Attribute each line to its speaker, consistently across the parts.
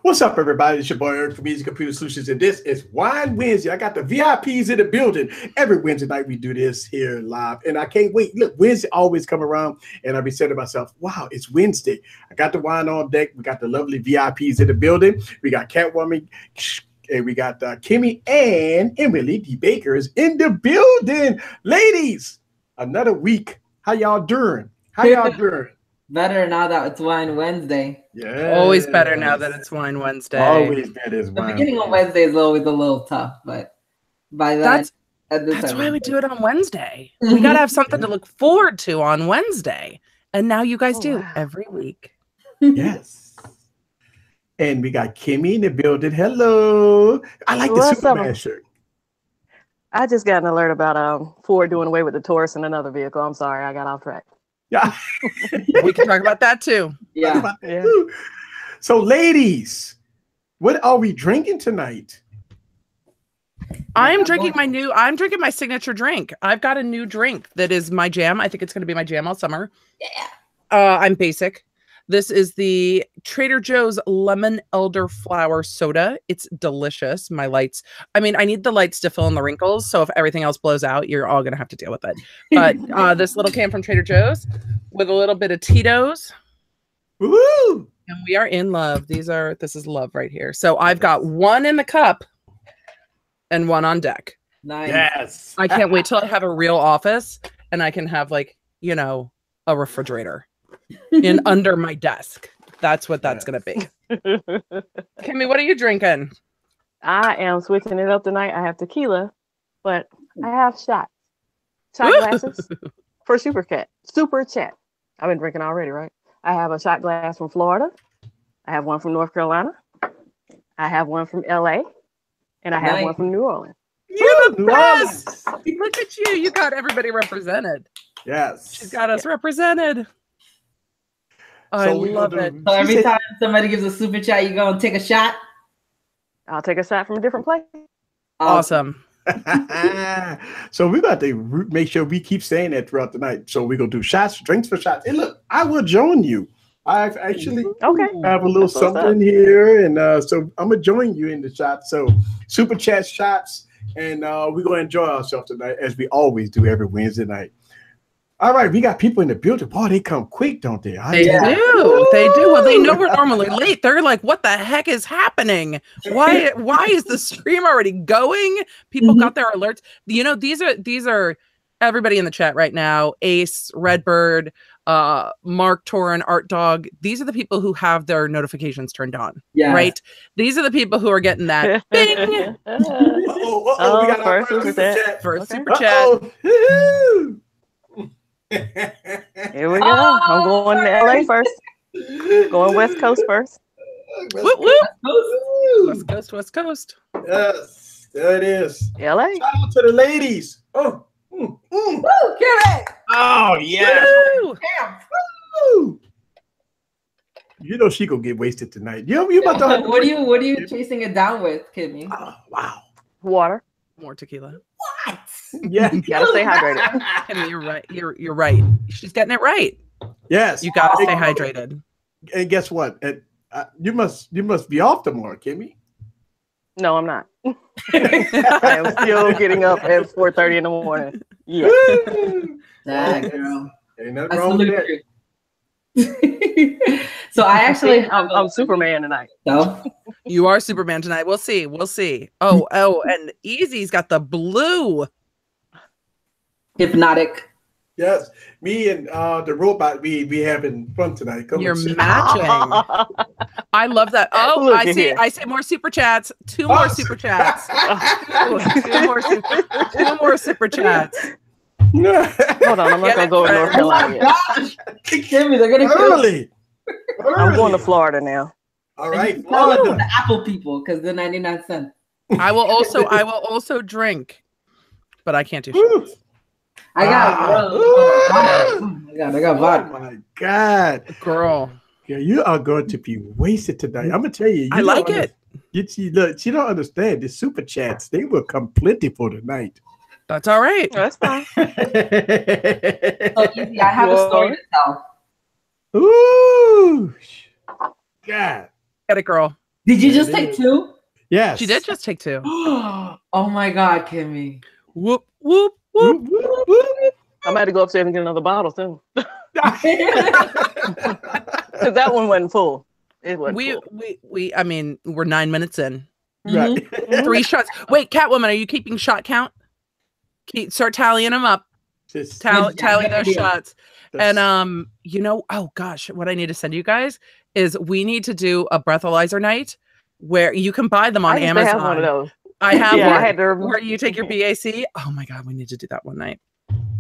Speaker 1: What's up, everybody? It's your boy Eric from Easy Computer Solutions, and this is Wine Wednesday. I got the VIPs in the building. Every Wednesday night we do this here live, and I can't wait. Look, Wednesday always come around, and I'll be saying to myself, wow, it's Wednesday. I got the wine on deck. We got the lovely VIPs in the building. We got Catwoman, and we got Kimmy and Emily, the bakers, in the building. Ladies, another week. How y'all doing? How y'all doing?
Speaker 2: Better now that it's Wine Wednesday.
Speaker 1: Yeah,
Speaker 3: always better now that it's Wine Wednesday.
Speaker 1: Always better.
Speaker 2: The beginning of Wednesday is always a little tough, but by that,
Speaker 3: that's why we do it on Wednesday. We gotta have something to look forward to on Wednesday, and now you guys do every week.
Speaker 1: Yes. And we got Kimmy in the building. Hello. I like the Superman shirt.
Speaker 4: I just got an alert about Ford doing away with the Taurus in another vehicle. I'm sorry, I got off track.
Speaker 1: Yeah.
Speaker 3: We can talk about that too.
Speaker 2: Yeah.
Speaker 1: So, ladies, what are we drinking tonight?
Speaker 3: I'm drinking my signature drink. I've got a new drink that is my jam. I think it's going to be my jam all summer.
Speaker 2: Yeah.
Speaker 3: I'm basic. This is the Trader Joe's lemon elderflower soda. It's delicious. My lights. I mean, I need the lights to fill in the wrinkles. So if everything else blows out, you're all going to have to deal with it. But this little can from Trader Joe's with a little bit of Tito's.
Speaker 1: Woo!
Speaker 3: And we are in love. This is love right here. So I've got one in the cup and one on deck.
Speaker 2: Nice.
Speaker 1: Yes.
Speaker 3: I can't wait till I have a real office and I can have a refrigerator in under my desk. That's what that's going to be. Kimmy, what are you drinking?
Speaker 4: I am switching it up tonight. I have tequila, but I have shot glasses for Super Chat. I've been drinking already, right? I have a shot glass from Florida. I have one from North Carolina. I have one from LA. And I have one from New Orleans.
Speaker 3: You're the best! Look at you. You got everybody represented.
Speaker 1: Yes.
Speaker 3: She's got us represented. I love it.
Speaker 2: So every time somebody gives a super chat, you go and take a shot?
Speaker 4: I'll take a shot from a different place.
Speaker 3: Awesome.
Speaker 1: So we got to make sure we keep saying that throughout the night. So we're going to do shots, drinks for shots. And look, I will join you. I've actually have a little something here. And so I'm going to join you in the shots. So super chat shots. And we're going to enjoy ourselves tonight as we always do every Wednesday night. All right, we got people in the building. Boy, they come quick, don't they?
Speaker 3: They do. They do. Well, they know we're normally late. They're like, what the heck is happening? Why is the stream already going? People got their alerts. You know, these are everybody in the chat right now. Ace, Redbird, Mark, Torin, Art Dog. These are the people who have their notifications turned on. Yeah. Right? These are the people who are getting that bing.
Speaker 1: We got our
Speaker 3: first super chat.
Speaker 4: Here we go. I'm going to LA first. Going West Coast first.
Speaker 3: West Coast.
Speaker 1: Yes, there it is.
Speaker 4: LA.
Speaker 1: Shout out to the ladies. Oh,
Speaker 2: Woo, get it.
Speaker 1: Oh, yeah.
Speaker 2: Woo.
Speaker 1: You know she gonna get wasted tonight. You about to
Speaker 2: what are you chasing it down with, Kimmy?
Speaker 1: Oh, wow.
Speaker 4: Water.
Speaker 3: More tequila.
Speaker 2: What?
Speaker 1: Yeah.
Speaker 4: You gotta stay hydrated.
Speaker 3: Kimmy, you're right. You're right. She's getting it right.
Speaker 1: Yes.
Speaker 3: You gotta stay hydrated.
Speaker 1: And guess what? You must be off tomorrow, Kimmy.
Speaker 4: No, I'm not. I am still getting up at 4:30 in the morning. Yeah.
Speaker 2: That girl.
Speaker 1: Ain't nothing wrong with
Speaker 2: that. So I actually
Speaker 4: I'm Superman tonight.
Speaker 2: So
Speaker 3: you are Superman tonight. We'll see. Oh, and Easy's got the blue.
Speaker 2: Hypnotic.
Speaker 1: Yes, me and the robot, we having fun tonight.
Speaker 3: You're matching. I love that. Oh,
Speaker 4: Look
Speaker 3: I see.
Speaker 4: here.
Speaker 3: I see more super chats. Two more super chats. Two more super chats.
Speaker 4: Hold on, I'm not gonna go to North Carolina yet.
Speaker 2: Kimmy, they're gonna
Speaker 1: early.
Speaker 4: I'm going to Florida now.
Speaker 1: All right,
Speaker 2: Florida. The Apple people, because they're 99 cents.
Speaker 3: I will also drink, but I can't do shit.
Speaker 2: I got vodka.
Speaker 1: Oh my God,
Speaker 3: girl.
Speaker 1: Yeah, you are going to be wasted tonight. I'm gonna tell you.
Speaker 3: I like it.
Speaker 1: Look, you don't understand. The super chats, they will come plentiful tonight.
Speaker 3: That's all right.
Speaker 4: That's fine.
Speaker 2: So easy. I have a story to tell.
Speaker 1: Ooh, God.
Speaker 3: Get it, girl.
Speaker 2: Did you just take 2?
Speaker 1: Yes.
Speaker 3: She did just take 2.
Speaker 2: Oh my God, Kimmy.
Speaker 3: Whoop, whoop, whoop.
Speaker 1: Whoop, whoop, whoop.
Speaker 4: I might have to go upstairs and get another bottle too. Because that one wasn't full. It wasn't full.
Speaker 3: I mean, we're 9 minutes in.
Speaker 1: Right.
Speaker 3: 3 shots. Wait, Catwoman, are you keeping shot count? Start tallying them up.
Speaker 1: Just-
Speaker 3: Tally those shots.
Speaker 1: that's-
Speaker 3: And you know, oh gosh, what I need to send you guys is we need to do a breathalyzer night where you can buy them on
Speaker 4: I used
Speaker 3: Amazon.
Speaker 4: to have one of those.
Speaker 3: I have
Speaker 4: Yeah, I
Speaker 3: one
Speaker 4: had to
Speaker 3: where you take your BAC. Oh my God, we need to do that one night.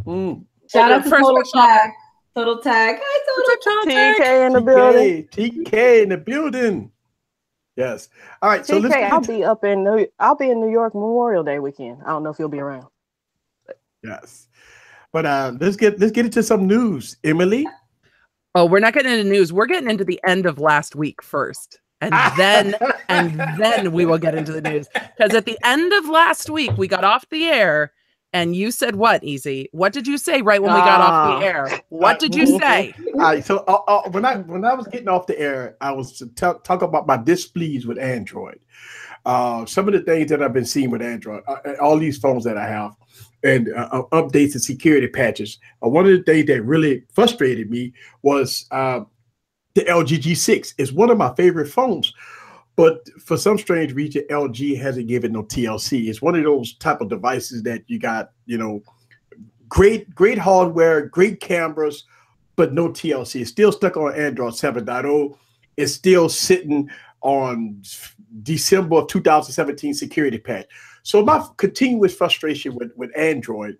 Speaker 1: Mm.
Speaker 2: Shout out to
Speaker 3: First
Speaker 2: Total
Speaker 3: of all,
Speaker 2: Tag. Total Tag. Hi, Total Tag.
Speaker 4: TK in the building.
Speaker 1: TK in the building. Yes. All right. So let's
Speaker 4: TK,
Speaker 1: get
Speaker 4: I'll
Speaker 1: into,
Speaker 4: be in New York Memorial Day weekend. I don't know if you'll be around.
Speaker 1: yes. But let's get into some news. Emily.
Speaker 3: Oh, we're not getting into news. We're getting into the end of last week first. And then we will get into the news. Because at the end of last week, we got off the air and you said what, Easy? What did you say right when we got off the air? What did you say?
Speaker 1: All right. So when I was getting off the air, I was talking about my displeasure with Android. Some of the things that I've been seeing with Android, all these phones that I have, and updates and security patches. One of the things that really frustrated me was the LG G6. It's one of my favorite phones, but for some strange reason, LG hasn't given no TLC. It's one of those type of devices that you got, great hardware, great cameras, but no TLC. It's still stuck on Android 7.0. It's still sitting on December of 2017 security patch. So my continuous frustration with Android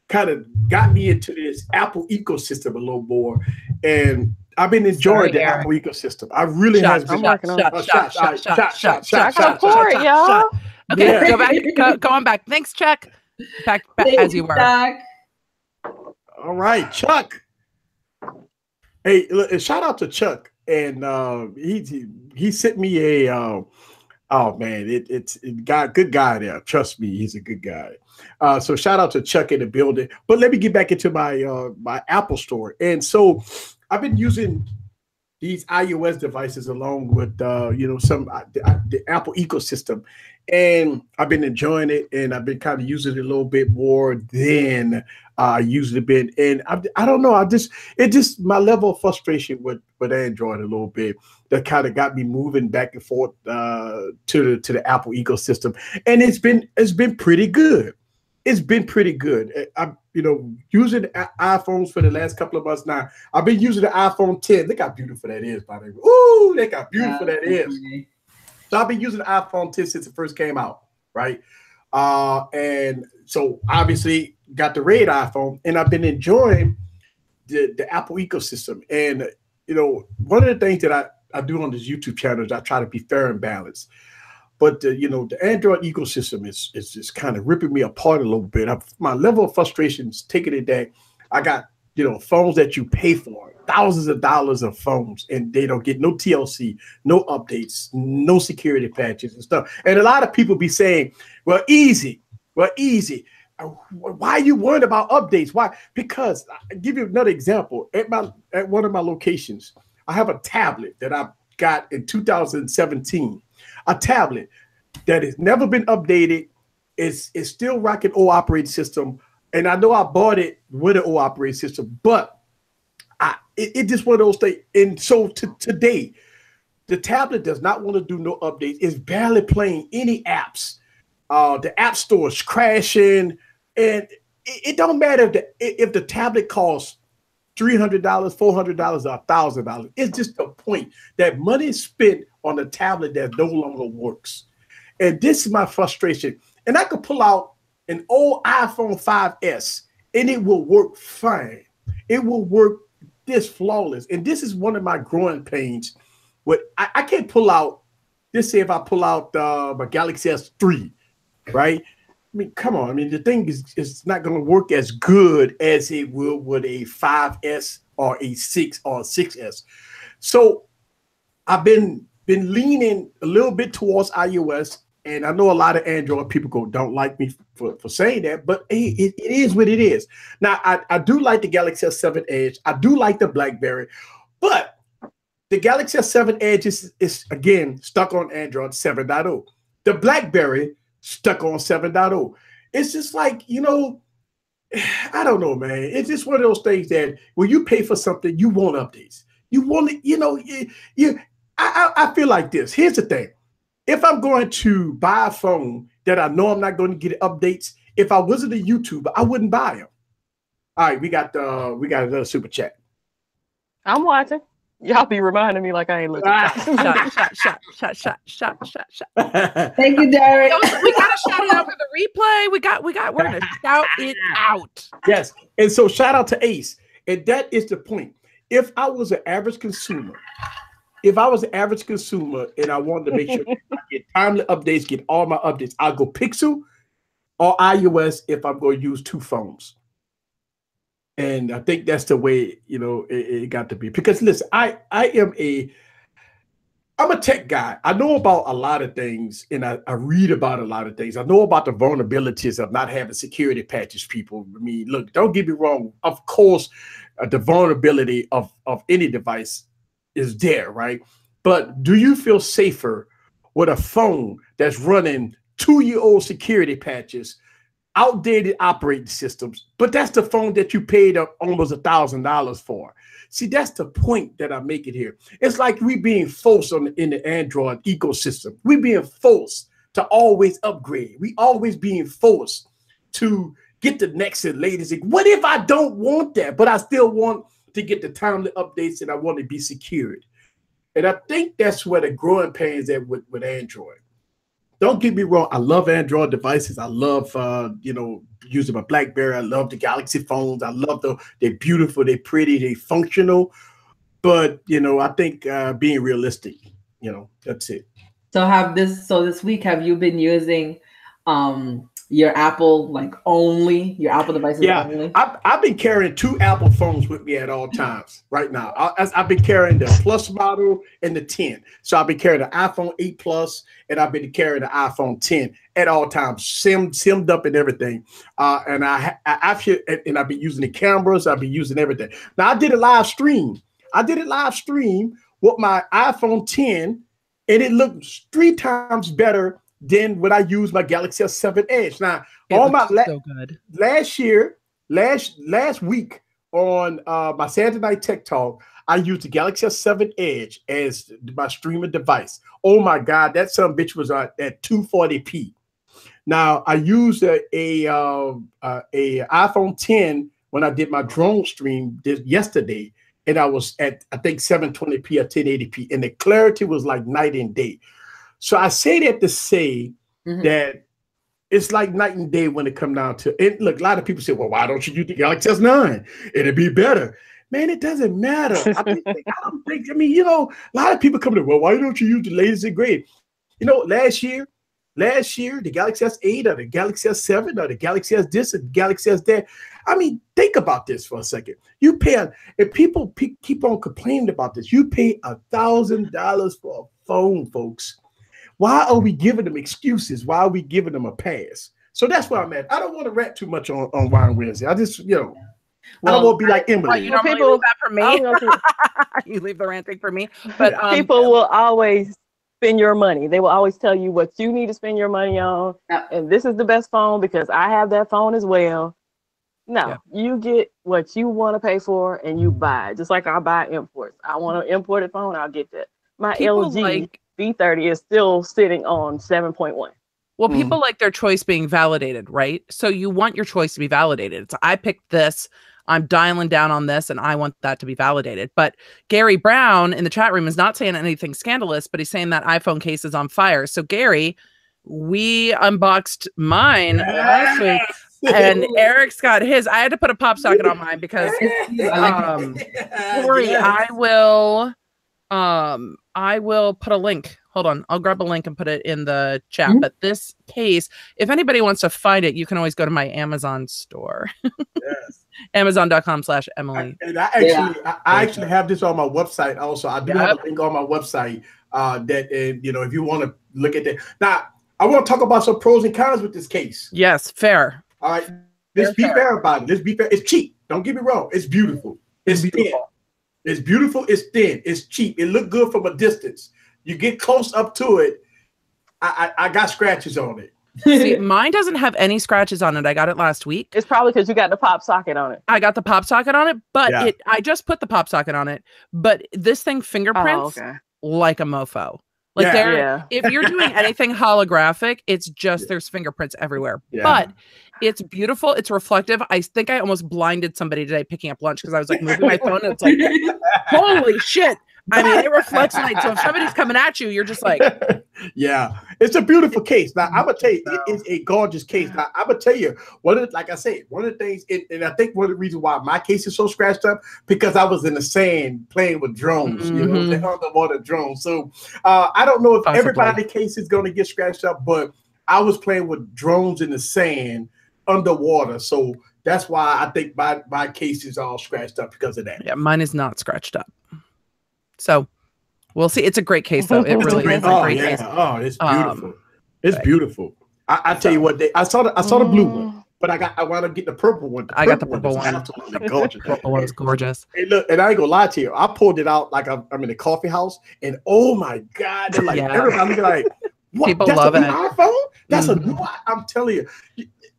Speaker 1: kind of got me into this Apple ecosystem a little more, and I've been enjoying the Apple ecosystem. I really has been.
Speaker 3: Shot. Okay, go back. Go on back. Thanks, Chuck. Back as you were.
Speaker 1: All right, Chuck. Hey, look, shout out to Chuck, and he sent me a. Oh man, it's good guy there. Trust me, he's a good guy. So shout out to Chuck in the building. But let me get back into my my Apple store. And so I've been using these iOS devices along with the Apple ecosystem, and I've been enjoying it, and I've been kind of using it a little bit more than I usually been. And I don't know, it just my level of frustration with Android a little bit that kind of got me moving back and forth to the Apple ecosystem, and it's been pretty good. It's been pretty good. I'm using iPhones for the last couple of months now. I've been using the iPhone 10. Look how beautiful that is, by the way. Ooh, look how beautiful that is. So I've been using the iPhone 10 since it first came out, right? And so obviously got the red iPhone, and I've been enjoying the Apple ecosystem. And one of the things that I do on this YouTube channel is I try to be fair and balanced. But the Android ecosystem is just kind of ripping me apart a little bit. My level of frustration is taking it that I got phones that you pay for, thousands of dollars of phones, and they don't get no TLC, no updates, no security patches and stuff. And a lot of people be saying, well, easy. Why are you worried about updates? Why? Because I'll give you another example. At one of my locations, I have a tablet that I got in 2017. A tablet that has never been updated. Is still rocking old operating system. And I know I bought it with an old operating system, but it just one of those things. And so today, the tablet does not want to do no updates. It's barely playing any apps. The app store is crashing. And it don't matter if the tablet costs $300, $400, or $1,000. It's just the point that money is spent on a tablet that no longer works. And this is my frustration. And I could pull out an old iPhone 5S and it will work fine. It will work this flawless. And this is one of my growing pains. I can't pull out, let's say if I pull out my Galaxy S3, right? I mean, come on. I mean, the thing is not going to work as good as it will with a 5S or a 6 or a 6S. So I've been leaning a little bit towards iOS, and I know a lot of Android people don't like me for saying that, but hey, it is what it is. Now, I do like the Galaxy S7 Edge. I do like the BlackBerry, but The Galaxy S7 Edge is again stuck on Android 7.0. The BlackBerry stuck on 7.0. It's just like, you know, I don't know, man. It's just one of those things that when you pay for something, you want updates. You want it, you know, I feel like this. Here's the thing. If I'm going to buy a phone that I know I'm not going to get updates, if I wasn't a YouTuber, I wouldn't buy them. All right, we got another super chat.
Speaker 4: I'm watching. Y'all be reminding me like I ain't looking.
Speaker 3: Shot.
Speaker 2: Thank you, Derek.
Speaker 3: We gotta shout it out for the replay. We're gonna shout it out.
Speaker 1: Yes, and so shout out to Ace. And that is the point. If I was an average consumer, and I wanted to make sure that I get timely updates, get all my updates, I'll go Pixel or iOS if I'm going to use two phones. And I think that's the way, you know, it got to be. Because listen, I'm a tech guy. I know about a lot of things, and I read about a lot of things. I know about the vulnerabilities of not having security patches, people. I mean, look, don't get me wrong. Of course, the vulnerability of any device is there, right? But do you feel safer with a phone that's running 2-year-old security patches, outdated operating systems, but that's the phone that you paid almost $1,000 for? See, that's the point that I'm making here. It's like we being forced in the Android ecosystem. We being forced to always upgrade. We always being forced to get the next and latest. What if I don't want that, but I still want to get the timely updates and I want to be secured? And I think that's where the growing pains at with Android. Don't get me wrong. I love Android devices. I love, you know, using my BlackBerry. I love the Galaxy phones. I love they're beautiful, they're pretty, they're functional. But, you know, I think being realistic, you know, that's it.
Speaker 2: So this week, have you been using your Apple your Apple devices only?
Speaker 1: I've been carrying 2 Apple phones with me at all times right now. I've been carrying the Plus model and the 10. So I've been carrying the iPhone 8 Plus and I've been carrying the iPhone 10 at all times, simmed up and everything. And I've been using the cameras. I've been using everything. Now I did a live stream. With my iPhone 10, and it looked 3 times better than when I used my Galaxy S7 Edge. Now, so good. Last week on my Saturday Night Tech Talk, I used the Galaxy S7 Edge as my streaming device. Oh my God, that son bitch was at 240p. Now I used a iPhone 10 when I did my drone stream yesterday, and I was at, I think, 720p or 1080p, and the clarity was like night and day. So I say that to say that it's like night and day when it comes down to it. Look, a lot of people say, well, why don't you use the Galaxy S9? It'd be better. Man, it doesn't matter. I mean, you know, a lot of people come to, well, why don't you use the latest and greatest? You know, last year, the Galaxy S8 or the Galaxy S7 or the Galaxy S this and the Galaxy S that. I mean, think about this for a second. You pay, if people keep on complaining about this, you pay $1,000 for a phone, folks. Why are we giving them excuses? Why are we giving them a pass? So that's where I'm at. I don't want to rant too much on Wine Wednesday. I just, you know, I don't want to be like Emily.
Speaker 3: You normally leave that for me. You leave the ranting for me. But
Speaker 4: people will always spend your money. They will always tell you what you need to spend your money on. And this is the best phone because I have that phone as well. No, you get what you want to pay for and you buy it. Just like I buy imports. I want an imported phone, I'll get that. My LG B30 is still sitting on 7.1.
Speaker 3: Well, people like their choice being validated, right? So you want your choice to be validated. It's I picked this, I'm dialing down on this, and I want that to be validated. But Gary Brown in the chat room is not saying anything scandalous, but he's saying that iPhone case is on fire. So Gary, we unboxed mine last week, and Eric's got his. I had to put a pop socket on mine because Corey, I will put a link. Hold on. I'll grab a link and put it in the chat. But this case, if anybody wants to find it, you can always go to my Amazon store. Yes. Amazon.com/Emily.
Speaker 1: I actually have this on my website also. I do have a link on my website that, you know, if you want to look at that. Now, I want to talk about some pros and cons with this case.
Speaker 3: Yes, fair.
Speaker 1: All right. Let's be fair about it. Let's be fair. It's cheap. Don't get me wrong. It's beautiful. It's beautiful. It's beautiful. It's thin. It's cheap. It look good from a distance. You get close up to it. I got scratches on it.
Speaker 3: See, mine doesn't have any scratches on it. I got it last week.
Speaker 4: It's probably because you got the pop socket on it.
Speaker 3: I got the pop socket on it, but I just put the pop socket on it. But this thing fingerprints like a mofo. Like if you're doing anything holographic, it's just there's fingerprints everywhere. Yeah. But it's beautiful. It's reflective. I think I almost blinded somebody today picking up lunch because I was like moving my phone and it's like, holy shit. I mean, it reflects light. So if somebody's coming at you, you're just like,
Speaker 1: yeah, it's a beautiful case. Now I'm gonna tell you, it is a gorgeous case. Now I'm gonna tell you like I said, one of the things, and I think one of the reasons why my case is so scratched up because I was in the sand playing with drones, you know, the underwater drones. So I don't know if everybody's case is gonna get scratched up, but I was playing with drones in the sand underwater. So that's why I think my case is all scratched up because of that.
Speaker 3: Yeah, mine is not scratched up. So we'll see. It's a great case, though. It really is a great case.
Speaker 1: Oh, it's beautiful. It's beautiful. I tell you what, I saw the blue one, but I want to get the purple one.
Speaker 3: I got the purple one.
Speaker 1: Absolutely gorgeous.
Speaker 3: The purple one is gorgeous.
Speaker 1: Hey, look, and I ain't gonna lie to you. I pulled it out like I'm in a coffee house, and oh my God, they're like everybody looking like, what?
Speaker 3: People
Speaker 1: That's
Speaker 3: love
Speaker 1: a
Speaker 3: it.
Speaker 1: new iPhone? That's a new. I'm telling you.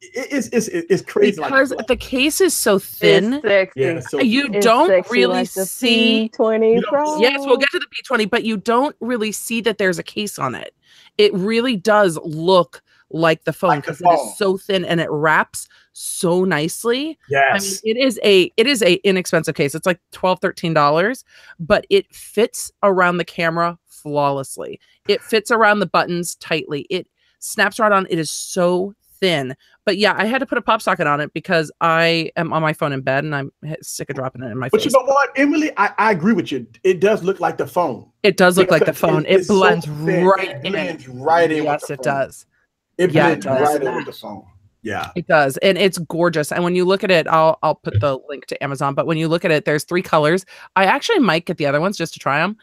Speaker 1: It's crazy
Speaker 3: because the case is so thin. You don't really see
Speaker 4: P20 Pro.
Speaker 3: Yes, we'll get to the P20, but you don't really see that there's a case on it. It really does look like the phone because it is so thin and it wraps so nicely.
Speaker 1: Yes,
Speaker 3: I mean, it is a inexpensive case. It's like $12-13, but it fits around the camera flawlessly. It fits around the buttons tightly. It snaps right on. It is so thin. But yeah, I had to put a pop socket on it because I am on my phone in bed and I'm sick of dropping it in my face.
Speaker 1: But you know what, Emily, I agree with you. It does look like the phone.
Speaker 3: It does look like the phone. It blends right in.
Speaker 1: It blends right in.
Speaker 3: Yes, it does.
Speaker 1: It blends right in with the phone. Yeah,
Speaker 3: it does, and it's gorgeous. And when you look at it, I'll put the link to Amazon. But when you look at it, there's 3 colors. I actually might get the other ones just to try them.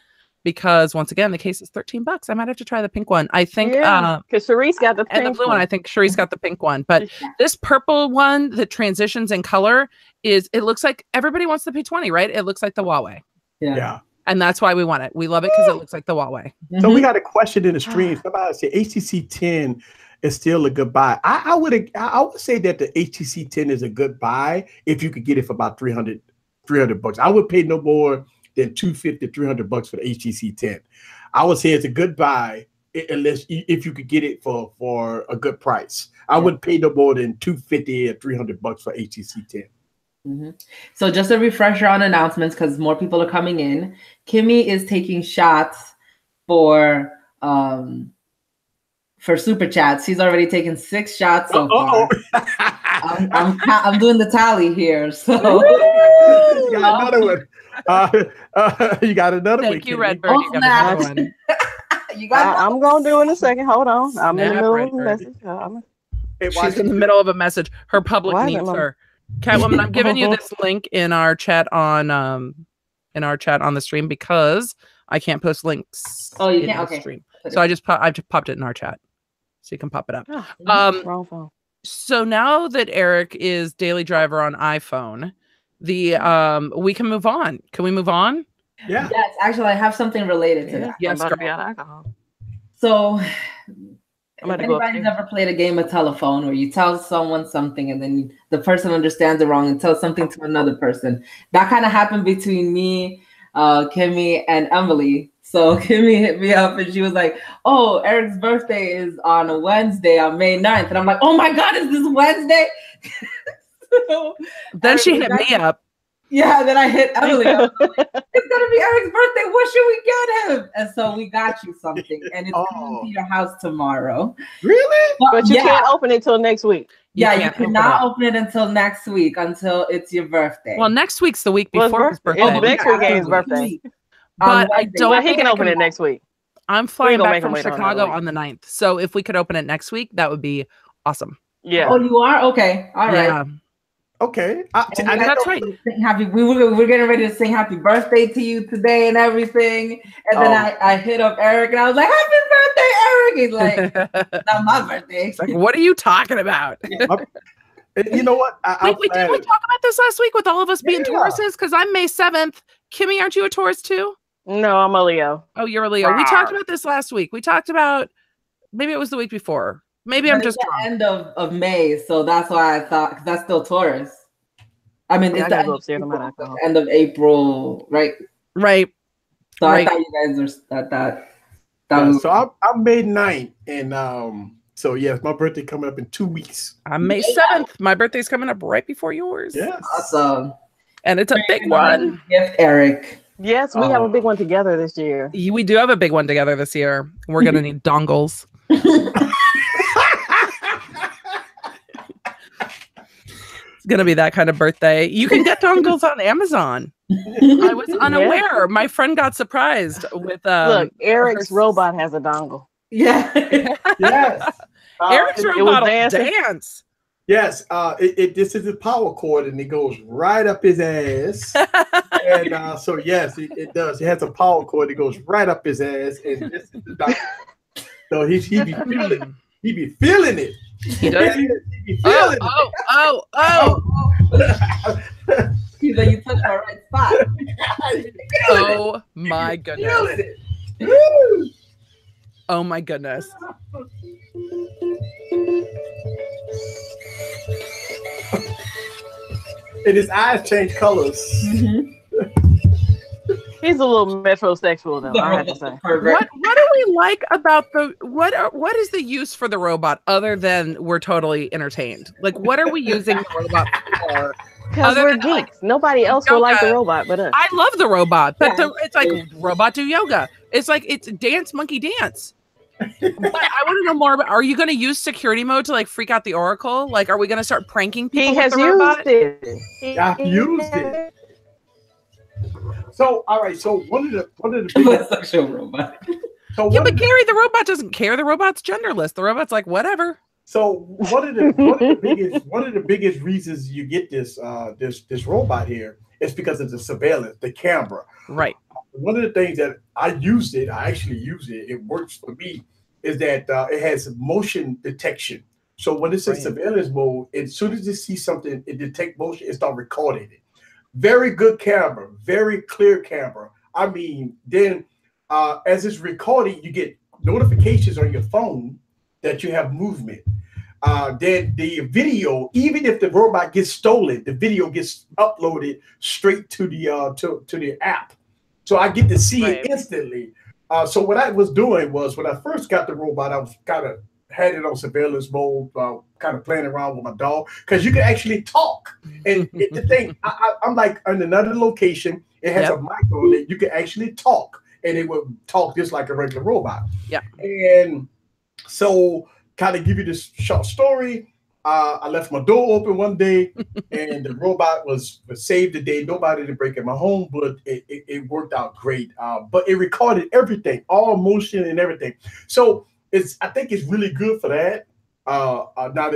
Speaker 3: Because once again, the case is $13. I might have to try the pink one. I think
Speaker 4: because Sharice got the pink
Speaker 3: and the blue one. I think Sharice got the pink one. But this purple one that transitions in color it looks like everybody wants the P20, right? It looks like the Huawei.
Speaker 1: Yeah.
Speaker 3: And that's why we want it. We love it because it looks like the Huawei.
Speaker 1: So we got a question in the stream. Somebody said HTC 10 is still a good buy. I would say that the HTC 10 is a good buy if you could get it for about $300. I would pay no more than $250, $300 for the HTC 10. I would say it's a good buy unless if you could get it for a good price. I wouldn't pay no more than $250 or $300 for HTC 10.
Speaker 2: So just a refresher on announcements because more people are coming in. Kimmy is taking shots for super chats. She's already taken 6 shots so far. I'm doing the tally here. So
Speaker 1: you got another one. You got another one.
Speaker 3: Thank you, Redbird. You got another one.
Speaker 4: I'm gonna do it in a second. Hold on. I'm in the middle of a message.
Speaker 3: She's in the middle of a message. Her public needs her. Catwoman, I'm giving you this link in our chat on the stream because I can't post links.
Speaker 2: Oh, you can't. Okay.
Speaker 3: Stream. So I've just popped it in our chat, so you can pop it up.
Speaker 4: Wrong phone.
Speaker 3: So now that Eric is daily driver on iPhone, we can move on. Can we move on?
Speaker 1: Yeah.
Speaker 2: Yes, actually, I have something related to that.
Speaker 3: Yes,
Speaker 4: I'm about to be on alcohol.
Speaker 2: So, if anybody's ever played a game of telephone where you tell someone something and then the person understands it wrong and tells something to another person, that kind of happened between me, Kimmy, and Emily. So Kimmy hit me up and she was like, "Oh, Eric's birthday is on a Wednesday on May 9th." And I'm like, "Oh my God, is this Wednesday?" So
Speaker 3: then she hit me up.
Speaker 2: Yeah, then I hit Emily. Like, it's gonna be Eric's birthday. What should we get him? And so we got you something, and it's coming to your house tomorrow.
Speaker 1: Really?
Speaker 4: But you can't open it till next week.
Speaker 2: Yeah, you cannot open it until next week, until it's your birthday.
Speaker 3: Well, next week's the week before his birthday.
Speaker 4: It's next week's birthday.
Speaker 3: But I don't.
Speaker 4: Well, he can open it next week.
Speaker 3: I'm flying back from Chicago on the 9th, so if we could open it next week, that would be awesome.
Speaker 4: Yeah.
Speaker 2: Oh, you are? Okay. All right.
Speaker 3: Yeah.
Speaker 1: Okay.
Speaker 3: That's right.
Speaker 2: We're getting ready to sing happy birthday to you today and everything. And then I hit up Eric and I was like, "Happy birthday, Eric." He's like, "Not my birthday."
Speaker 3: It's like, what are you talking about?
Speaker 1: And you know what?
Speaker 3: Did we talk about this last week with all of us being Tauruses? Because I'm May 7th. Kimmy, aren't you a Taurus too?
Speaker 4: No, I'm a Leo.
Speaker 3: Oh, you're a Leo. We talked about this last week. We talked about, maybe it was the week before. Maybe I'm just
Speaker 2: the end of May, so that's why I thought, because that's still Taurus. I mean, it's the end of April, right?
Speaker 3: Right.
Speaker 2: So I thought you guys are that.
Speaker 1: So I'm May 9th, and so yes, my birthday coming up in 2 weeks.
Speaker 3: I'm May 7th. My birthday's coming up right before yours.
Speaker 1: Yes.
Speaker 2: Awesome.
Speaker 3: And it's a big one.
Speaker 2: Gift, Eric.
Speaker 4: Yes, we have a big one together this year.
Speaker 3: We do have a big one together this year. We're gonna need dongles. It's gonna be that kind of birthday. You can get dongles on Amazon. I was unaware. Yeah. My friend got surprised with
Speaker 4: look, Eric's robot has a dongle.
Speaker 2: Yeah.
Speaker 1: Yes.
Speaker 3: Eric's robot will dance.
Speaker 1: Yes, this is a power cord, and it goes right up his ass. And so yes, it does. It has a power cord that goes right up his ass, and this is the doctor. So he be feeling it. He be feeling it.
Speaker 3: He does. He be feeling
Speaker 2: it. He's like, you touched my right spot.
Speaker 3: Oh my goodness. Oh my goodness.
Speaker 1: And his eyes change colors.
Speaker 4: Mm-hmm. He's a little metrosexual, though. I have to say.
Speaker 3: What do we like about the what is the use for the robot other than we're totally entertained? Like, what are we using the robot for?
Speaker 4: Because we're geeks. Like, nobody else will like the robot but us.
Speaker 3: I love the robot, but it's like robot do yoga. It's like it's dance monkey dance. But I want to know more about, are you going to use security mode to like freak out the Oracle? Like, are we going to start pranking people?
Speaker 4: He has used it.
Speaker 1: I've used it. So, all right. So one of the biggest
Speaker 2: sexual robot.
Speaker 3: So yeah, but Gary, the robot doesn't care. The robot's genderless. The robot's like whatever.
Speaker 1: So one of the biggest reasons you get this robot here is because of the surveillance, the camera.
Speaker 3: Right.
Speaker 1: One of the things that I actually use it, it works for me, is that it has motion detection. So when it's in surveillance mode, as soon as it sees something, it detects motion, it starts recording it. Very good camera, very clear camera. I mean, then as it's recording, you get notifications on your phone that you have movement. Then the video, even if the robot gets stolen, the video gets uploaded straight to the app. So I get to see it instantly. So what I was doing was, when I first got the robot, I was had it on surveillance mode, kind of playing around with my dog, because you can actually talk. And the thing, I'm like in another location, it has a mic on it, you can actually talk, and it will talk just like a regular robot.
Speaker 3: Yeah.
Speaker 1: And so, kind of give you this short story. I left my door open one day, and the robot was saved the day. Nobody did break in my home, but it worked out great. But it recorded everything, all motion and everything. So I think it's really good for that. Now,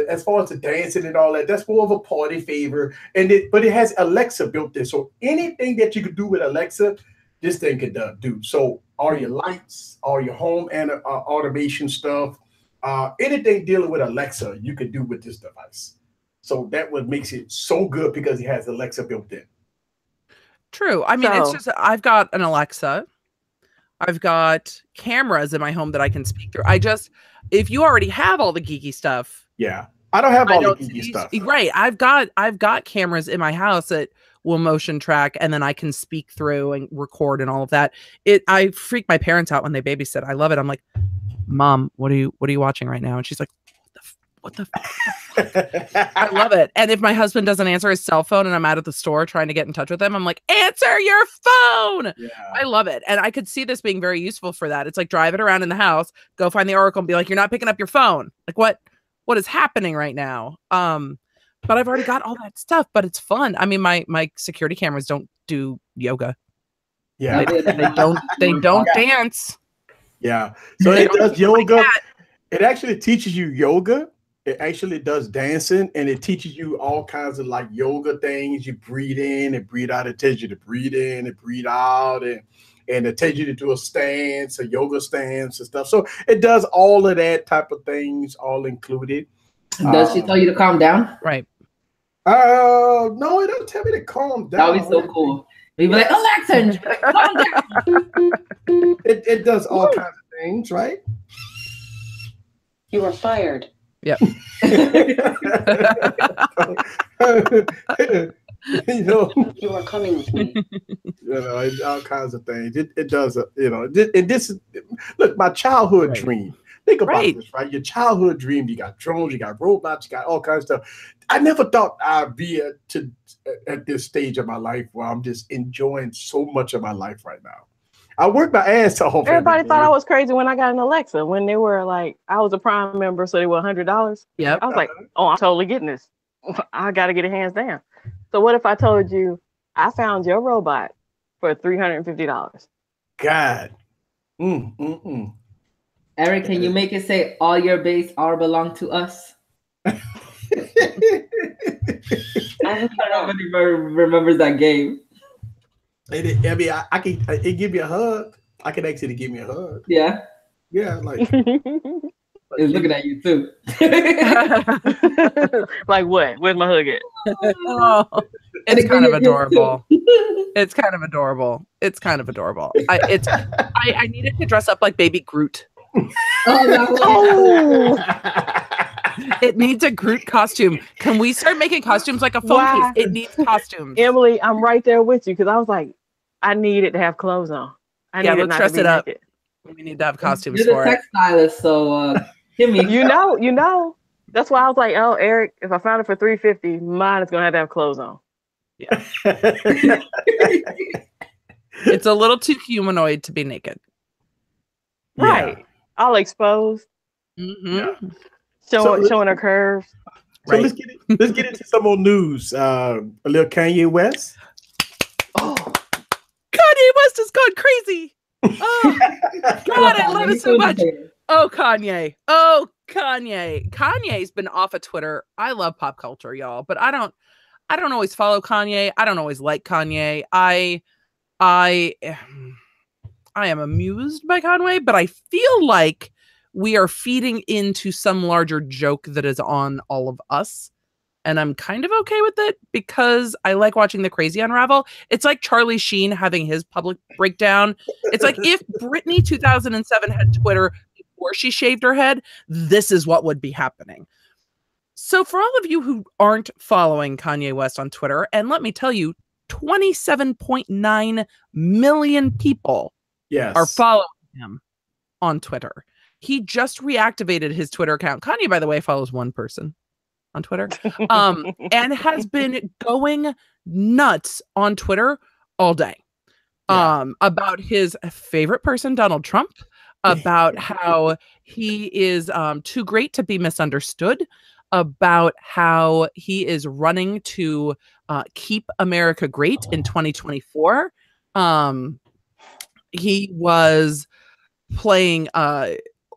Speaker 1: as far as the dancing and all that, that's more of a party favor. But it has Alexa built in. So anything that you could do with Alexa, this thing could do. So all your lights, all your home and automation stuff, anything dealing with Alexa, you can do with this device. So that what makes it so good, because it has Alexa built in.
Speaker 3: True. I mean, it's just, I've got an Alexa. I've got cameras in my home that I can speak through. If you already have all the geeky stuff.
Speaker 1: Yeah. I don't have all the geeky stuff.
Speaker 3: Right. I've got cameras in my house that will motion track, and then I can speak through and record and all of that. I freak my parents out when they babysit. I love it. I'm like, Mom, what are you watching right now? And she's like, what the I love it. And if my husband doesn't answer his cell phone and I'm out at the store trying to get in touch with him, I'm like, answer your phone. Yeah. I love it. And I could see this being very useful for that. It's like, drive it around in the house, go find the Oracle and be like, you're not picking up your phone. Like, what is happening right now? But I've already got all that stuff, but it's fun. I mean, my security cameras don't do yoga.
Speaker 1: Yeah.
Speaker 3: They don't dance.
Speaker 1: Yeah. So it does yoga. It actually teaches you yoga. It actually does dancing, and it teaches you all kinds of like yoga things. You breathe in and breathe out. It tells you to breathe in and breathe out, and it tells you to do a stance, a yoga stance and stuff. So it does all of that type of things, all included.
Speaker 2: Does she tell you to calm down?
Speaker 3: Right.
Speaker 1: No, it don't tell me to calm down.
Speaker 2: That would be so cool. We'd be like, Alexa, calm down.
Speaker 1: It does all kinds of things, right?
Speaker 5: You are fired.
Speaker 3: Yep.
Speaker 1: You know,
Speaker 5: You are coming with me.
Speaker 1: all kinds of things. It does, and this is, look, my childhood dream. Think about this, right? Your childhood dream, you got drones, you got robots, you got all kinds of stuff. I never thought I'd be at this stage of my life where I'm just enjoying so much of my life right now. I work my ass off.
Speaker 4: Everybody thought I was crazy when I got an Alexa. When they were like, I was a Prime member, so they were $100.
Speaker 3: Yep.
Speaker 4: I was like, oh, I'm totally getting this. I got to get it hands down. So what if I told you I found your robot for $350?
Speaker 1: God.
Speaker 2: Eric, can you make it say all your base are belong to us? Nobody remembers that game.
Speaker 1: I mean, I can give you a hug. I can actually give me a hug.
Speaker 2: Yeah.
Speaker 1: Yeah, like
Speaker 2: It's looking at you too.
Speaker 4: Like what? Where's my hug at?
Speaker 3: Oh, it's kind of adorable. It's kind of adorable. It's kind of adorable. I needed to dress up like baby Groot.
Speaker 2: Oh,
Speaker 3: It needs a Groot costume. Can we start making costumes like a phone case? It needs costumes.
Speaker 4: Emily, I'm right there with you because I was like, I need it to have clothes on.
Speaker 3: Let's dress it up. We need to have costumes
Speaker 2: you're
Speaker 3: for
Speaker 2: the
Speaker 3: it.
Speaker 2: tech stylist, so give me.
Speaker 4: You know. That's why I was like, oh, Eric, if I found it for $350, mine is gonna have clothes on.
Speaker 3: Yeah. It's a little too humanoid to be naked.
Speaker 4: Right.
Speaker 1: Yeah.
Speaker 4: All exposed.
Speaker 3: Mm-hmm.
Speaker 1: Yeah.
Speaker 4: Showing her curves.
Speaker 1: So let's get into some more news. A little Kanye West.
Speaker 3: Oh, Kanye West has gone crazy. Oh God, I love it so much. Oh, Kanye. Oh, Kanye. Kanye's been off of Twitter. I love pop culture, y'all, but I don't always follow Kanye. I don't always like Kanye. I am amused by Kanye, but I feel like we are feeding into some larger joke that is on all of us. And I'm kind of okay with it because I like watching the crazy unravel. It's like Charlie Sheen having his public breakdown. It's like if Britney 2007 had Twitter before she shaved her head, this is what would be happening. So for all of you who aren't following Kanye West on Twitter, and let me tell you, 27.9 million people are following him on Twitter. He just reactivated his Twitter account. Kanye, by the way, follows one person on Twitter, and has been going nuts on Twitter all day about his favorite person, Donald Trump, about how he is too great to be misunderstood, about how he is running to keep America great in 2024. He was playing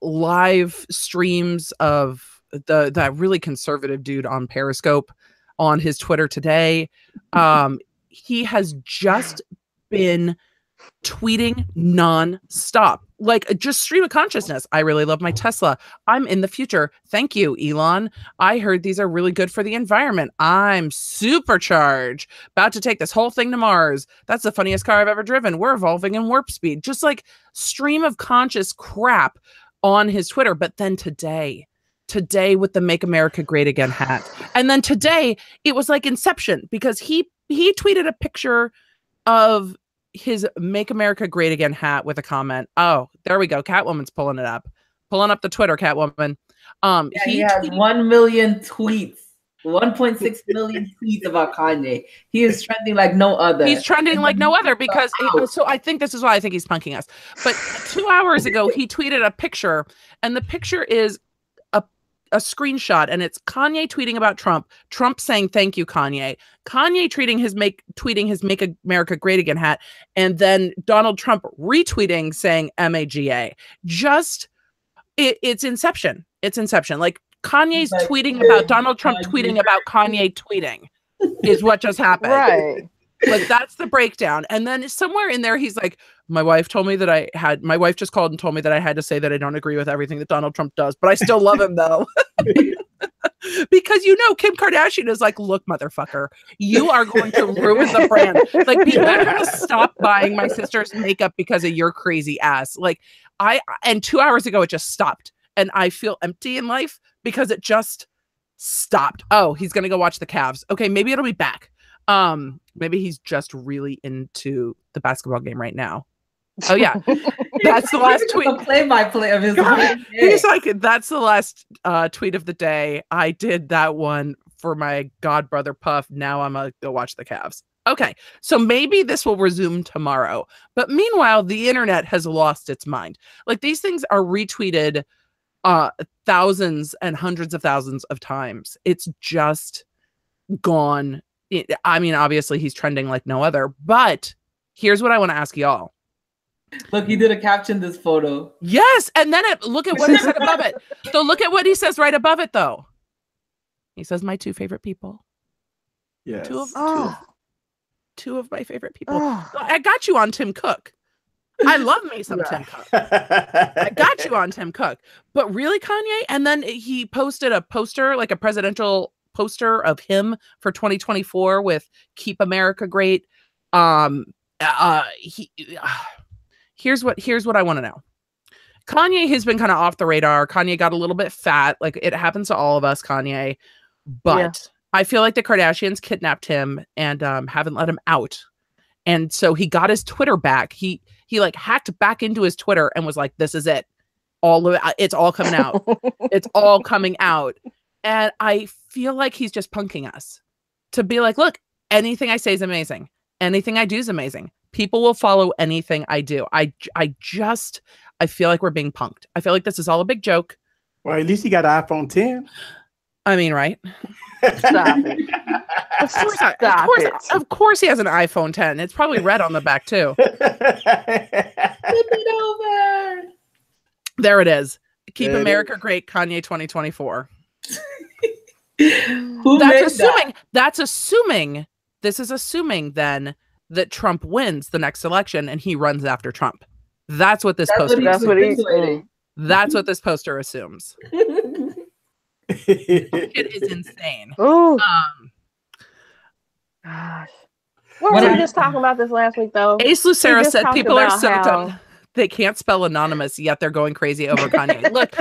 Speaker 3: live streams of that really conservative dude on Periscope on his Twitter today. He has just been tweeting non-stop, like just stream of consciousness. I really love my Tesla. I'm in the future. Thank you, Elon. I heard these are really good for the environment. I'm supercharged, about to take this whole thing to Mars. That's the funniest car I've ever driven. We're evolving in warp speed. Just like stream of conscious crap on his Twitter. But then today with the Make America Great Again hat. And then today it was like Inception because he tweeted a picture of his Make America Great Again hat with a comment. Oh, there we go. Catwoman's pulling it up. Pulling up the Twitter, Catwoman.
Speaker 2: He has 1 million tweets. 1.6 million tweets about Kanye. He is trending like no other.
Speaker 3: He's trending like no other because so I think this is why I think he's punking us. But 2 hours ago, he tweeted a picture, and the picture is a screenshot, and it's Kanye tweeting about Trump saying thank you, Kanye tweeting his Make America Great Again hat, and then Donald Trump retweeting saying MAGA. Just it's Inception. It's Inception. Like Kanye's tweeting about Donald Trump tweeting about Kanye tweeting is what just happened.
Speaker 4: Right.
Speaker 3: Like that's the breakdown. And then somewhere in there, he's like, my wife just called and told me that I had to say that I don't agree with everything that Donald Trump does, but I still love him though. Because Kim Kardashian is like, look, motherfucker, you are going to ruin the brand. Like, people are going to stop buying my sister's makeup because of your crazy ass. Like, and 2 hours ago, it just stopped. And I feel empty in life because it just stopped. Oh, he's going to go watch the Cavs. Okay, maybe it'll be back. Maybe he's just really into the basketball game right now. Oh yeah, that's the last tweet.
Speaker 2: Play-by-play of his.
Speaker 3: He's like, that's the last tweet of the day. I did that one for my god brother Puff. Now I'm gonna go watch the Cavs. Okay, so maybe this will resume tomorrow. But meanwhile, the internet has lost its mind. Like, these things are retweeted thousands and hundreds of thousands of times. It's just gone. I mean, obviously he's trending like no other. But here's what I want to ask y'all.
Speaker 2: Look, he did a caption this photo.
Speaker 3: Yes, and then look at what he said above it. So look at what he says right above it, though. He says, "My 2 favorite people."
Speaker 1: Yes.
Speaker 3: Two of my favorite people. I got you on Tim Cook. I love me some Tim Cook. I got you on Tim Cook. But really, Kanye? And then he posted a poster, like a presidential poster of him for 2024 with "Keep America Great." Here's what I want to know. Kanye has been kind of off the radar. Kanye got a little bit fat. Like, it happens to all of us, Kanye. But I feel like the Kardashians kidnapped him and haven't let him out. And so he got his Twitter back. He like hacked back into his Twitter and was like, this is it. It's all coming out. It's all coming out. And I feel like he's just punking us to be like, look, anything I say is amazing. Anything I do is amazing. People will follow anything I do. I feel like we're being punked. I feel like this is all a big joke.
Speaker 1: Well, at least he got an iPhone 10.
Speaker 3: I mean, right?
Speaker 4: Stop it.
Speaker 3: Of course he has an iPhone 10. It's probably red on the back too.
Speaker 2: Flip it over.
Speaker 3: There it is. Keep America Great, Kanye 2024. That's assuming this is assuming then that Trump wins the next election and he runs after Trump. That's what this poster. That's what this poster assumes. It is insane.
Speaker 4: Ooh. Gosh. What were we just talking about this last week, though?
Speaker 3: Ace Lucero said people are so dumb. They can't spell anonymous, yet they're going crazy over Kanye. Look,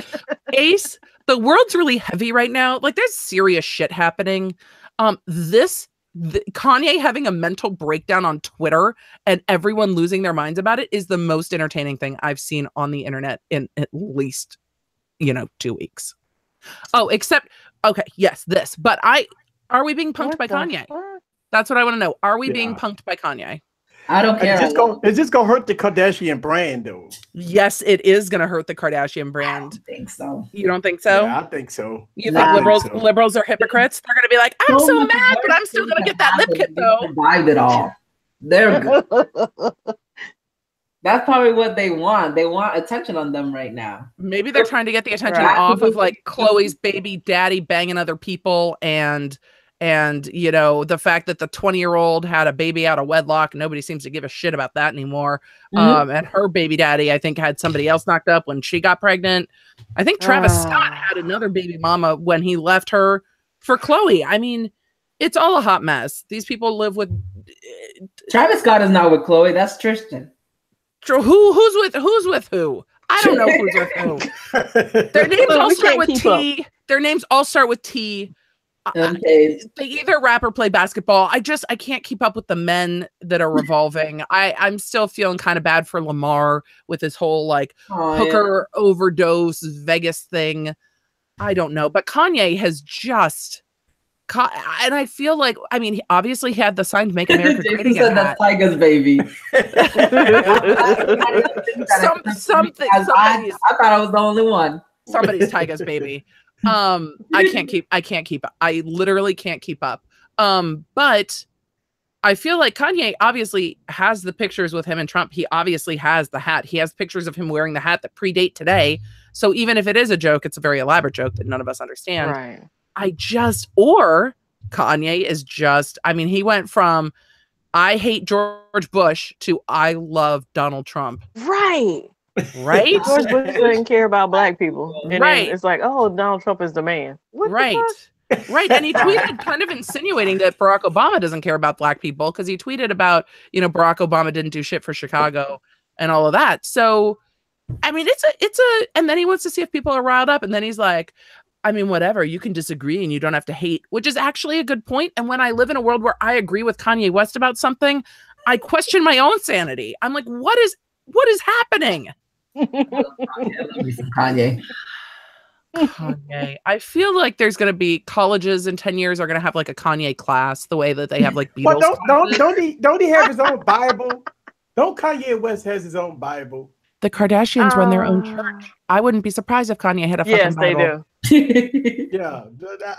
Speaker 3: Ace, the world's really heavy right now. Like, there's serious shit happening. Kanye having a mental breakdown on Twitter and everyone losing their minds about it is the most entertaining thing I've seen on the internet in at least, 2 weeks. Oh, except, okay, yes, this. But are we being punked by Kanye? That's what I want to know. Are we being punked by Kanye?
Speaker 2: I don't care.
Speaker 1: It's just gonna hurt the Kardashian brand, though.
Speaker 3: Yes, it is gonna hurt the Kardashian brand.
Speaker 2: I don't think so.
Speaker 3: You don't think so?
Speaker 1: Yeah, I think so.
Speaker 3: You think liberals are hypocrites? They're gonna be like, I'm so mad, but I'm still gonna get that lip kit though.
Speaker 2: Survived it all. They're good. That's probably what they want. They want attention on them right now.
Speaker 3: Maybe they're trying to get the attention off of like Khloe's baby daddy banging other people and the fact that the 20-year-old had a baby out of wedlock. Nobody seems to give a shit about that anymore. And her baby daddy, I think, had somebody else knocked up when she got pregnant. I think Travis Scott had another baby mama when he left her for Khloe. I mean, it's all a hot mess. These people live with...
Speaker 2: Travis Scott is not with Khloe. That's Tristan.
Speaker 3: Who's with who? I don't know who's with who. Their names all start with T. Their names all start with T. They either rap or play basketball. I can't keep up with the men that are revolving. I'm still feeling kind of bad for Lamar with his whole hooker overdose Vegas thing. I don't know, but Kanye has just and I feel like, I mean, obviously he had the sign to make America great again.
Speaker 2: That's Tiger's baby.
Speaker 3: Something. I
Speaker 2: thought I was the only one.
Speaker 3: Somebody's Tiger's baby. I can't keep up. I literally can't keep up. But I feel like Kanye obviously has the pictures with him and Trump. He obviously has the hat. He has pictures of him wearing the hat that predate today. So even if it is a joke, it's a very elaborate joke that none of us understand.
Speaker 4: Right.
Speaker 3: Or Kanye is just, I mean, he went from I hate George Bush to I love Donald Trump.
Speaker 4: Right.
Speaker 3: Right?
Speaker 4: George Bush didn't care about black people. And then it's like, oh, Donald Trump is the man. What the fuck?
Speaker 3: Right. And he tweeted kind of insinuating that Barack Obama doesn't care about black people because he tweeted about, Barack Obama didn't do shit for Chicago and all of that. So, I mean, and then he wants to see if people are riled up. And then he's like, I mean, whatever, you can disagree and you don't have to hate, which is actually a good point. And when I live in a world where I agree with Kanye West about something, I question my own sanity. I'm like, what is happening?
Speaker 2: Kanye.
Speaker 3: Kanye. I feel like there's going to be colleges in 10 years are going to have like a Kanye class, the way that they have like Beatles.
Speaker 1: But don't he have his own Bible? Don't Kanye West has his own Bible?
Speaker 3: The Kardashians run their own church. I wouldn't be surprised if Kanye had a fucking Bible.
Speaker 4: Yes, they
Speaker 1: do. Yeah,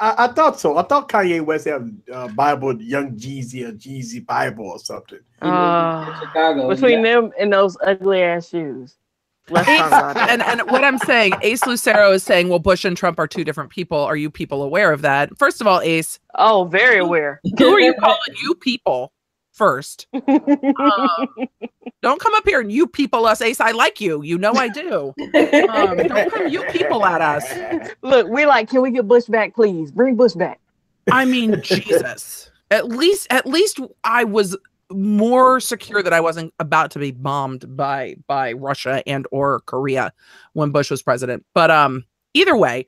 Speaker 1: I thought so. I thought Kanye West had a Bible, Young Jeezy, a Jeezy Bible or something.
Speaker 2: Chicago,
Speaker 4: between them and those ugly ass shoes. Let's talk about that.
Speaker 3: And what I'm saying, Ace Lucero is saying, well, Bush and Trump are two different people. Are you people aware of that? First of all, Ace.
Speaker 4: Oh, very aware.
Speaker 3: Who are you calling you people first? Don't come up here and you people us, Ace. I like you. You know I do. Don't come you people at us.
Speaker 4: Look, we're like, can we get Bush back, please? Bring Bush back.
Speaker 3: I mean, Jesus. At least I was more secure that I wasn't about to be bombed by Russia and or Korea when Bush was president. But either way,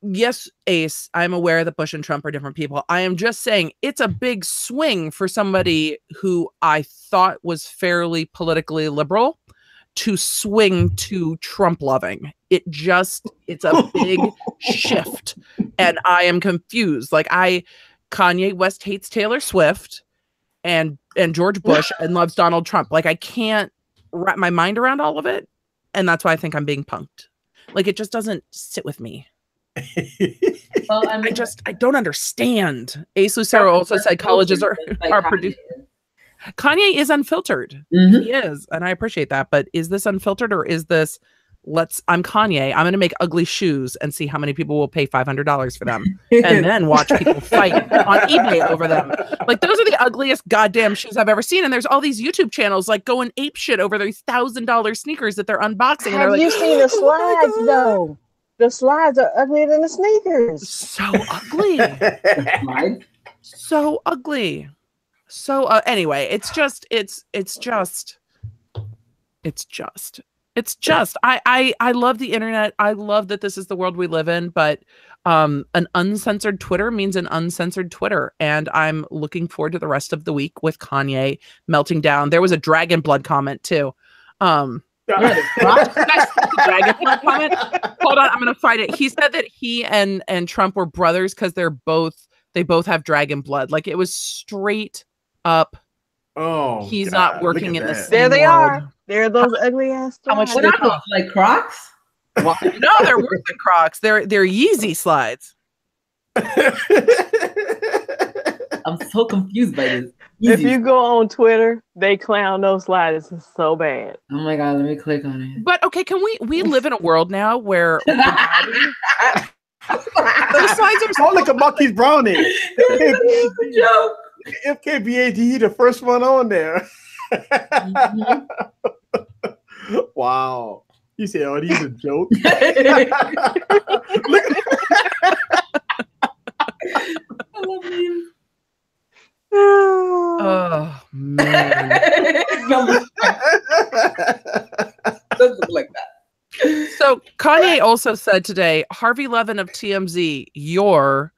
Speaker 3: yes, Ace, I'm aware that Bush and Trump are different people. I am just saying it's a big swing for somebody who I thought was fairly politically liberal to swing to Trump loving. It's a big shift. And I am confused. Like Kanye West hates Taylor Swift and George Bush and loves Donald Trump. Like I can't wrap my mind around all of it. And that's why I think I'm being punked. Like it just doesn't sit with me.
Speaker 2: Well, I mean,
Speaker 3: I don't understand. Ace Lucero also said colleges are produced. Kanye is unfiltered.
Speaker 2: Mm-hmm.
Speaker 3: He is, and I appreciate that. But is this unfiltered or is this I'm Kanye. I'm going to make ugly shoes and see how many people will pay $500 for them and then watch people fight on eBay over them. Like those are the ugliest goddamn shoes I've ever seen. And there's all these YouTube channels like going ape shit over these $1,000 sneakers that they're unboxing.
Speaker 4: Have you seen the slides though? The slides are uglier than the sneakers.
Speaker 3: So ugly. So ugly. So anyway, it's just I love the internet. I love that this is the world we live in, but an uncensored Twitter means an uncensored Twitter. And I'm looking forward to the rest of the week with Kanye melting down. There was a dragon blood comment too. Dragon blood comment. Hold on, I'm gonna find it. He said that he and Trump were brothers because they both have dragon blood. Like it was straight up.
Speaker 1: Oh,
Speaker 3: he's God, not working in the same
Speaker 4: There they
Speaker 3: world.
Speaker 4: are. They're those ugly ass.
Speaker 3: How much
Speaker 2: what are those, like Crocs?
Speaker 3: No, they're worse than Crocs. They're Yeezy slides.
Speaker 2: I'm so confused by this.
Speaker 4: Yeezy. If you go on Twitter, they clown those slides so bad.
Speaker 2: Oh my God, let me click on it.
Speaker 3: But okay, can we live in a world now where those slides are
Speaker 1: so like a Bucky's brownie.
Speaker 2: Joke.
Speaker 1: FKBAD, the first one on there.
Speaker 2: Mm-hmm.
Speaker 1: Wow. You said, oh, these are jokes.
Speaker 2: I love you.
Speaker 3: Oh man.
Speaker 2: Doesn't look like that.
Speaker 3: So Kanye also said today, Harvey Levin of TMZ, your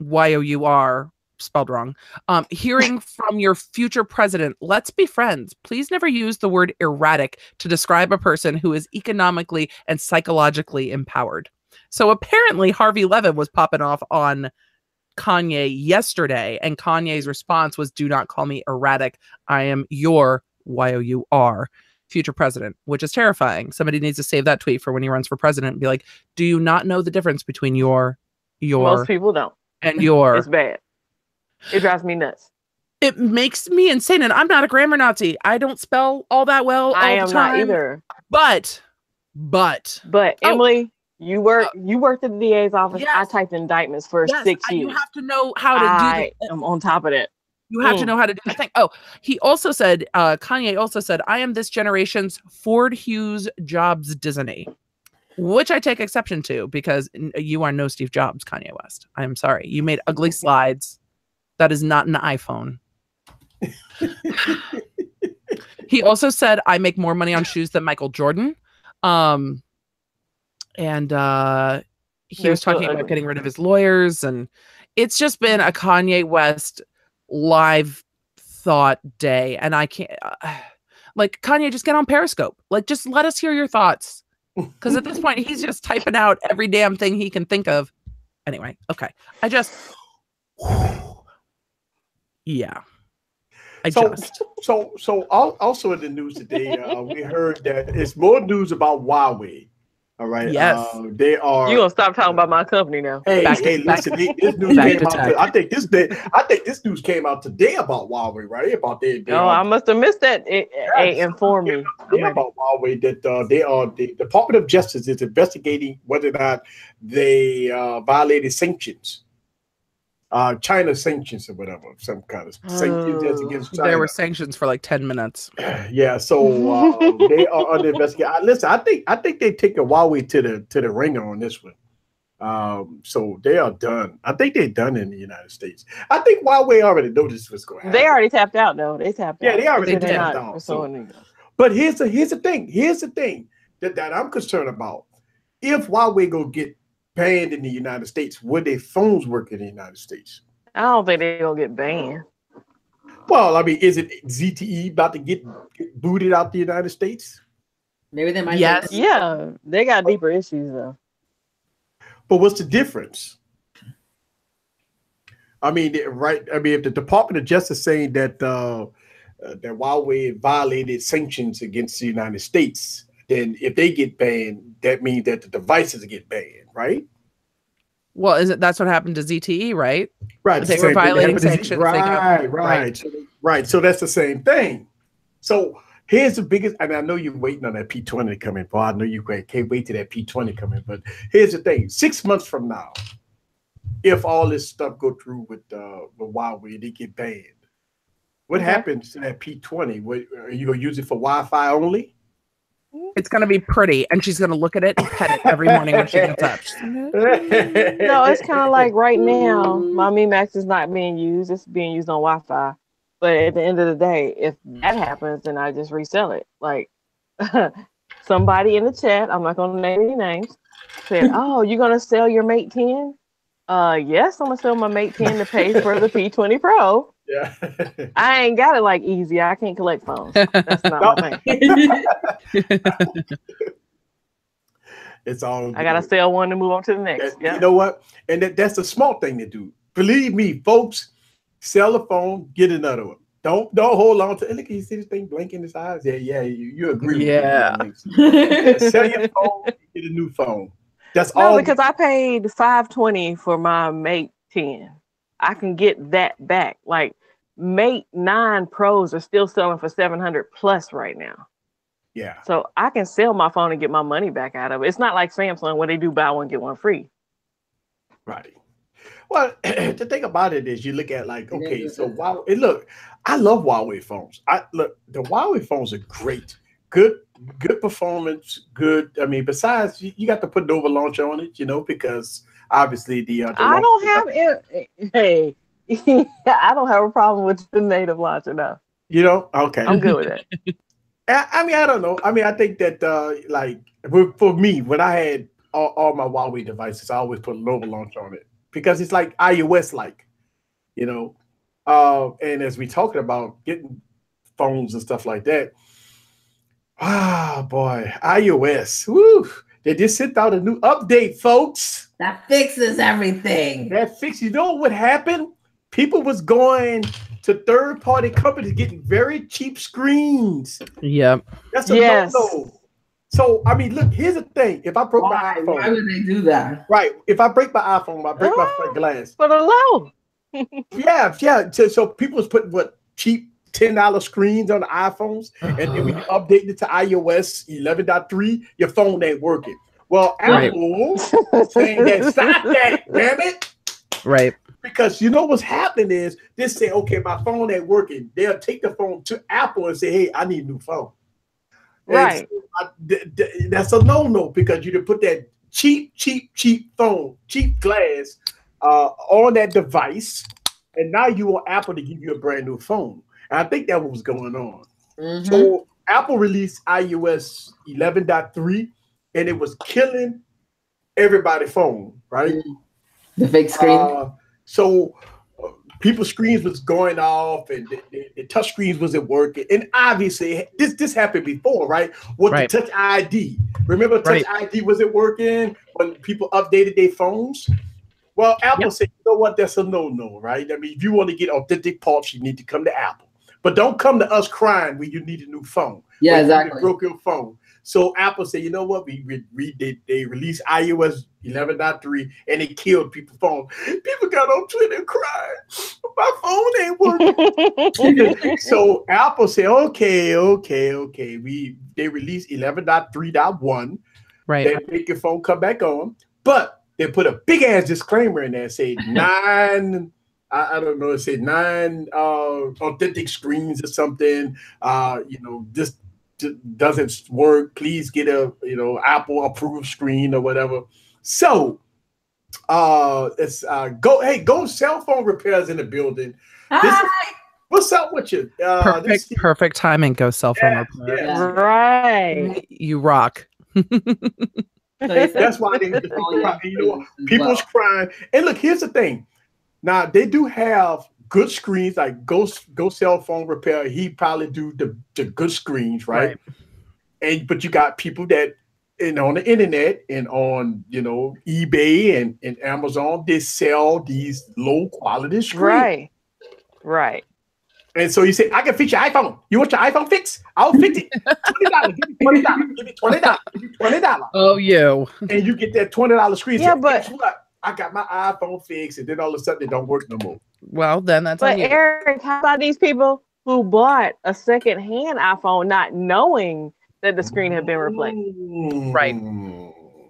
Speaker 3: YOUR spelled wrong. Hearing from your future president, let's be friends. Please never use the word erratic to describe a person who is economically and psychologically empowered. So apparently Harvey Levin was popping off on Kanye yesterday, and Kanye's response was, do not call me erratic. I am your YOUR future president, which is terrifying. Somebody needs to save that tweet for when he runs for president and be like, do you not know the difference between your
Speaker 4: most people don't,
Speaker 3: and your?
Speaker 4: It's bad. It drives me nuts.
Speaker 3: It makes me insane, and I'm not a grammar Nazi. I don't spell all that well.
Speaker 4: I am not either.
Speaker 3: But
Speaker 4: Emily, you worked at the DA's office. Yes. I typed indictments for 6 years.
Speaker 3: You have to know how to do
Speaker 4: that. I'm on top of that.
Speaker 3: You have to know how to do the thing. Oh, he also said, Kanye also said, I am this generation's Ford Hughes Jobs Disney. Which I take exception to, because you are no Steve Jobs, Kanye West. I'm sorry. You made ugly slides. That is not an iPhone. He also said, I make more money on shoes than Michael Jordan. And he was talking about getting rid of his lawyers. And it's just been a Kanye West live thought day. And I can't, like, Kanye, just get on Periscope. Like, just let us hear your thoughts. Because at this point, he's just typing out every damn thing he can think of. Anyway, okay. Yeah.
Speaker 1: So also in the news today, we heard that it's more news about Huawei. All right.
Speaker 3: Yes.
Speaker 1: They are.
Speaker 4: You gonna stop talking about my company now?
Speaker 1: Hey, listen. This news came out. I think this news came out today about Huawei, right? About
Speaker 4: I must have missed that. Inform me.
Speaker 1: About Huawei that the Department of Justice is investigating whether or not they violated sanctions. China sanctions or whatever, some kind of sanctions against China.
Speaker 3: There were sanctions for like 10 minutes.
Speaker 1: Yeah, so they are under investigation. Listen, I think they take a Huawei to the ringer on this one. So they are done. I think they're done in the United States. I think Huawei already noticed what's going to happen.
Speaker 4: They already tapped out, though. They tapped out.
Speaker 1: Yeah, they already tapped out. But here's the thing that I'm concerned about. If Huawei go get banned in the United States, would their phones work in the United States?
Speaker 4: I don't think they're gonna get banned.
Speaker 1: Well, I mean, is it ZTE about to get booted out the United States?
Speaker 2: Maybe they might.
Speaker 3: Yes.
Speaker 4: Yeah, they got deeper issues though.
Speaker 1: But what's the difference? I mean, right? I mean, if the Department of Justice saying that that Huawei violated sanctions against the United States, then if they get banned, that means that the devices get banned, right?
Speaker 3: Well, that's what happened to ZTE, right?
Speaker 1: Right.
Speaker 3: They were violating sanctions.
Speaker 1: Right. So that's the same thing. So here's the biggest, and I know you're waiting on that P20 to come in, Paul. I know you can't wait till that P20 come in, but here's the thing. 6 months from now, if all this stuff go through with Huawei, they get banned. What happens to that P20? Are you going to use it for Wi-Fi only?
Speaker 3: It's going to be pretty, and she's going to look at it and pet it every morning when she gets up.
Speaker 4: No, it's kind of like right now, my Mi Max is not being used. It's being used on Wi-Fi. But at the end of the day, if that happens, then I just resell it. Like somebody in the chat, I'm not going to name any names, said, "Oh, you're going to sell your Mate 10?" Yes, I'm going to sell my Mate 10 to pay for the P20 Pro.
Speaker 1: Yeah,
Speaker 4: I ain't got it like easy. I can't collect phones. That's not my thing.
Speaker 1: It's all.
Speaker 4: I gotta sell one to move on to the next.
Speaker 1: You know what? And that's a small thing to do. Believe me, folks. Sell a phone, get another one. Don't hold on to. Look, you see this thing blinking his eyes. Yeah. You agree?
Speaker 3: Yeah.
Speaker 1: With me. Sell your phone, get a new phone. That's all.
Speaker 4: No, because I paid $520 for my Mate 10. I can get that back. Like Mate 9 Pros are still selling for $700 plus right now.
Speaker 1: Yeah.
Speaker 4: So I can sell my phone and get my money back out of it. It's not like Samsung where they do buy one, get one free.
Speaker 1: Right. Well, the thing about it is you look at like, okay, so Huawei, look, I love Huawei phones. The Huawei phones are great. Good performance, good. I mean, besides you got to put Nova launcher on it, because obviously the
Speaker 4: I don't have it. Hey, I don't have a problem with the native launcher now.
Speaker 1: Okay,
Speaker 4: I'm good with it.
Speaker 1: I mean, I don't know. I mean, I think that like for me, when I had all my Huawei devices, I always put Nova launcher on it because it's like iOS like, and as we talking about getting phones and stuff like that. Ah, boy, iOS. Woo! They just sent out a new update, folks.
Speaker 2: That fixes everything.
Speaker 1: You know what happened? People was going to third-party companies getting very cheap screens.
Speaker 3: Yep.
Speaker 1: That's a no-no. So, I mean, look, here's the thing. If I broke my iPhone.
Speaker 2: Why would they do that?
Speaker 1: Right. If I break my iPhone, I break my front glass.
Speaker 4: For the low.
Speaker 1: Yeah. So people was putting cheap $10 screens on the iPhones, and then when you update it to iOS 11.3, your phone ain't working. Well, Apple saying that stop that, damn it.
Speaker 3: Right.
Speaker 1: Because what's happening is they say, okay, my phone ain't working. They'll take the phone to Apple and say, hey, I need a new phone.
Speaker 4: Right.
Speaker 1: That's a no-no because you did put that cheap phone, cheap glass on that device, and now you want Apple to give you a brand new phone. And I think that was going on.
Speaker 2: Mm-hmm.
Speaker 1: So Apple released iOS 11.3, and it was killing everybody's phone, right?
Speaker 2: The fake screen.
Speaker 1: People's screens was going off, and the touch screens wasn't working. And obviously, this happened before, right? With the Touch ID. Remember, Touch ID wasn't working when people updated their phones. Well, Apple said, you know what? That's a no-no, right? I mean, if you want to get authentic parts, you need to come to Apple. But don't come to us crying when you need a new phone.
Speaker 2: Yeah, exactly.
Speaker 1: You broke your phone. So Apple said, you know what? They released iOS 11.3 and it killed people's phone. People got on Twitter crying, my phone ain't working. So Apple said, okay. They released 11.3.1.
Speaker 3: Right.
Speaker 1: They make your phone come back on. But they put a big ass disclaimer in there, say 9. I don't know. It said 9 authentic screens or something. This doesn't work. Please get a Apple approved screen or whatever. So it's go cell phone repairs in the building. What's up with you?
Speaker 3: Perfect timing. Go cell phone repair.
Speaker 1: Yeah.
Speaker 4: Right.
Speaker 3: You rock.
Speaker 1: That's why people's crying. And look, here's the thing. Now they do have good screens, like go cell phone repair. He probably do the good screens, right? But you got people that on the internet and on eBay and Amazon, they sell these low quality screens.
Speaker 4: Right.
Speaker 1: And so you say, I can fix your iPhone. You want your iPhone fixed? I'll fix it. $20. Give me $20. Give me $20. Give me $20.
Speaker 3: Oh, you.
Speaker 1: And you get that $20 screen.
Speaker 4: Yeah,
Speaker 1: so
Speaker 4: but
Speaker 1: guess what? I got my iPhone fixed, and then all of a sudden it don't work no more.
Speaker 3: Well, then that's
Speaker 4: but
Speaker 3: on you.
Speaker 4: Eric, how about these people who bought a second-hand iPhone not knowing that the screen had been replaced?
Speaker 3: Right.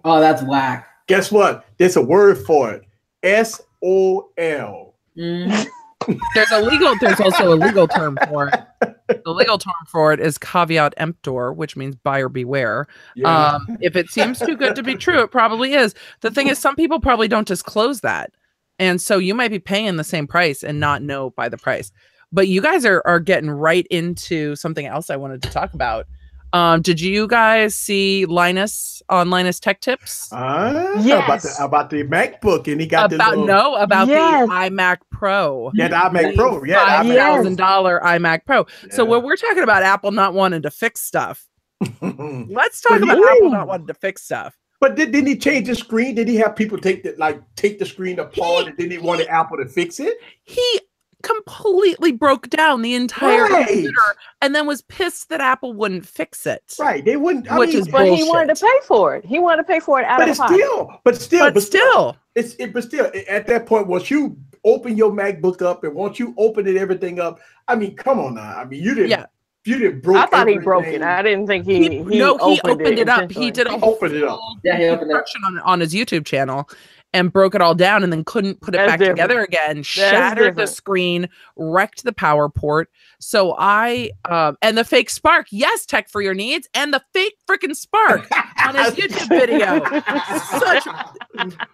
Speaker 2: Oh, that's whack.
Speaker 1: Guess what? There's a word for it. SOL.
Speaker 3: There's also a legal term for it. The legal term for it is caveat emptor, which means buyer beware.
Speaker 1: Yeah.
Speaker 3: If it seems too good to be true, it probably is. The thing is, some people probably don't disclose that. And so you might be paying the same price and not know by the price. But you guys are getting right into something else I wanted to talk about. Did you guys see Linus on Linus Tech Tips?
Speaker 4: Yes.
Speaker 1: About the MacBook, and he got
Speaker 3: the
Speaker 4: Yes.
Speaker 3: iMac Pro.
Speaker 1: Yeah, the iMac Pro. Yeah,
Speaker 3: $5,000 iMac Pro. Yeah. So when we're talking about Apple not wanting to fix stuff, let's talk about Apple not wanting to fix stuff.
Speaker 1: But didn't he change the screen? Did he have people take the screen apart, and then he wanted Apple to fix it?
Speaker 3: He completely broke down the entire computer and then was pissed that Apple wouldn't fix it.
Speaker 1: Right. They wouldn't.
Speaker 3: But he
Speaker 4: wanted to pay for it. He wanted to pay for it out of pocket.
Speaker 1: But still,
Speaker 4: But
Speaker 1: at that point, once you open your MacBook up and once you open everything up, I mean, come on now. I mean, you didn't. Yeah. You didn't broke.
Speaker 4: I thought he broke it. I didn't think he
Speaker 3: opened it up. He did a whole construction on his YouTube channel and broke it all down and then couldn't put it back together again, shattered the screen, wrecked the power port. So and the fake spark, yes, tech for your needs, and the fake freaking spark on his YouTube video. Such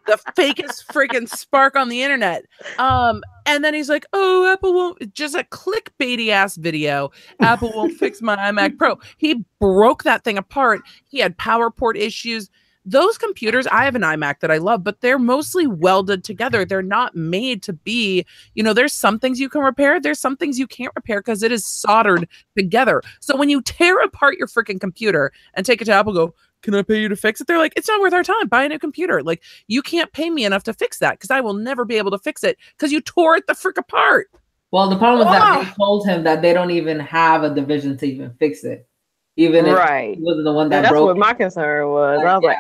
Speaker 3: the fakest freaking spark on the internet. And then he's like, oh, Apple won't, just a clickbaity ass video. Apple won't fix my iMac Pro. He broke that thing apart. He had power port issues. Those computers, I have an iMac that I love, but they're mostly welded together. They're not made to be, there's some things you can repair. There's some things you can't repair because it is soldered together. So when you tear apart your freaking computer and take it to Apple, go, can I pay you to fix it? They're like, it's not worth our time. Buy a new computer. Like, you can't pay me enough to fix that because I will never be able to fix it because you tore it the frick apart.
Speaker 2: Well, the problem is that they told him that they don't even have a division to even fix it. Even if he wasn't the one that broke.
Speaker 4: That's what my concern was. I was like,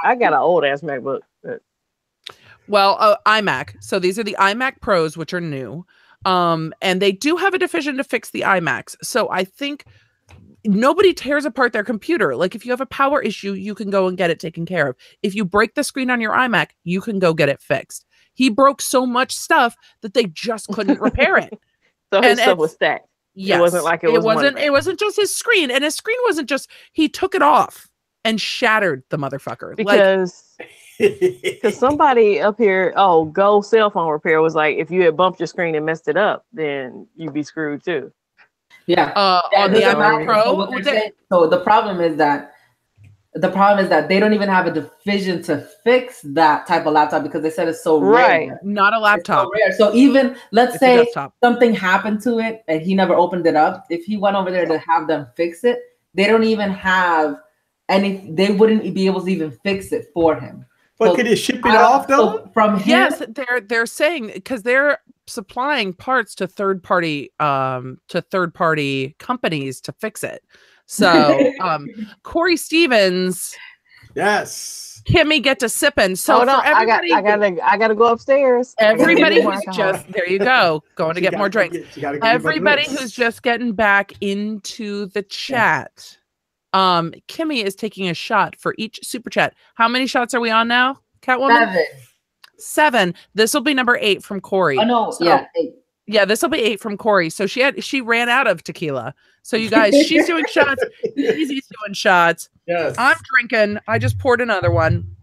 Speaker 4: I got an old ass MacBook.
Speaker 3: Well, iMac. So these are the iMac Pros, which are new. And they do have a division to fix the iMacs. So I think nobody tears apart their computer. Like, if you have a power issue, you can go and get it taken care of. If you break the screen on your iMac, you can go get it fixed. He broke so much stuff that they just couldn't repair it.
Speaker 4: So his stuff was stacked.
Speaker 3: Yes.
Speaker 4: It wasn't like it
Speaker 3: wasn't just his screen, and his screen wasn't just, he took it off and shattered the motherfucker.
Speaker 4: Because somebody up here, Go cell phone repair was like, if you had bumped your screen and messed it up, then you'd be screwed too.
Speaker 2: Yeah.
Speaker 3: On the iMac Pro.
Speaker 2: So the problem is that they don't even have a division to fix that type of laptop because they said it's so rare.
Speaker 3: Not a laptop.
Speaker 2: So rare. So even let's say something happened to it and he never opened it up. If he went over there to have them fix it, they don't even have any. They wouldn't be able to even fix it for him.
Speaker 1: But could they ship it off though?
Speaker 2: So from him,
Speaker 3: yes, they're saying because they're supplying parts to third party companies to fix it. So Corey Stevens,
Speaker 1: yes,
Speaker 3: Kimmy get to sipping. So
Speaker 4: no, I gotta go upstairs.
Speaker 3: Everybody who's just there you go, going to get more drinks. Everybody who's just getting back into the chat. Kimmy is taking a shot for each super chat. How many shots are we on now, Catwoman? 7. This will be number 8 from Corey.
Speaker 2: Oh no, so, 8.
Speaker 3: Yeah, this will be 8 from Corey. So she ran out of tequila. So you guys, she's doing shots. Easy's doing shots.
Speaker 1: Yes.
Speaker 3: I'm drinking. I just poured another one.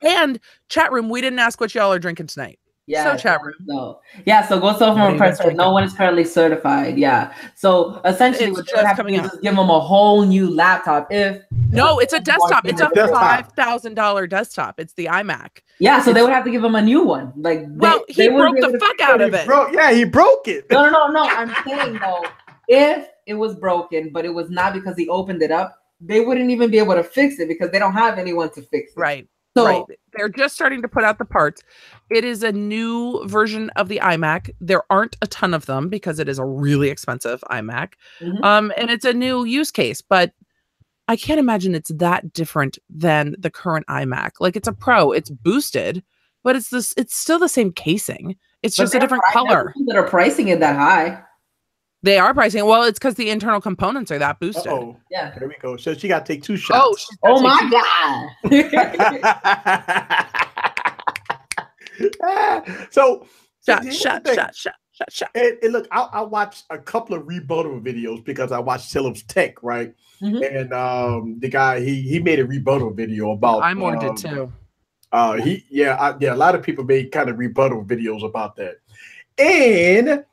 Speaker 3: And chat room, we didn't ask what y'all are drinking tonight.
Speaker 2: Yeah.
Speaker 3: So chat room.
Speaker 2: No. Yeah. So go sell from a person. No one is currently certified. Yeah. So essentially, what you have to do is just give them a whole new laptop.
Speaker 3: No, it's a desktop. It's a $5,000 desktop. It's the iMac.
Speaker 2: Yeah. So they would have to give them a new one. Like,
Speaker 3: he broke the fuck out of it.
Speaker 1: He broke it.
Speaker 2: No. I'm saying though, if it was broken, but it was not because he opened it up, they wouldn't even be able to fix it because they don't have anyone to fix it.
Speaker 3: Right. So they're just starting to put out the parts. It is a new version of the iMac. There aren't a ton of them because it is a really expensive iMac. Mm-hmm. And it's a new use case, but I can't imagine it's that different than the current iMac. Like it's a Pro, it's boosted, but it's still the same casing. It's just a different color.
Speaker 2: That are pricing it that high.
Speaker 3: They are pricing. Well, it's because the internal components are that boosted.
Speaker 1: Uh-oh.
Speaker 2: Yeah.
Speaker 1: There we go. So she got to take 2 shots.
Speaker 2: Oh my
Speaker 1: God. So
Speaker 3: shot.
Speaker 1: And look, I watched a couple of rebuttal videos because I watched Linus Tech, right? Mm-hmm. And the guy he made a rebuttal video about.
Speaker 3: I more did too.
Speaker 1: A lot of people made kind of rebuttal videos about that, and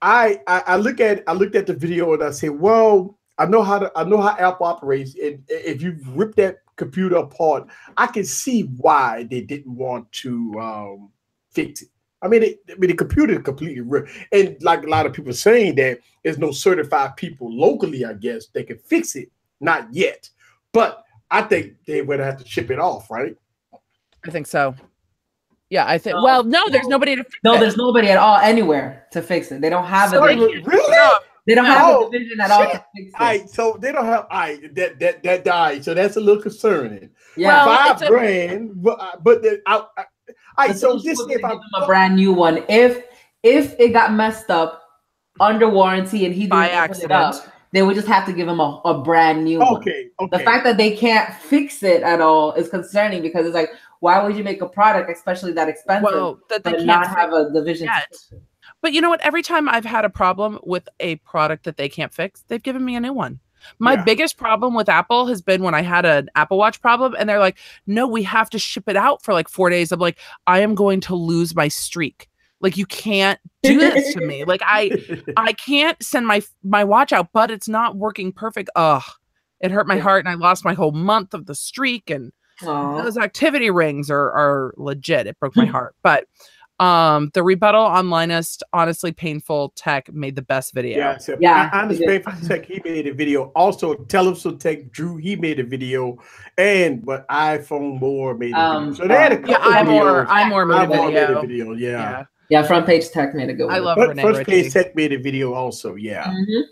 Speaker 1: I looked at the video and I said, well, I know how Apple operates, and if you rip that computer apart, I can see why they didn't want to fix it. I mean, the computer is completely ripped, and like a lot of people saying that there's no certified people locally, I guess, that can fix it. Not yet, but I think they would have to ship it off, right?
Speaker 3: I think so. Yeah, I think. Well, no, there's nobody to fix it.
Speaker 2: No, there's nobody at all anywhere to fix it. They don't have a division.
Speaker 1: Really?
Speaker 2: They don't have a division at all to fix it.
Speaker 1: All right, so they don't have. All right, that died. So that's a little concerning.
Speaker 2: Yeah,
Speaker 1: well, $5,000, but all right. So this if I give
Speaker 2: them a brand new one, if it got messed up under warranty and he didn't open it up, they would just have to give him a brand new one.
Speaker 1: Okay.
Speaker 2: The fact that they can't fix it at all is concerning because it's like, why would you make a product, especially that expensive,
Speaker 3: that they
Speaker 2: but
Speaker 3: can't
Speaker 2: not have a division?
Speaker 3: But you know what? Every time I've had a problem with a product that they can't fix, they've given me a new one. My biggest problem with Apple has been when I had an Apple Watch problem and they're like, no, we have to ship it out for like 4 days. I'm like, I am going to lose my streak. Like, you can't do this to me. Like, I can't send my watch out, but it's not working perfect. Ugh, it hurt my heart and I lost my whole month of the streak. And those activity rings are legit. It broke my heart. But the rebuttal on Linus, honestly, Painful Tech made the best video.
Speaker 1: Honestly, Painful Tech, he made a video. Also, Television Tech, Drew, he made a video. But iPhone More made a video. So they had a couple videos.
Speaker 3: iMore made a video.
Speaker 2: Yeah, Front Page Tech made a good one.
Speaker 3: I love Renee
Speaker 1: First Page Tech made a video also,
Speaker 2: Mm-hmm.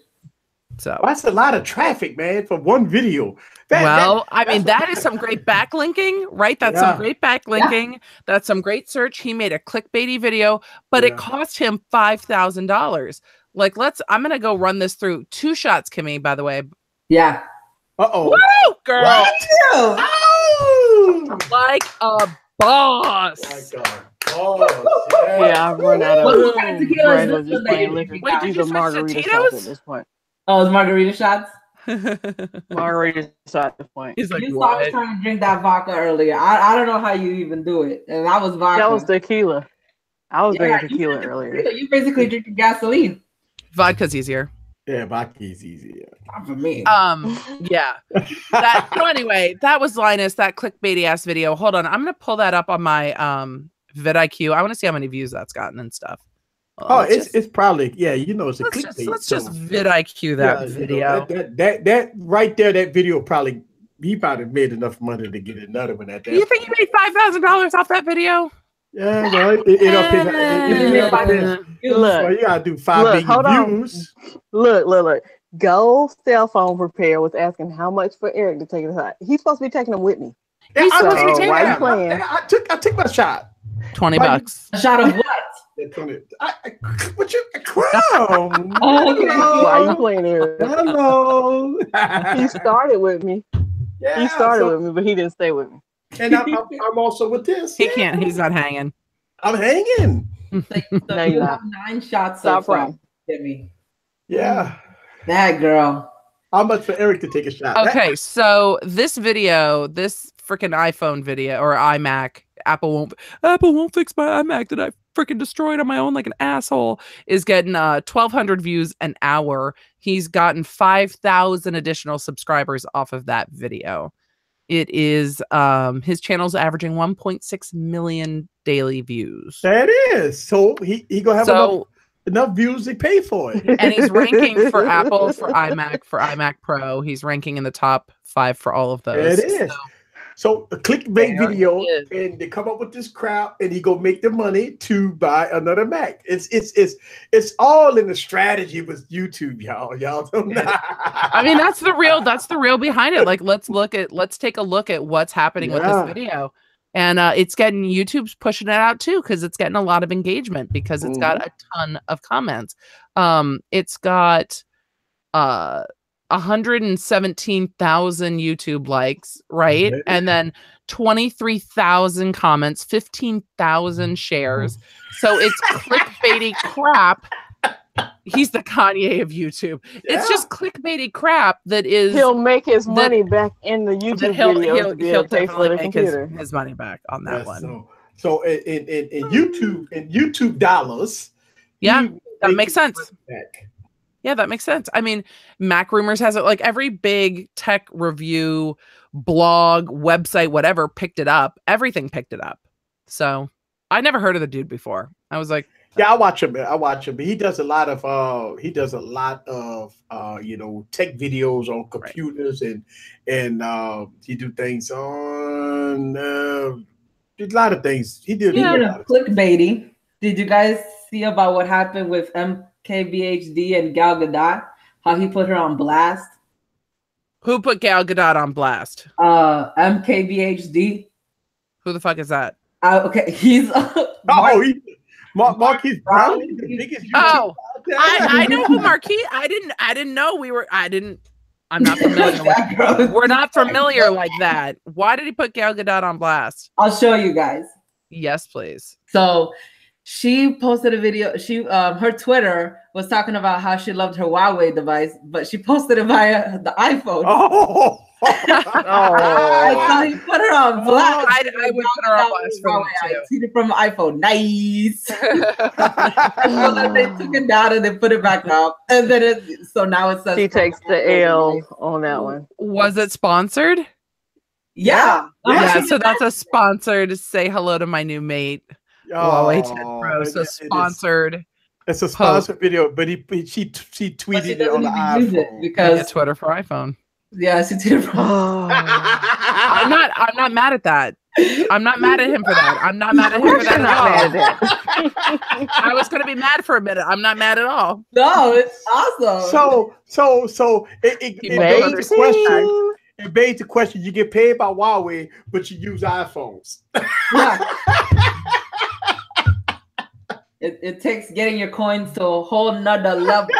Speaker 3: So
Speaker 1: that's a lot of traffic, man, for one video.
Speaker 3: That is some great backlinking, right? That's some great backlinking. Yeah. That's some great search. He made a clickbaity video, but it cost him $5,000. Like, I'm gonna go run this through. 2 shots, Kimmy, by the way.
Speaker 2: Yeah.
Speaker 1: Uh-oh.
Speaker 3: Woo, girl.
Speaker 1: Oh!
Speaker 3: Like a boss.
Speaker 1: Oh my God.
Speaker 4: Yeah, I've run out of
Speaker 2: What kind of tequila is
Speaker 4: brands
Speaker 2: this
Speaker 4: just
Speaker 2: one that
Speaker 4: plain
Speaker 2: you're
Speaker 4: liquor.
Speaker 2: drinking,
Speaker 3: Wait, did
Speaker 2: guys?
Speaker 3: you
Speaker 4: These are
Speaker 3: switch to
Speaker 4: margarita shots
Speaker 3: Tito's?
Speaker 4: at this point.
Speaker 2: Oh, it's margarita shots?
Speaker 4: Margarita shot at this point.
Speaker 3: He's like,
Speaker 2: You saw us
Speaker 3: what?
Speaker 2: trying to drink that vodka earlier. I don't know how you even do it. And that was vodka.
Speaker 4: That was tequila. I was drinking tequila
Speaker 2: you
Speaker 4: earlier.
Speaker 2: You basically drinking gasoline.
Speaker 3: Vodka's easier.
Speaker 1: Yeah, vodka's easy.
Speaker 2: Not for me.
Speaker 3: Yeah. So anyway, that was Linus, that clickbaity ass video. Hold on, I'm gonna pull that up on my vidIQ. I want to see how many views that's gotten and stuff.
Speaker 1: It's probably it's a clickbait.
Speaker 3: Let's just vidIQ that video.
Speaker 1: That right there, that video he probably made enough money to get another one at that.
Speaker 3: You think he made $5,000 off that video?
Speaker 1: Yeah, well, well, you gotta do 5 million views.
Speaker 4: Look. Go cell phone prepare was asking how much for Eric to take a shot. He's supposed to be taking them with me.
Speaker 1: Yeah,
Speaker 4: why you playing?
Speaker 1: I took my shot.
Speaker 3: $20.
Speaker 2: A shot of what?
Speaker 1: What you Chrome?
Speaker 4: Why you playing Eric?
Speaker 1: Hello.
Speaker 4: He started with me.
Speaker 1: Yeah,
Speaker 4: he started with me, but he didn't stay with me.
Speaker 1: And I'm also with this.
Speaker 3: He can't. He's not hanging.
Speaker 1: I'm hanging.
Speaker 2: So you have 9 shots so far. Jimmy.
Speaker 1: Yeah.
Speaker 2: That girl.
Speaker 1: How much for Eric to take a shot?
Speaker 3: Okay, so this video, this freaking iPhone video or iMac, Apple won't fix my iMac that I freaking destroyed on my own like an asshole, is getting 1,200 views an hour. He's gotten 5,000 additional subscribers off of that video. It is his channel's averaging 1.6 million daily views.
Speaker 1: That is. So he gonna have enough views to pay for it.
Speaker 3: And he's ranking for Apple, for iMac Pro. He's ranking in the top 5 for all of those.
Speaker 1: It is. So a clickbait video, and they come up with this crap, and he go make the money to buy another Mac. It's all in the strategy with YouTube, y'all. Y'all don't know.
Speaker 3: I mean, that's the real behind it. Like, let's take a look at what's happening with this video. And it's getting, YouTube's pushing it out too, because it's getting a lot of engagement because it's got a ton of comments. It's got 117,000 YouTube likes, right? And then 23,000 comments, 15,000 shares. So it's clickbaity crap. He's the Kanye of YouTube. Yeah. It's just clickbaity crap that is.
Speaker 4: He'll make his money back in the YouTube video.
Speaker 3: He'll definitely make his money back on that one.
Speaker 1: So in YouTube dollars.
Speaker 3: Yeah, that makes sense. Yeah, that makes sense. I mean, Mac Rumors has it. Like every big tech review, blog, website, whatever picked it up. Everything picked it up. So I never heard of the dude before. I was like,
Speaker 1: yeah, I watch him. But he does a lot of tech videos on computers, and he do things on a lot of things. He did
Speaker 2: clickbaity. Did you guys see about what happened with KBHD and Gal Gadot, how he put her on blast?
Speaker 3: Who put Gal Gadot on blast?
Speaker 2: MKBHD.
Speaker 3: Who the fuck is that?
Speaker 2: Okay, he's
Speaker 1: Marquise Brown, the biggest
Speaker 3: YouTuber. I know who Marquise. I didn't know I'm not familiar with. We're not familiar like that. Why did he put Gal Gadot on blast?
Speaker 2: I'll show you guys.
Speaker 3: Yes, please.
Speaker 2: So she posted a video. Her Twitter was talking about how she loved her Huawei device, but she posted it via the iPhone.
Speaker 1: Oh,
Speaker 2: I thought he put her on blast.
Speaker 3: I would put her on blast from
Speaker 2: from iPhone. Nice. So then they took it down and they put it back up, and then so now it says
Speaker 4: she takes the L on that one.
Speaker 3: Was it sponsored?
Speaker 2: Yeah.
Speaker 3: Yeah. So that's a sponsored. Say hello to my new mate. Huawei 10 Pro. So sponsored.
Speaker 1: It's a sponsored video, but she tweeted it on the iPhone
Speaker 2: because
Speaker 3: Twitter for iPhone.
Speaker 2: Yeah, she did.
Speaker 3: I'm not mad at that. I'm not mad at him for that. I'm not mad at him for that at all. I was gonna be mad for a minute. I'm not mad at all.
Speaker 2: No, it's awesome.
Speaker 1: So it begs the question. It begs the question. You get paid by Huawei, but you use iPhones.
Speaker 2: Yeah. It takes getting your coins to a whole nother level.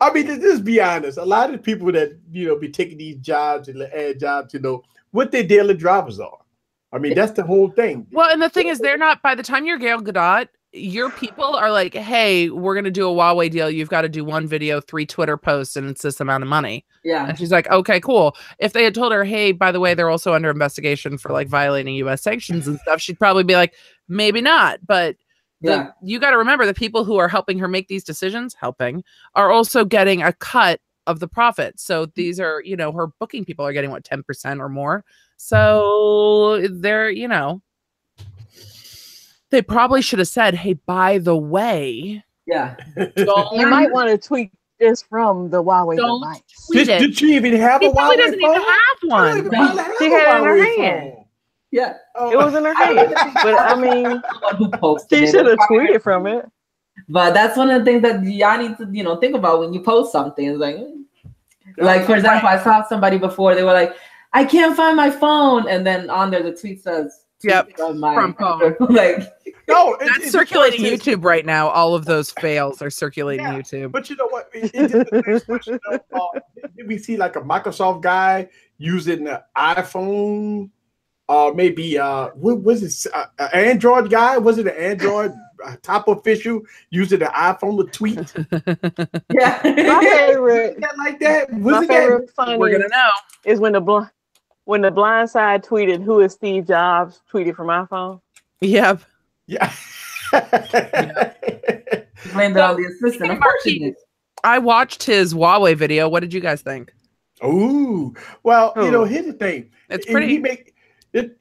Speaker 1: I mean, just be honest. A lot of people that be taking these jobs and add jobs, what their daily drivers are. I mean, that's the whole thing.
Speaker 3: Well, and the thing is, they're not, by the time you're Gail Gadot, your people are like, hey, we're going to do a Huawei deal. You've got to do 1 video, 3 Twitter posts, and it's this amount of money.
Speaker 2: Yeah.
Speaker 3: And she's like, okay, cool. If they had told her, hey, by the way, they're also under investigation for like violating US sanctions and stuff, she'd probably be like, maybe not. But you got to remember the people who are helping her make these decisions, are also getting a cut of the profit. So these are, you know, her booking people are getting what, 10% or more. So they're, you know, they probably should have said, hey, by the way,
Speaker 4: you might want to tweet this from the Huawei device.
Speaker 1: Did she even have a Huawei
Speaker 3: doesn't
Speaker 1: phone?
Speaker 3: even have one.
Speaker 4: She had it in her hand.
Speaker 2: Yeah.
Speaker 4: It was in her hand. But I mean, she should have tweeted from it.
Speaker 2: But that's one of the things that y'all need to, you know, think about when you post something. It's like for example, I saw somebody before, they were like, I can't find my phone. And then on there, the tweet says,
Speaker 3: from phone.
Speaker 2: Like,
Speaker 1: no,
Speaker 3: that's circulating YouTube right now. All of those fails are circulating YouTube.
Speaker 1: But you know what? Did we see like a Microsoft guy using the iPhone? Maybe what was it? Android guy? Was it an Android top official using the iPhone to tweet?
Speaker 4: Yeah, my favorite.
Speaker 1: Like that.
Speaker 4: My favorite funny
Speaker 3: we're gonna know
Speaker 4: is when the blind side tweeted, "Who is Steve Jobs?" tweeted from iPhone.
Speaker 3: Yep.
Speaker 1: Yeah.
Speaker 2: Blamed it on the assistant.
Speaker 3: I watched his Huawei video. What did you guys think?
Speaker 1: Ooh, well, you know, here's the thing.
Speaker 3: It's pretty.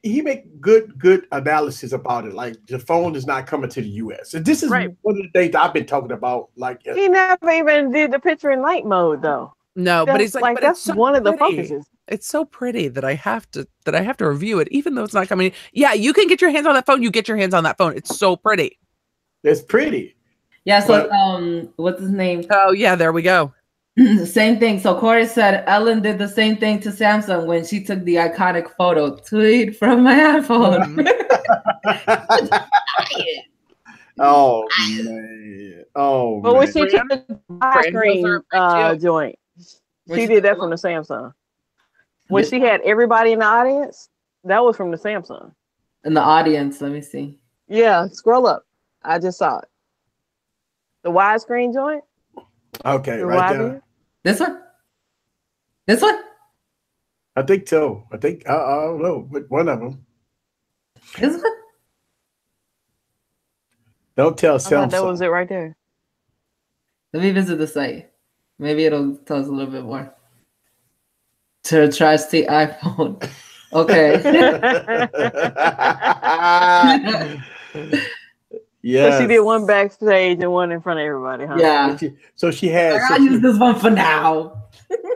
Speaker 1: He make good analysis about it. Like the phone is not coming to the U.S. And this is one of the things I've been talking about. Like
Speaker 4: he never even did the picture in light mode though.
Speaker 3: No, but he's like, but
Speaker 4: that's
Speaker 3: so
Speaker 4: one
Speaker 3: pretty.
Speaker 4: Of the focuses.
Speaker 3: It's so pretty that I have to review it, even though it's not coming. Yeah, you can get your hands on that phone. You get your hands on that phone. It's so pretty.
Speaker 1: It's pretty.
Speaker 2: Yeah. So what's his name?
Speaker 3: Oh yeah, there we go.
Speaker 2: Same thing. So Corey said Ellen did the same thing to Samsung when she took the iconic photo. Tweet from my iPhone.
Speaker 1: Oh man. Oh.
Speaker 4: But when she took the screen joint, she did that from the Samsung. When she had everybody in the audience, that was from the Samsung.
Speaker 2: In the audience, let me see.
Speaker 4: Yeah, scroll up. I just saw it. The widescreen joint.
Speaker 1: Okay, right there.
Speaker 2: This one? This one?
Speaker 1: I think so. I don't know, but one of them.
Speaker 2: This one?
Speaker 1: Don't tell Samsung.
Speaker 4: That was it right there.
Speaker 2: Let me visit the site. Maybe it'll tell us a little bit more. To try to see iPhone. Okay.
Speaker 1: Yeah.
Speaker 4: So she did one backstage and one in front of everybody, huh?
Speaker 2: Yeah.
Speaker 1: So she had.
Speaker 2: I use this one for now.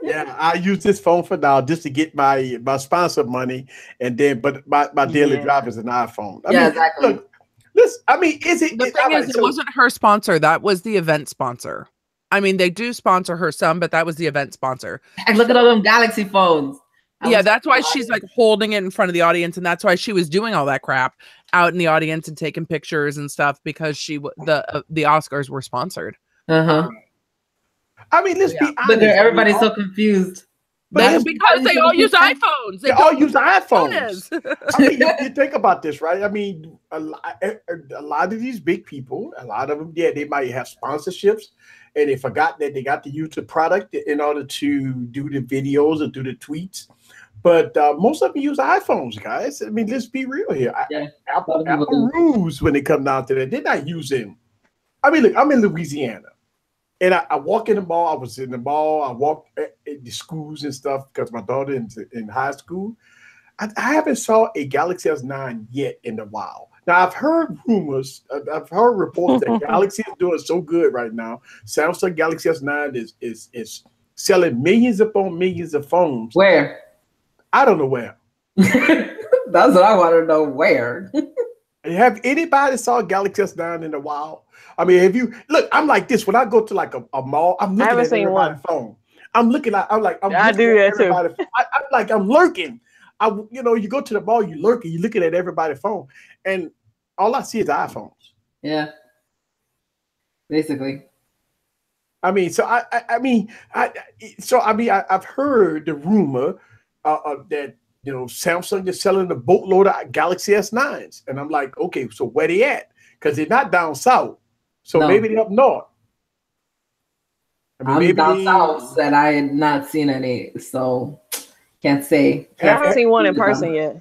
Speaker 1: Yeah, I use this phone for now just to get my sponsor money, and then but my daily drive is an iPhone. I mean,
Speaker 2: exactly.
Speaker 1: Look, this. I mean, is it?
Speaker 3: The thing is, it wasn't her sponsor. That was the event sponsor. I mean, they do sponsor her some, but that was the event sponsor.
Speaker 2: And look at all them Galaxy phones.
Speaker 3: Yeah, that's why she's like holding it in front of the audience, and that's why she was doing all that crap out in the audience and taking pictures and stuff because the Oscars were sponsored.
Speaker 2: I
Speaker 1: mean, let's be honest.
Speaker 2: But everybody's so confused.
Speaker 3: That's because they all use iPhones.
Speaker 1: They all use iPhones. I mean, you think about this, right? I mean, a lot of these big people, a lot of them, they might have sponsorships, and they forgot that they got to use the product in order to do the videos or do the tweets. But most of them use iPhones, guys. I mean, let's be real here. Apple rules when it comes down to that. They're not using. I mean, look, I'm in Louisiana, and I walk in the mall. I was in the mall. I walk in the schools and stuff because my daughter in high school. I haven't saw a Galaxy S9 yet in a while. Now, I've heard rumors. I've heard reports that Galaxy is doing so good right now. Samsung Galaxy S9 is selling millions upon millions of phones.
Speaker 2: Where?
Speaker 1: I don't know where.
Speaker 2: That's what I want to know. Where?
Speaker 1: Have anybody saw Galaxy S9 in a while? I mean, have you? Look, I'm like this. When I go to like a mall, I'm looking at everybody's phone. I'm looking at. I
Speaker 4: do that too.
Speaker 1: I'm lurking. You go to the mall, you lurking. You're looking at everybody's phone, and all I see is iPhones.
Speaker 2: Yeah. Basically.
Speaker 1: I mean, I've heard the rumor that Samsung is selling a boatload of Galaxy S9s. And I'm like, okay, so where they at? Because they're not down south. So maybe they're up north.
Speaker 2: I mean, I'm down south and I had not seen any, so can't say.
Speaker 4: I haven't seen one in person yet.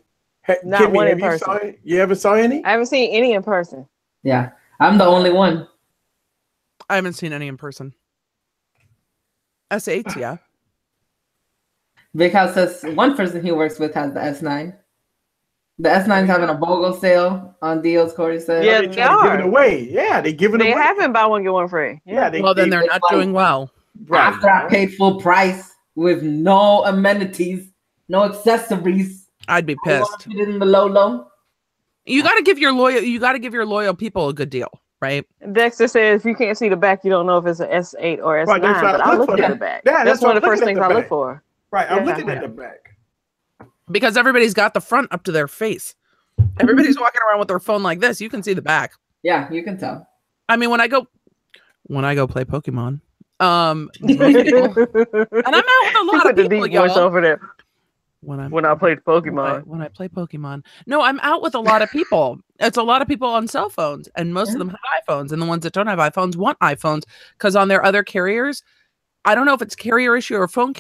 Speaker 4: Not one in person.
Speaker 1: You ever saw any?
Speaker 4: I haven't seen any in person.
Speaker 2: Yeah, I'm the only one.
Speaker 3: I haven't seen any in person. S8, yeah.
Speaker 2: Because that's one person he works with has the S9. The S9's having a BOGO sale on deals, Corey said.
Speaker 4: Yeah,
Speaker 1: they are giving away. Yeah, they're giving away.
Speaker 4: They haven't buy one, get one free.
Speaker 1: Yeah,
Speaker 3: then they're not doing well.
Speaker 1: Right.
Speaker 2: After I paid full price with no amenities, no accessories,
Speaker 3: I'd be pissed.
Speaker 2: Put it in the low.
Speaker 3: You got to give your loyal people a good deal, right?
Speaker 4: Dexter says if you can't see the back, you don't know if it's an S8 or S9. But I look at the back. Yeah, that's one of the first things I look for.
Speaker 1: Right, I'm looking at the back.
Speaker 3: Because everybody's got the front up to their face. Everybody's walking around with their phone like this. You can see the back.
Speaker 2: Yeah, you can tell.
Speaker 3: I mean, when I go play Pokemon, and I'm out with a lot of people, y'all.
Speaker 4: Over there.
Speaker 3: When
Speaker 4: I played Pokemon.
Speaker 3: When I play Pokemon. No, I'm out with a lot of people. It's a lot of people on cell phones, and most of them have iPhones, and the ones that don't have iPhones want iPhones because on their other carriers, I don't know if it's carrier issue or phone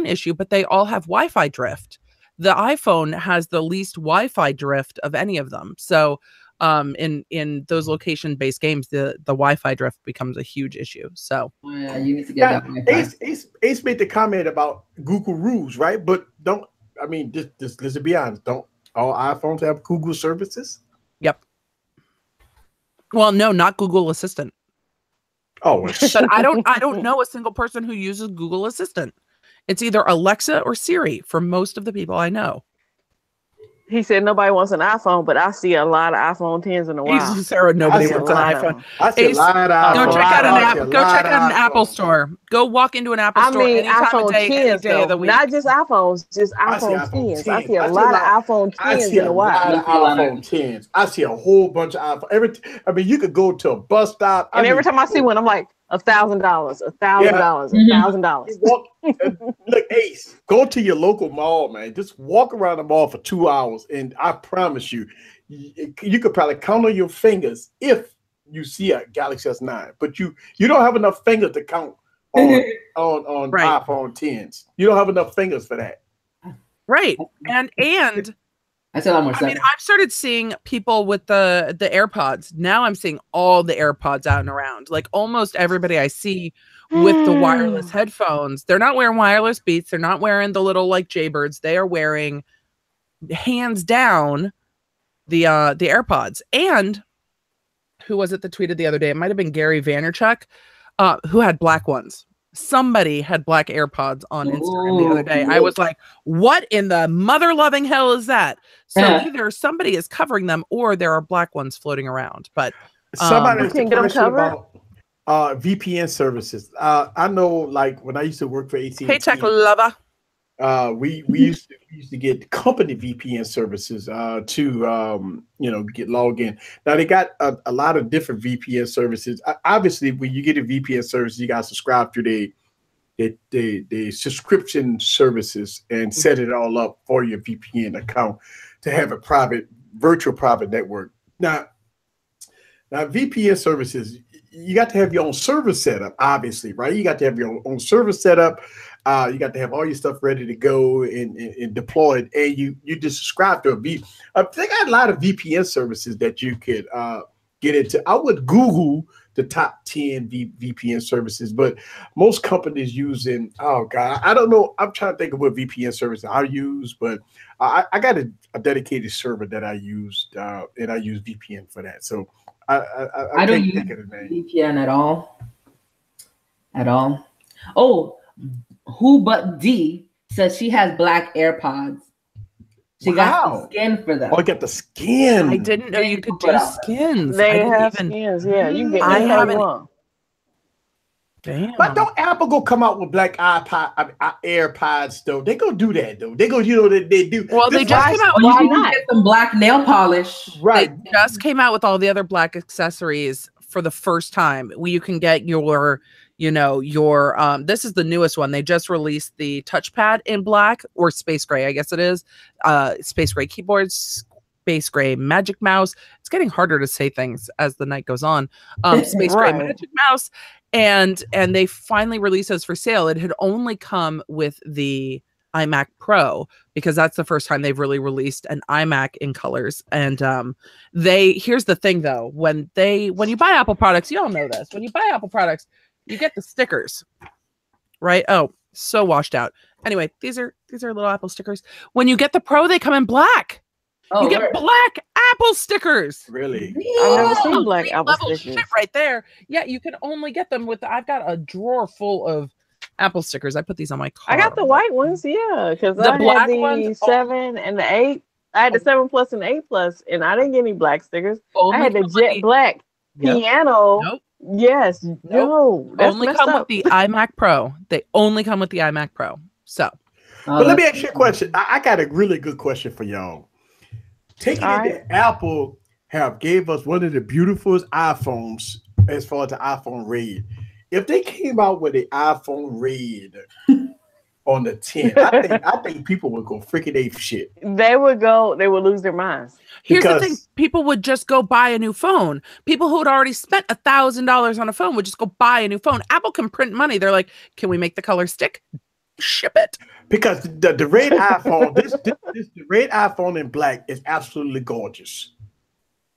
Speaker 3: issue, but they all have Wi-Fi drift. The iPhone has the least Wi-Fi drift of any of them. So in those location-based games, the Wi-Fi drift becomes a huge issue. So
Speaker 2: you need to get that.
Speaker 1: Ace made the comment about Google rules, right? But let's be honest, don't all iPhones have Google services?
Speaker 3: Yep. Well, no, not Google Assistant.
Speaker 1: Oh,
Speaker 3: but I don't know a single person who uses Google Assistant. It's either Alexa or Siri for most of the people I know.
Speaker 4: He said nobody wants an iPhone, but I see a lot of iPhone 10s in a while.
Speaker 3: Sarah, nobody wants an iPhone.
Speaker 1: I see a lot of iPhones.
Speaker 3: Go check out an Apple store. Go walk into an Apple store any time of day, any day of the week.
Speaker 4: Not just iPhones, just iPhone 10s. I see a lot of iPhone 10s in a while.
Speaker 1: iPhone 10s. I see a whole bunch of iPhone. You could go to a bus stop.
Speaker 4: And every time I see one, I'm like, $1,000, $1,000.
Speaker 1: Look, Ace, go to your local mall, man. Just walk around the mall for 2 hours, and I promise you, you could probably count on your fingers if you see a Galaxy S9. But you don't have enough fingers to count on iPhone 10s. You don't have enough fingers for that.
Speaker 3: Right, and
Speaker 2: I said more.
Speaker 3: I've started seeing people with the AirPods. Now I'm seeing all the AirPods out and around. Like almost everybody I see with the wireless headphones. They're not wearing wireless Beats. They're not wearing the little like Jaybirds. They are wearing, hands down, the AirPods. And who was it that tweeted the other day? It might have been Gary Vaynerchuk, who had black ones. Somebody had black AirPods on Instagram the other day. I was like, what in the mother loving hell is that? So either somebody is covering them or there are black ones floating around. But
Speaker 1: somebody can get them covered. VPN services. I know, like when I used to work for AT&T.
Speaker 3: Hey, tech lover.
Speaker 1: We used to get company VPN services to get logged in. Now they got a lot of different VPN services. Obviously, when you get a VPN service, you got to subscribe to the subscription services and set it all up for your VPN account to have a virtual private network. Now VPN services, you got to have your own server set up, obviously, right? You got to have your own server set up. You got to have all your stuff ready to go and deployed, and you just subscribe to they got a lot of VPN services that you could get into. I would Google the top 10 VPN services, but most companies using, oh God, I don't know. I'm trying to think of what VPN service I use, but I got a dedicated server that I used, and I use VPN for that. So I
Speaker 2: don't use VPN at all. At all. Oh, Who But D says she has black AirPods. She got the skin for them.
Speaker 1: Oh, I got the skin.
Speaker 3: I didn't know you could do skins.
Speaker 4: They have skins. Yeah, you get.
Speaker 3: I haven't. Damn.
Speaker 1: But don't Apple go come out with black AirPods though? They go do that though. They go, they do.
Speaker 3: Well, they just came out.
Speaker 2: Why not? Get some black nail polish.
Speaker 1: Right.
Speaker 3: They just came out with all the other black accessories for the first time. You can get your you know, your this is the newest one. They just released the touchpad in black, or space gray, I guess it is. Space gray keyboards, space gray magic mouse. It's getting harder to say things as the night goes on. Space gray magic mouse, and they finally released those for sale. It had only come with the iMac Pro, because that's the first time they've really released an iMac in colors. And here's the thing though, when you buy Apple products, you all know this, when you buy Apple products, you get the stickers, right? Oh, so washed out. Anyway, these are little Apple stickers. When you get the Pro, they come in black. Oh, you get black Apple stickers.
Speaker 1: Really?
Speaker 4: I've never seen black Apple stickers.
Speaker 3: Shit right there. Yeah, you can only get them with I've got a drawer full of Apple stickers. I put these on my car.
Speaker 4: I got the white ones, yeah, because I had the 7 and the 8. I had the 7 Plus and the 8 Plus, and I didn't get any black stickers. I had the jet black piano. Nope. Yes. Nope. No. That's
Speaker 3: only come with the iMac Pro. They only come with the iMac Pro. So,
Speaker 1: but let me ask you a question. I got a really good question for y'all. Taking it that Apple have gave us one of the beautifulest iPhones as far as the iPhone Red. If they came out with the iPhone Red on the 10, I think people would go freaking ape shit.
Speaker 4: They would lose their minds.
Speaker 3: Here's the thing, people would just go buy a new phone. People who had already spent $1,000 on a phone would just go buy a new phone. Apple can print money. They're like, can we make the color stick? Ship it.
Speaker 1: Because the red iPhone, the red iPhone in black is absolutely gorgeous.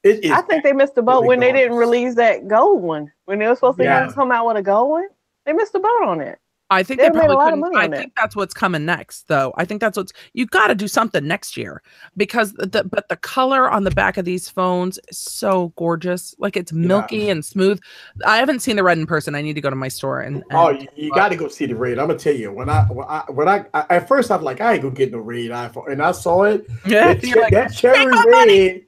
Speaker 4: I think they missed the boat when they didn't release that gold one. When they were supposed to come out with a gold one, they missed the boat on it.
Speaker 3: I think they probably couldn't. I think that's what's coming next, though. I think that's you got to do something next year, because the color on the back of these phones is so gorgeous. Like, it's milky and smooth. I haven't seen the red in person. I need to go to my store and
Speaker 1: you got to go see the red. I'm gonna tell you, when I at first I was like, I ain't gonna get no red iPhone, and I saw it. Yeah, that cherry red.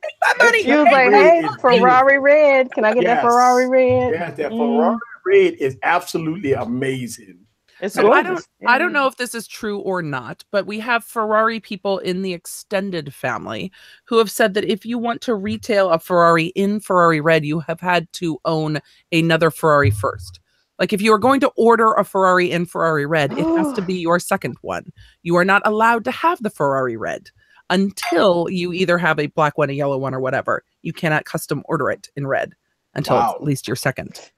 Speaker 4: You was like, hey, Ferrari red. Can I get that Ferrari red?
Speaker 1: Yes, that Ferrari red is absolutely amazing.
Speaker 3: I don't know if this is true or not, but we have Ferrari people in the extended family who have said that if you want to retail a Ferrari in Ferrari red, you have had to own another Ferrari first. Like, if you are going to order a Ferrari in Ferrari red, it has to be your second one. You are not allowed to have the Ferrari red until you either have a black one, a yellow one, or whatever. You cannot custom order it in red until it's at least your second.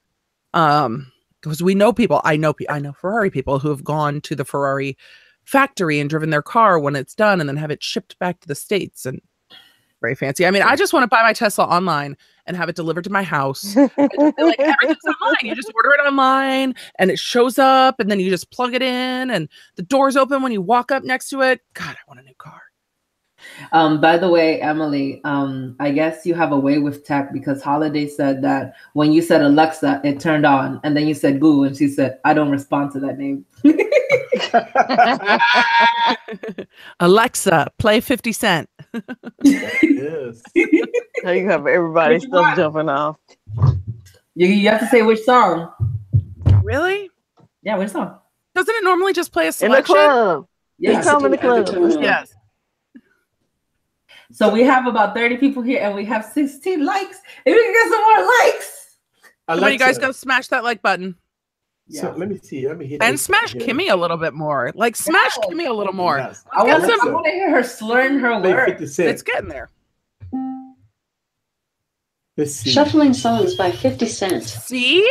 Speaker 3: Because we know people, I know Ferrari people who have gone to the Ferrari factory and driven their car when it's done and then have it shipped back to the States, and very fancy. I mean, I just want to buy my Tesla online and have it delivered to my house. Like, everything's online. You just order it online and it shows up, and then you just plug it in and the doors open when you walk up next to it. God, I want a new car.
Speaker 2: By the way, Emily, I guess you have a way with tech, because Holiday said that when you said Alexa, it turned on, and then you said Google, and she said, I don't respond to that name.
Speaker 3: Alexa, play 50 Cent.
Speaker 1: Yes.
Speaker 4: Now you have everybody stuff jumping off.
Speaker 2: You have to say which song.
Speaker 3: Really?
Speaker 2: Yeah, which song?
Speaker 3: Doesn't it normally just play a selection?
Speaker 4: In the club.
Speaker 2: Yes.
Speaker 4: Come in the club.
Speaker 3: Yes.
Speaker 2: So we have about 30 people here, and we have 16 likes. If we can get some more likes.
Speaker 3: Come on, you guys, go smash that like button.
Speaker 1: Yeah. So let me see. Let me hit
Speaker 3: and smash Kimmy a little bit more. Like, smash Kimmy a little more.
Speaker 1: Yes.
Speaker 2: I want to hear her slurring her words.
Speaker 3: It's getting there.
Speaker 1: Let's see.
Speaker 5: Shuffling songs by 50 Cent.
Speaker 3: See?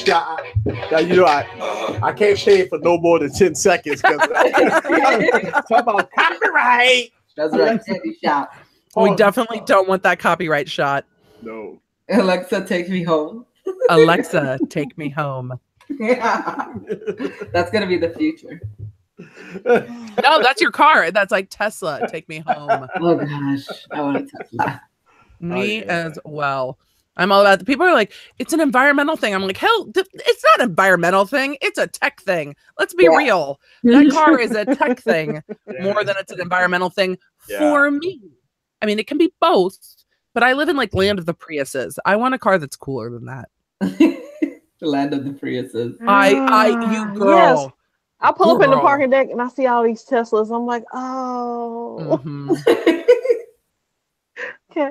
Speaker 1: Yeah, you know, I can't stay it for no more than 10 seconds. Talk about copyright.
Speaker 2: That's right. Shot.
Speaker 3: We definitely don't want that copyright shot.
Speaker 1: No.
Speaker 2: Alexa, take me home.
Speaker 3: Alexa, take me home.
Speaker 2: Yeah. That's going to be the future.
Speaker 3: No, that's your car. That's like Tesla, take me home.
Speaker 2: Oh, gosh. I want a Tesla.
Speaker 3: Me as well. I'm all about people are like, it's an environmental thing. I'm like, hell, it's not an environmental thing. It's a tech thing. Let's be real. That car is a tech thing more than it's an environmental thing for me. I mean, it can be both, but I live in like land of the Priuses. I want a car that's cooler than that.
Speaker 2: The land of the Priuses.
Speaker 3: You girl.
Speaker 4: Yes. I pull up in the parking deck and I see all these Teslas. I'm like, oh.
Speaker 3: Mm-hmm.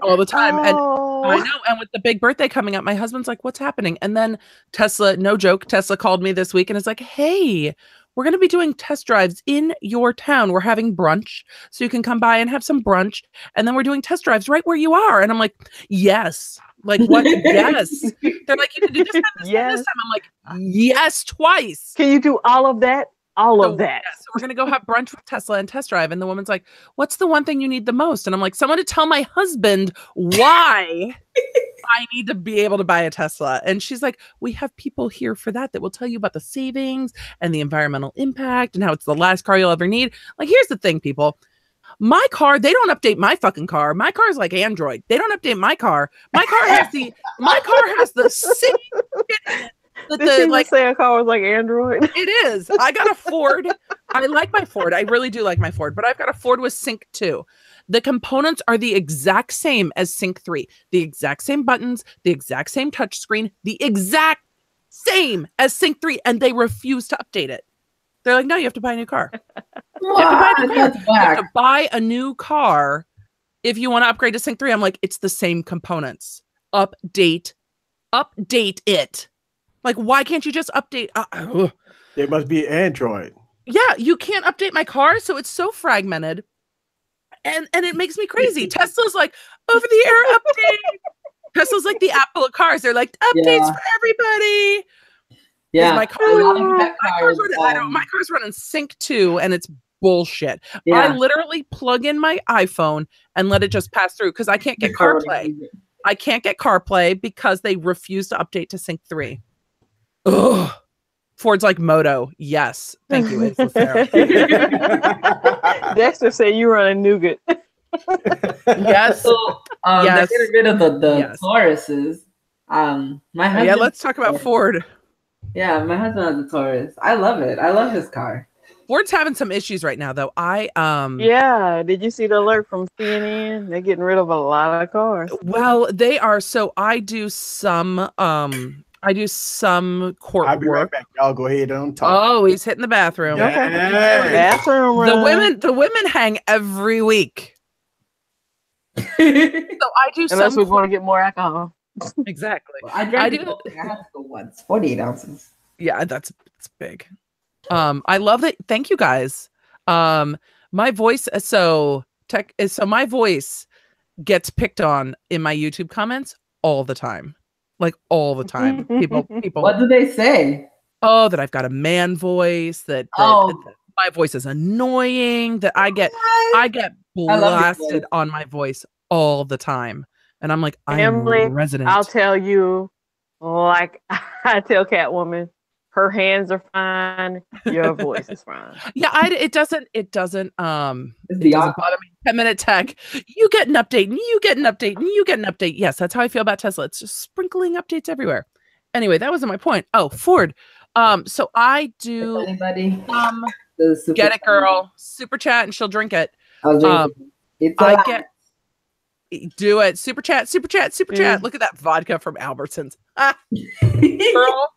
Speaker 3: all the time.
Speaker 4: Oh.
Speaker 3: And I know. And with the big birthday coming up, my husband's like, what's happening? And then Tesla, no joke, Tesla called me this week and is like, hey, we're going to be doing test drives in your town. We're having brunch. So you can come by and have some brunch. And then we're doing test drives right where you are. And I'm like, yes. Like, what? Yes. They're like, you can do this time, this time, this time. I'm like, yes, twice.
Speaker 4: Can you do all of that? All of that.
Speaker 3: Yeah, so we're going to go have brunch with Tesla and test drive. And the woman's like, what's the one thing you need the most? And I'm like, someone to tell my husband why I need to be able to buy a Tesla. And she's like, we have people here for that will tell you about the savings and the environmental impact and how it's the last car you'll ever need. Like, here's the thing, people. My car, they don't update my fucking car. My car is like Android. They don't update my car. My car has the same shit.
Speaker 4: Did she like say a car was like Android?
Speaker 3: It is. I got a Ford. I like my Ford. I really do like my Ford, but I've got a Ford with Sync 2. The components are the exact same as Sync 3. The exact same buttons, the exact same touchscreen, the exact same as Sync 3, and they refuse to update it. They're like, no, you have to buy a new car. You have to buy a new car if you want to upgrade to Sync 3. I'm like, it's the same components. Update it. Like, why can't you just update?
Speaker 1: It must be Android.
Speaker 3: Yeah, you can't update my car, so it's so fragmented. And it makes me crazy. Tesla's like, over the air update. Tesla's like the Apple of cars. They're like, updates for everybody.
Speaker 2: Yeah.
Speaker 3: My car's running Sync 2, and it's bullshit. Yeah. I literally plug in my iPhone and let it just pass through because I can't get CarPlay. I can't get CarPlay because they refuse to update to Sync 3. Ugh. Ford's like, Moto. Yes. Thank you.
Speaker 4: Dexter said you run a nougat.
Speaker 3: Yes.
Speaker 2: So, yes. They're getting rid of the Tauruses. My husband.
Speaker 3: Yeah, let's talk about Ford.
Speaker 2: Yeah, my husband has a Taurus. I love it. I love his car.
Speaker 3: Ford's having some issues right now, though.
Speaker 4: Yeah. Did you see the alert from CNN? They're getting rid of a lot of cars.
Speaker 3: Well, they are. So I do some court
Speaker 1: I'll be
Speaker 3: work.
Speaker 1: Right back. Y'all go ahead and talk.
Speaker 3: Oh, he's hitting the bathroom.
Speaker 1: Yeah.
Speaker 4: Okay. Bathroom run.
Speaker 3: The women hang every week. So I do.
Speaker 4: Unless we want to get more alcohol.
Speaker 3: Exactly.
Speaker 2: Well, I have to go once. 48 ounces.
Speaker 3: Yeah, it's big. I love it. Thank you guys. My voice. So my voice gets picked on in my YouTube comments all the time. Like all the time. People.
Speaker 2: What do they say?
Speaker 3: Oh, that I've got a man voice. That my voice is annoying. That I get blasted on my voice all the time. And I'm like, I'm resident.
Speaker 4: I'll tell you, like I tell Catwoman, her hands are fine. Your voice is fine.
Speaker 3: Yeah, it doesn't bother me. 10-minute tech. You get an update, and you get an update, and you get an update. Yes, that's how I feel about Tesla. It's just sprinkling updates everywhere. Anyway, that wasn't my point. Oh, Ford. So I do.
Speaker 2: Anybody?
Speaker 3: Get it, girl. Super chat, and she'll drink it. Do it. Super chat. Look at that vodka from Albertsons. Girl,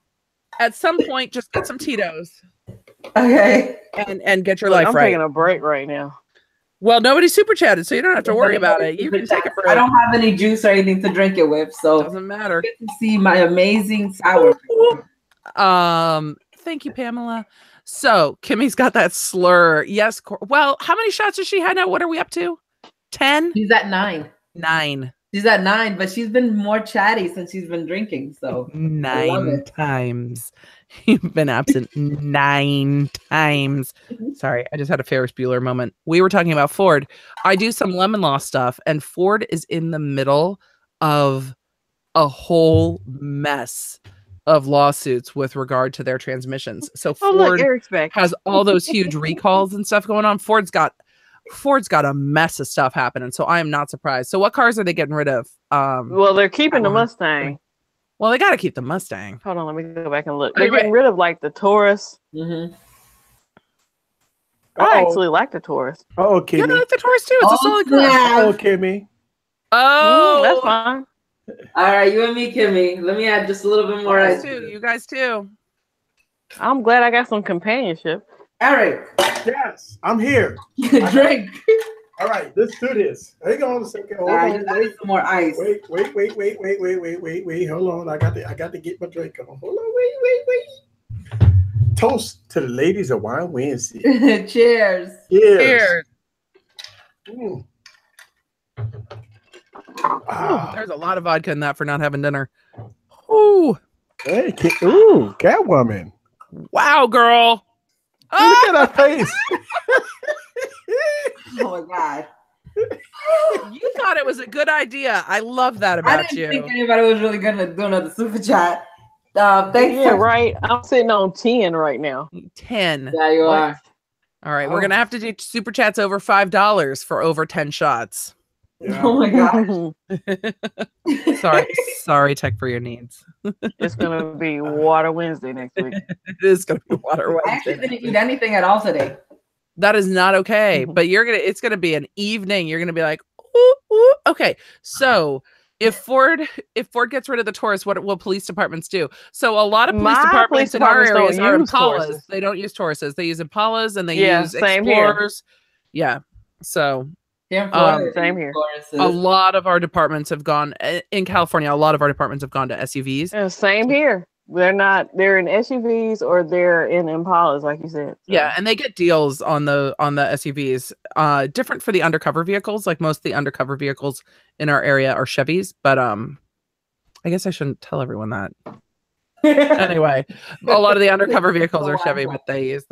Speaker 3: at some point, just get some Tito's.
Speaker 2: Okay.
Speaker 3: And get your life right.
Speaker 4: I'm taking a break right now.
Speaker 3: Well, nobody super chatted, so you don't have to worry about it. You can take a break.
Speaker 2: I don't have any juice or anything to drink it with, so
Speaker 3: doesn't matter.
Speaker 2: You get to see my amazing sour.
Speaker 3: Thank you, Pamela. So Kimmy's got that slur. Yes. Well, how many shots has she had now? What are we up to? 10?
Speaker 2: She's at 9.
Speaker 3: 9.
Speaker 2: She's at 9, but she's been more chatty since she's been drinking. So
Speaker 3: 9 times. You've been absent 9 times. Sorry, I just had a Ferris Bueller moment. We were talking about Ford. I do some lemon law stuff, and Ford is in the middle of a whole mess of lawsuits with regard to their transmissions. So Ford has all those huge recalls and stuff going on. Ford's got a mess of stuff happening, so I am not surprised. So what cars are they getting rid of?
Speaker 4: Well, they're keeping the Mustang.
Speaker 3: Well, they got to keep the Mustang.
Speaker 4: Hold on, let me go back and look. They're getting rid of like the Taurus.
Speaker 2: Mm-hmm.
Speaker 4: I actually like the Taurus.
Speaker 1: Oh, okay.
Speaker 3: Yeah, I like the Taurus too. It's a solid car.
Speaker 1: Oh, Kimmy.
Speaker 3: Oh,
Speaker 4: that's fine.
Speaker 2: All right, you and me, Kimmy. Let me add just a little bit more.
Speaker 3: You guys too.
Speaker 4: I'm glad I got some companionship.
Speaker 2: Eric.
Speaker 1: Yes, I'm here.
Speaker 2: Drink.
Speaker 1: All right, let's do this. Hang on a second. Hold on.
Speaker 2: Wait, some more ice.
Speaker 1: Wait. Hold on. I got to get my drink on. Hold on. Wait. Toast to the ladies of Wine Wednesday.
Speaker 2: Cheers.
Speaker 3: Cheers.
Speaker 1: Mm.
Speaker 3: Ooh, there's a lot of vodka in that for not having dinner. Ooh.
Speaker 1: Hey, Catwoman.
Speaker 3: Wow, girl.
Speaker 1: Look at her face.
Speaker 2: Oh my God.
Speaker 3: You thought it was a good idea. I love that about you.
Speaker 2: I didn't think anybody was really gonna do another super chat. Thanks.
Speaker 4: Yeah, right. I'm sitting on 10 right now.
Speaker 3: 10.
Speaker 2: Yeah, you are.
Speaker 3: All right, we're gonna have to do super chats over $5 for over 10 shots.
Speaker 1: Yeah.
Speaker 2: Oh my God.
Speaker 3: Sorry, Tech for your needs.
Speaker 4: It's gonna be Water Wednesday next week.
Speaker 3: It is gonna be Water Wednesday.
Speaker 2: I actually didn't eat anything at all today.
Speaker 3: That is not okay. But it's gonna be an evening. You're gonna be like, ooh, ooh. Okay. So if Ford gets rid of the Taurus, what will police departments do? So a lot of police departments in our areas are Impalas. They don't use Tauruses. They use Impalas and they use Explorers. Yeah. So
Speaker 4: same here.
Speaker 3: a lot of our departments have gone in California. A lot of our departments have gone to SUVs.
Speaker 4: Yeah, same here. They're in SUVs or they're in Impalas, like you said. So.
Speaker 3: Yeah, and they get deals on the SUVs. Different for the undercover vehicles. Like most of the undercover vehicles in our area are Chevys, but I guess I shouldn't tell everyone that. Anyway, a lot of the undercover vehicles are Chevy, but they use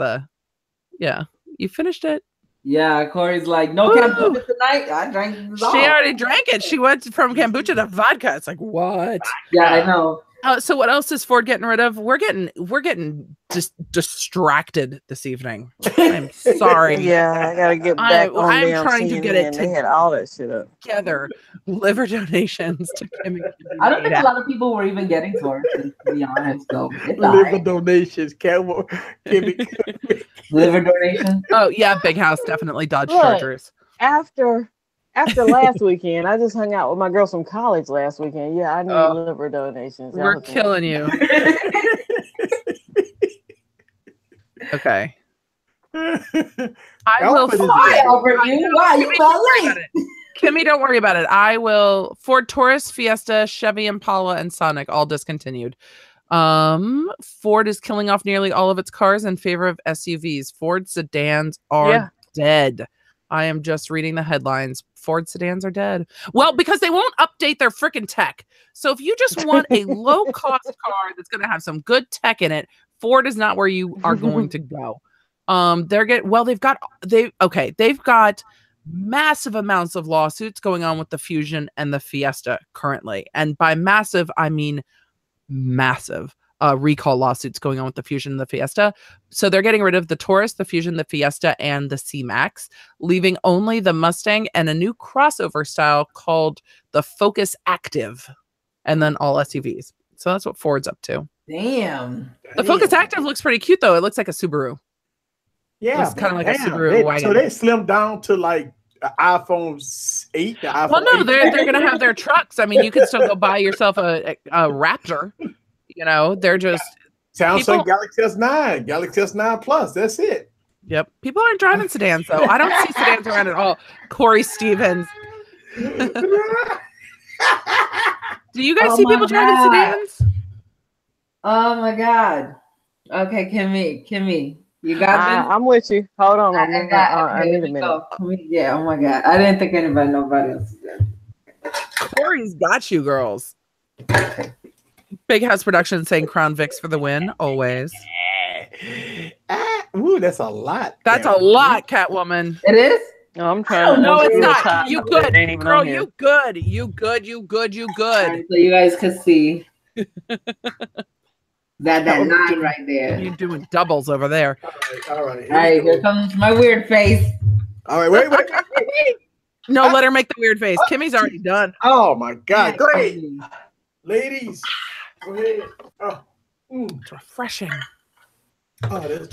Speaker 3: yeah. You finished it.
Speaker 2: Yeah, Corey's like, no kombucha tonight. I drank it all.
Speaker 3: She already drank it. She went from kombucha to vodka. It's like, what?
Speaker 2: Yeah, I know.
Speaker 3: So what else is Ford getting rid of? We're getting just distracted this evening. I'm sorry.
Speaker 4: Yeah, I gotta get back on
Speaker 3: I'm trying to get it
Speaker 4: They had all that shit up
Speaker 3: together. Liver donations to Kimmy.
Speaker 2: I don't think a lot of people were even getting Tauruses, to be honest. So
Speaker 1: liver donations, Kimmy.
Speaker 2: Liver donations.
Speaker 3: Oh yeah, Big House definitely Dodge Chargers.
Speaker 4: After last weekend, I just hung out with my girls from college last weekend. Yeah, I need liver donations.
Speaker 3: We're killing you. Okay. I will
Speaker 2: fight over you. Why you got late?
Speaker 3: Kimmy, don't worry about it. I will. Ford Taurus, Fiesta, Chevy Impala, and Sonic all discontinued. Ford is killing off nearly all of its cars in favor of SUVs. Ford sedans are dead. I am just reading the headlines. Ford sedans are dead. Well, because they won't update their freaking tech. So if you just want a low-cost car that's going to have some good tech in it, Ford is not where you are going to go. They've got massive amounts of lawsuits going on with the Fusion and the Fiesta currently. And by massive, I mean massive. Recall lawsuits going on with the Fusion and the Fiesta. So they're getting rid of the Taurus, the Fusion, the Fiesta, and the C-Max, leaving only the Mustang and a new crossover style called the Focus Active, and then all SUVs. So that's what Ford's up to.
Speaker 2: Damn.
Speaker 3: The Focus Active looks pretty cute, though. It looks like a Subaru.
Speaker 1: Yeah,
Speaker 3: it's kind of like a Subaru wagon.
Speaker 1: So they slimmed down to like the iPhone 8.
Speaker 3: Well, no, they're going to have their trucks. I mean, you can still go buy yourself a Raptor. You know, they're just
Speaker 1: Samsung Galaxy S9, Galaxy S9 Plus. That's it.
Speaker 3: Yep. People aren't driving sedans, though. I don't see sedans around at all. Corey Stevens. Do you guys see people driving sedans?
Speaker 2: Oh my God. Okay, Kimmy, you got this?
Speaker 4: I'm with you. Hold on. I need a minute.
Speaker 2: Yeah, oh my God. I didn't think nobody else did.
Speaker 3: Corey's got you, girls. Big House Productions saying Crown Vics for the win, always.
Speaker 1: Ooh, that's a lot.
Speaker 3: That's a lot, Catwoman.
Speaker 2: It is?
Speaker 4: No, I'm trying.
Speaker 3: No, it's not. You good, girl. You good.
Speaker 2: Right, so you guys could see that 9 right there.
Speaker 3: You're doing doubles over there.
Speaker 1: All right.
Speaker 2: Here comes my weird face.
Speaker 1: All right, wait.
Speaker 3: No, let her make the weird face. Kimmy's already done.
Speaker 1: Oh my God, great. Ladies, go ahead.
Speaker 3: It's refreshing.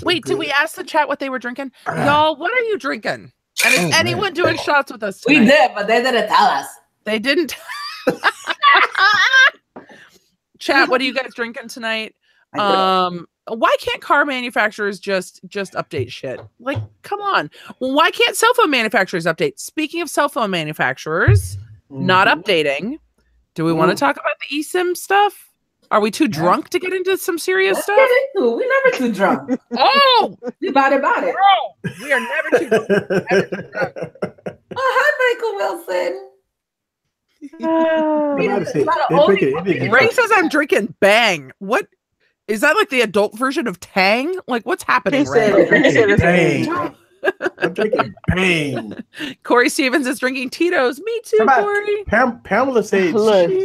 Speaker 1: Wait,
Speaker 3: did we ask the chat what they were drinking? Y'all, what are you drinking? And is anyone doing shots with us tonight?
Speaker 2: We did, but they didn't tell us.
Speaker 3: They didn't. Chat, what are you guys drinking tonight? Why can't car manufacturers just update shit? Like, come on. Why can't cell phone manufacturers update? Speaking of cell phone manufacturers not updating, do we want to talk about the eSIM stuff? Are we too drunk to get into some serious stuff?
Speaker 2: Get into it. We're never too drunk.
Speaker 3: Oh,
Speaker 2: about it.
Speaker 3: Bro, we are never too drunk.
Speaker 2: Oh, hi, Michael Wilson.
Speaker 3: Ray says I'm drinking Bang. What is that? Like the adult version of Tang? Like what's happening?
Speaker 4: He said
Speaker 1: Bang. I'm drinking Bang.
Speaker 3: Corey Stevens is drinking Tito's. Me too, Corey.
Speaker 1: Pamela said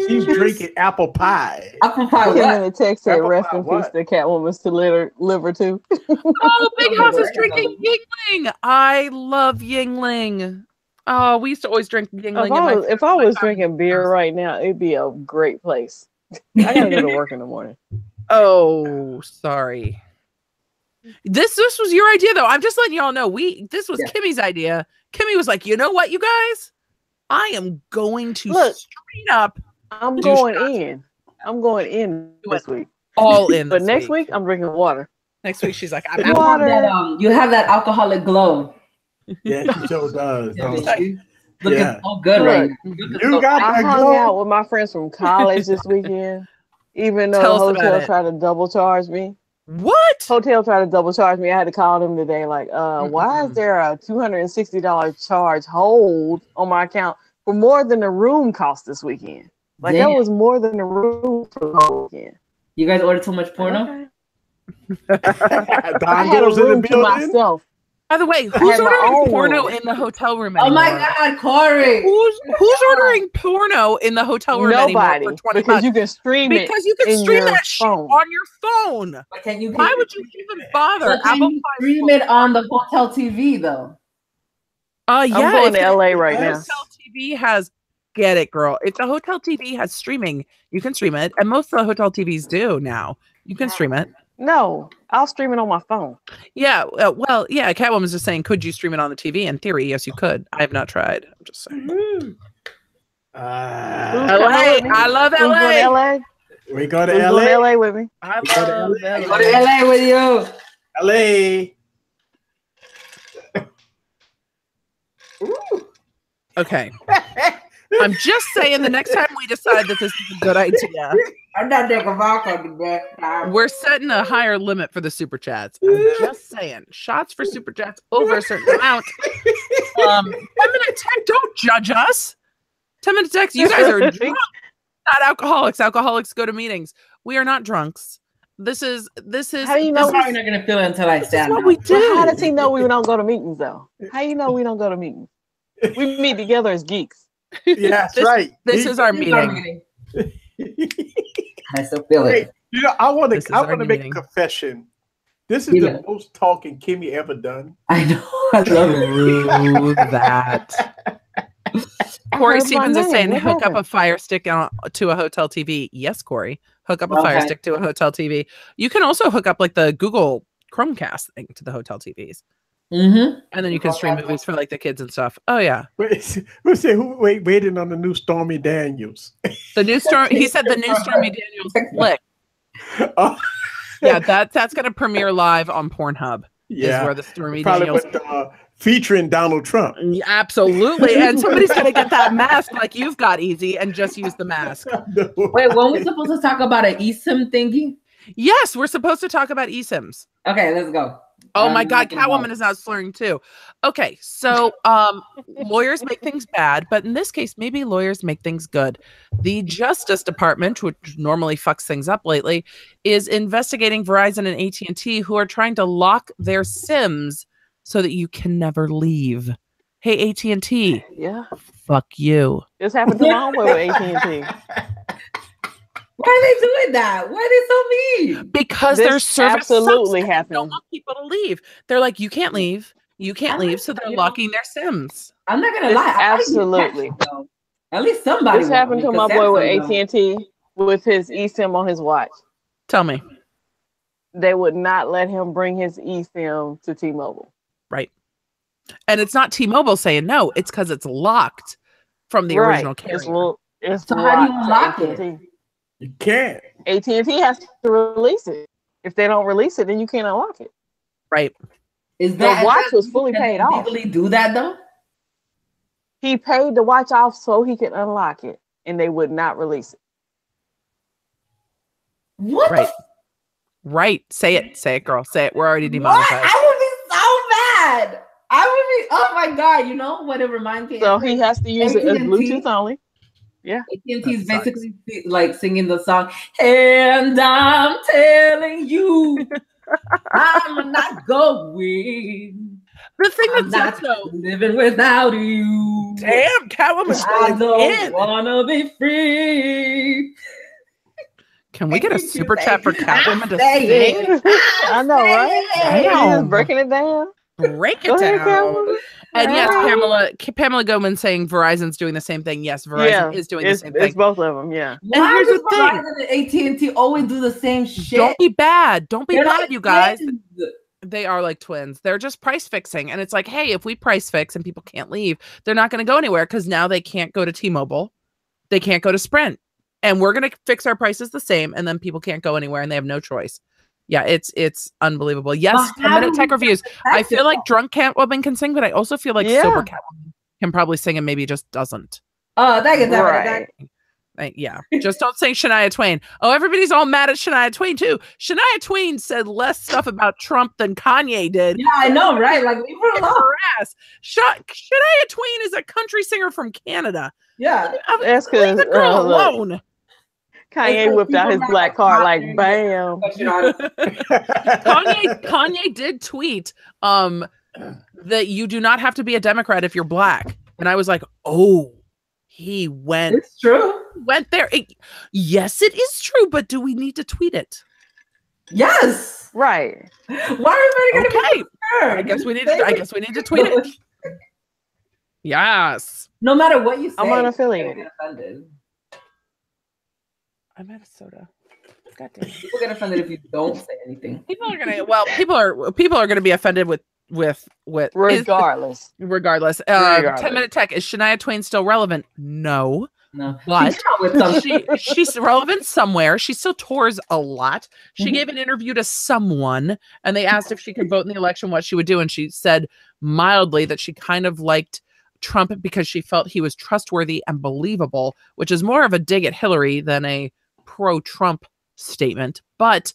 Speaker 1: she's drinking apple pie.
Speaker 2: Apple pie.
Speaker 4: What? In the text said rest in peace to Catwoman's liver too.
Speaker 3: Oh, Big House is drinking Yingling. I love Yingling. Oh, we used to always drink Yingling.
Speaker 4: If I was drinking beer right now, it'd be a great place. I gotta go to work in the morning.
Speaker 3: Oh, sorry. This was your idea, though. I'm just letting y'all know. This was Kimmy's idea. Kimmy was like, you know what, you guys? I am going to straight up.
Speaker 4: I'm going in this week.
Speaker 3: All in.
Speaker 4: But next week, I'm drinking water.
Speaker 3: Next week, she's like, I'm
Speaker 2: out.
Speaker 3: Water.
Speaker 2: You have that alcoholic glow.
Speaker 1: Yeah, she so does.
Speaker 2: Looking so good right now.
Speaker 4: I hung out with my friends from college this weekend, even though the hotel tried to double charge me.
Speaker 3: What?
Speaker 4: Hotel tried to double charge me. I had to call them today, like, why is there a $260 charge hold on my account for more than the room cost this weekend? Like, that was more than the room for the whole weekend.
Speaker 2: You guys ordered too much porno?
Speaker 4: I had a room to myself.
Speaker 3: By the way, who's ordering porno in the hotel room anymore?
Speaker 2: Oh my God, Corey!
Speaker 3: Who's ordering porno in the hotel room
Speaker 4: Nobody,
Speaker 3: anymore for $20?
Speaker 4: Because you can stream it.
Speaker 3: Because you can stream that shit on your phone. Why would you even bother?
Speaker 2: Can you stream it on the hotel TV though?
Speaker 3: Yeah,
Speaker 4: I'm going to LA right now.
Speaker 3: Hotel TV has get it, girl. If the hotel TV has streaming, you can stream it, and most of the hotel TVs do now. You can stream it.
Speaker 4: No, I'll stream it on my phone.
Speaker 3: Yeah, well, yeah. Catwoman's just saying, could you stream it on the TV? In theory, yes, you could. I have not tried. I'm just saying.
Speaker 4: LA,
Speaker 3: I love LA.
Speaker 4: LA.
Speaker 1: We go to LA.
Speaker 4: Go to LA with me.
Speaker 3: I love LA.
Speaker 2: Go to LA with you.
Speaker 1: LA.
Speaker 3: Okay. I'm just saying the next time we decide that this is a good idea,
Speaker 2: I'm not taking vodka today.
Speaker 3: We're setting a higher limit for the super chats. I'm just saying, shots for super chats over a certain amount. 10-minute tech, don't judge us. 10-minute techs, you guys are drunk, not alcoholics. Alcoholics go to meetings. We are not drunks. This is.
Speaker 2: How do you know how you're not gonna feel it until I stand?
Speaker 3: What we do.
Speaker 4: Well, how does he know we don't go to meetings though? How you know we don't go to meetings? We meet together as geeks.
Speaker 1: Yeah, that's right.
Speaker 3: This is our meeting.
Speaker 2: I still feel it.
Speaker 1: You know, I want to make a confession. This is the most talking Kimmy ever done.
Speaker 2: I know. I love
Speaker 3: that. Corey Stevens is saying, hook up a Fire Stick to a hotel TV. Yes, Corey. Hook up a Fire Stick to a hotel TV. You can also hook up like the Google Chromecast thing to the hotel TVs.
Speaker 2: Mm-hmm.
Speaker 3: And then you can stream movies for like the kids and stuff. Oh yeah.
Speaker 1: Who waiting on the new Stormy Daniels?
Speaker 3: The new Storm. He said the new Stormy Daniels flick.
Speaker 1: Oh.
Speaker 3: Yeah, that's gonna premiere live on Pornhub.
Speaker 1: Yeah,
Speaker 3: is where the Stormy
Speaker 1: probably
Speaker 3: Daniels
Speaker 1: with, featuring Donald Trump.
Speaker 3: Absolutely, and somebody's gonna get that mask like you've got, Easy, and just use the mask.
Speaker 1: No.
Speaker 2: Wait, weren't we supposed to talk about an eSIM thingy?
Speaker 3: Yes, we're supposed to talk about eSIMs.
Speaker 2: Okay, let's go.
Speaker 3: Oh my God, Catwoman is now slurring too. Okay, so lawyers make things bad, but in this case, maybe lawyers make things good. The Justice Department, which normally fucks things up lately, is investigating Verizon and AT&T, who are trying to lock their SIMs so that you can never leave. Hey, AT&T.
Speaker 4: Yeah.
Speaker 3: Fuck you.
Speaker 4: This happened to my own way with AT&T.
Speaker 2: Why are they doing that? Why are they so mean?
Speaker 3: Because their service
Speaker 4: absolutely
Speaker 3: happens. They don't want people to leave. They're like, you can't leave. You can't leave. So they're locking their SIMs.
Speaker 2: I'm not gonna lie.
Speaker 4: Absolutely.
Speaker 2: At least somebody.
Speaker 4: This happened to my boy with AT&T with his eSIM on his watch.
Speaker 3: Tell me.
Speaker 4: They would not let him bring his eSIM to T-Mobile.
Speaker 3: Right. And it's not T-Mobile saying no. It's because it's locked from the original carrier.
Speaker 2: So how do you lock it?
Speaker 1: You can't.
Speaker 4: AT&T has to release it. If they don't release it, then you can't unlock it.
Speaker 3: Right.
Speaker 2: Is that
Speaker 4: the watch was fully paid off?
Speaker 2: Legally do that though?
Speaker 4: He paid the watch off so he could unlock it, and they would not release it.
Speaker 2: What?
Speaker 3: Right. Right. Say it, girl. Say it. We're already demonetized.
Speaker 2: What? I would be so mad. I would be. Oh my god! You know what it reminds me?
Speaker 4: So he has to use it as Bluetooth only. Yeah.
Speaker 2: AT&T is basically like singing the song, and I'm telling you, I'm not going.
Speaker 3: The thing
Speaker 2: I'm
Speaker 3: that's
Speaker 2: not living without you.
Speaker 3: Damn, Catwoman's
Speaker 2: I don't wanna be free.
Speaker 3: Can we get a super chat for Catwoman to sing?
Speaker 4: I know, right?
Speaker 3: Damn.
Speaker 4: Just breaking it down.
Speaker 3: Break it down. And yes, Pamela Goman saying Verizon's doing the same thing. Yes, Verizon is doing the same thing.
Speaker 4: It's both of them, yeah.
Speaker 2: And here's the thing: Verizon and AT&T always do the same shit.
Speaker 3: Don't be bad. Don't be
Speaker 2: They're
Speaker 3: bad,
Speaker 2: like
Speaker 3: you guys.
Speaker 2: twins.
Speaker 3: They are like twins. They're just price fixing. And it's like, hey, if we price fix and people can't leave, they're not going to go anywhere because now they can't go to T-Mobile. They can't go to Sprint. And we're going to fix our prices the same. And then people can't go anywhere and they have no choice. Yeah, it's unbelievable. Yes, 10-minute tech reviews. I feel like drunk Catwoman can sing, but I also feel like sober Catwoman can probably sing and maybe just doesn't.
Speaker 2: Oh, that gets right.
Speaker 3: Yeah, just don't say Shania Twain. Oh, everybody's all mad at Shania Twain too. Shania Twain said less stuff about Trump than Kanye did.
Speaker 2: Yeah, I know, right? Like leave her alone.
Speaker 3: Shania Twain is a country singer from Canada.
Speaker 2: Yeah,
Speaker 4: that's because
Speaker 3: leave the girl alone.
Speaker 4: Kanye whipped out his black card like bam.
Speaker 3: Kanye did tweet that you do not have to be a Democrat if you're black, and I was like, oh. He went.
Speaker 2: It's true.
Speaker 3: Went there. Yes, it is true. But do we need to tweet it?
Speaker 2: Yes.
Speaker 4: Right.
Speaker 2: Why are everybody gonna be
Speaker 3: I guess we need. I guess we need to tweet it. Yes.
Speaker 2: No matter what you say,
Speaker 4: I'm unaffiliated.
Speaker 3: I'm at a soda. God damn.
Speaker 2: People get offended if you don't say anything.
Speaker 3: People are gonna. Well, people are gonna be offended with
Speaker 4: regardless.
Speaker 3: 10-minute tech. Is Shania Twain still relevant? No, but she's relevant somewhere. She still tours a lot. She gave an interview to someone and they asked if she could vote in the election, what she would do, and she said mildly that she kind of liked Trump because she felt he was trustworthy and believable, which is more of a dig at Hillary than a pro-Trump statement, but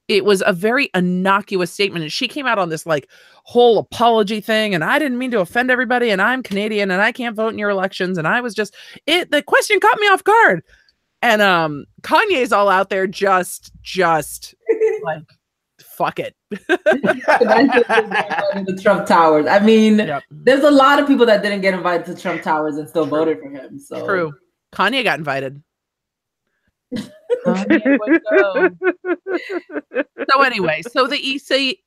Speaker 3: it was a very innocuous statement. And she came out on this like whole apology thing. And I didn't mean to offend everybody. And I'm Canadian and I can't vote in your elections. And I was just the question caught me off guard. And Kanye's all out there just like, fuck it.
Speaker 2: The Trump Towers. I mean, there's a lot of people that didn't get invited to Trump Towers and still voted for him. So
Speaker 3: true. Kanye got invited. So anyway, so the eSIMs,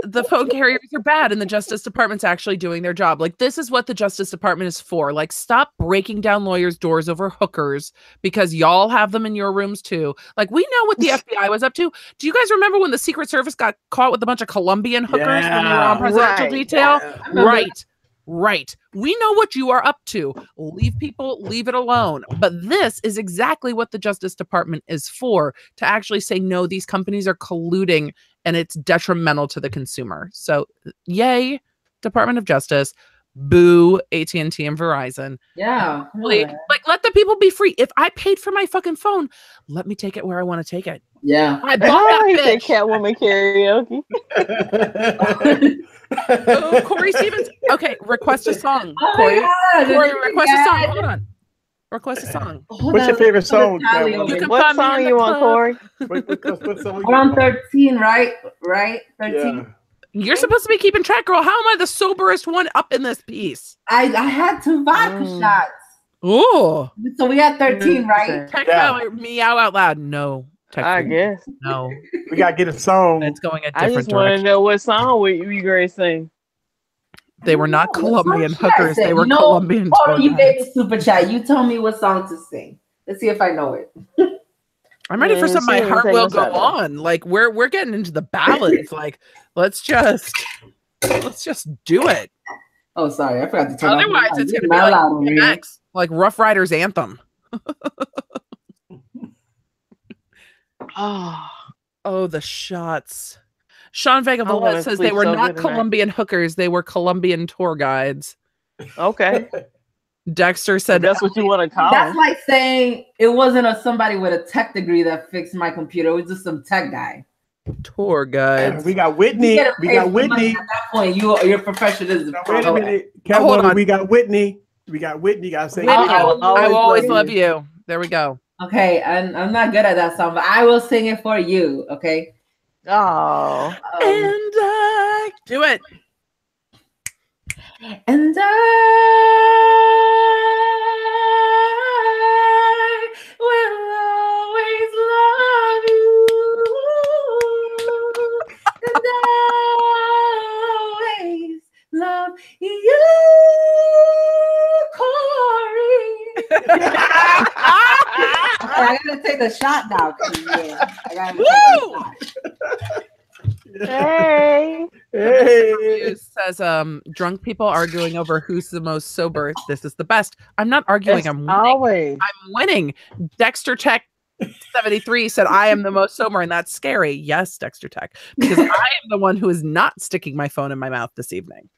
Speaker 3: the phone carriers are bad and the Justice Department's actually doing their job. Like, this is what the Justice Department is for. Like, stop breaking down lawyers' doors over hookers because y'all have them in your rooms too. Like, we know what the FBI was up to. Do you guys remember when the Secret Service got caught with a bunch of Colombian hookers when they were on presidential detail? Yeah. Right. We know what you are up to. Leave it alone. But this is exactly what the Justice Department is for, to actually say, no, these companies are colluding and it's detrimental to the consumer. So yay, Department of Justice. Boo, AT&T and Verizon.
Speaker 2: Yeah.
Speaker 3: Like, let the people be free. If I paid for my fucking phone, let me take it where I want to take it.
Speaker 2: Yeah.
Speaker 3: I bought that bitch.
Speaker 4: Catwoman karaoke.
Speaker 3: Oh, Corey Stevens. Okay, request a song. Corey, request a song. Hold on. Request a song.
Speaker 1: What's your favorite song?
Speaker 4: What song you want, Corey?
Speaker 1: What song
Speaker 2: I'm 13, right? 13.
Speaker 1: Yeah.
Speaker 3: You're supposed to be keeping track, girl. How am I the soberest one up in this piece?
Speaker 2: I had 2 vodka shots.
Speaker 3: Ooh.
Speaker 2: So we had 13, right?
Speaker 3: Text meow out loud. No.
Speaker 4: I guess.
Speaker 3: No.
Speaker 1: We gotta get a song.
Speaker 3: It's going a different direction.
Speaker 4: I just want to know what song were you going to sing.
Speaker 3: They were not Colombian hookers. They were Colombian.
Speaker 2: Oh, you gave me super chat. You tell me what song to sing. Let's see if I know it.
Speaker 3: I'm ready for some. My heart will go on. Like we're getting into the ballads. Like let's just do it.
Speaker 2: Oh, sorry, I forgot to turn.
Speaker 3: Otherwise, it's gonna be like Rough Riders anthem. Oh, the shots. Sean Vega Velez says they were not Colombian hookers. They were Colombian tour guides.
Speaker 4: Okay.
Speaker 3: Dexter said
Speaker 4: that's what you want to call
Speaker 2: That's like saying it wasn't somebody with a tech degree that fixed my computer. It was just some tech guy.
Speaker 3: Tour guides.
Speaker 1: We got Whitney. We got Whitney.
Speaker 2: At that point, your profession is the
Speaker 1: wait a minute. Hold on. We got Whitney. We got Whitney. Gotta say,
Speaker 3: I will always love you. There we go.
Speaker 2: Okay, I'm not good at that song, but I will sing it for you. Okay.
Speaker 4: Oh.
Speaker 3: And I do it.
Speaker 2: And I will always love you. And always love you, Corey. I gotta take a shot now. I gotta take a shot.
Speaker 4: Hey.
Speaker 3: Hey. Says drunk people arguing over who's the most sober. This is the best. I'm not arguing. I'm winning. I'm winning. Dexter Tech 73 said I am the most sober, and that's scary. Yes, Dexter Tech, because I am the one who is not sticking my phone in my mouth this evening.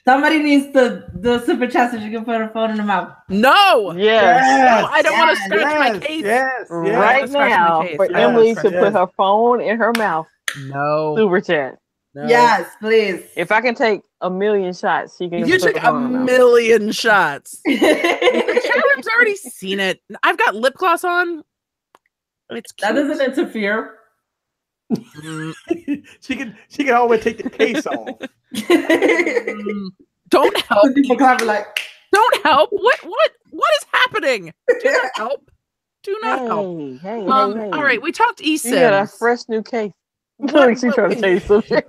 Speaker 2: Somebody needs the super chat so you can put her phone in her mouth.
Speaker 3: No.
Speaker 4: Yes.
Speaker 3: No, I don't want to scratch my case.
Speaker 1: Yes.
Speaker 4: Right now, for Emily to put her phone in her mouth.
Speaker 3: No.
Speaker 4: Super chat.
Speaker 3: No.
Speaker 2: Yes, please.
Speaker 4: If I can take 1,000,000 shots, she can.
Speaker 3: You took 1,000,000 shots. The chat room's already seen it. I've got lip gloss on. It's cute.
Speaker 2: That doesn't interfere.
Speaker 1: she can always take the case off.
Speaker 3: Don't help.
Speaker 2: People clap like,
Speaker 3: don't help. What is happening? Do not help. Do not help.
Speaker 4: Hey.
Speaker 3: All right, we talked eSIMs.
Speaker 4: You got a fresh new case. She's trying to tell you something.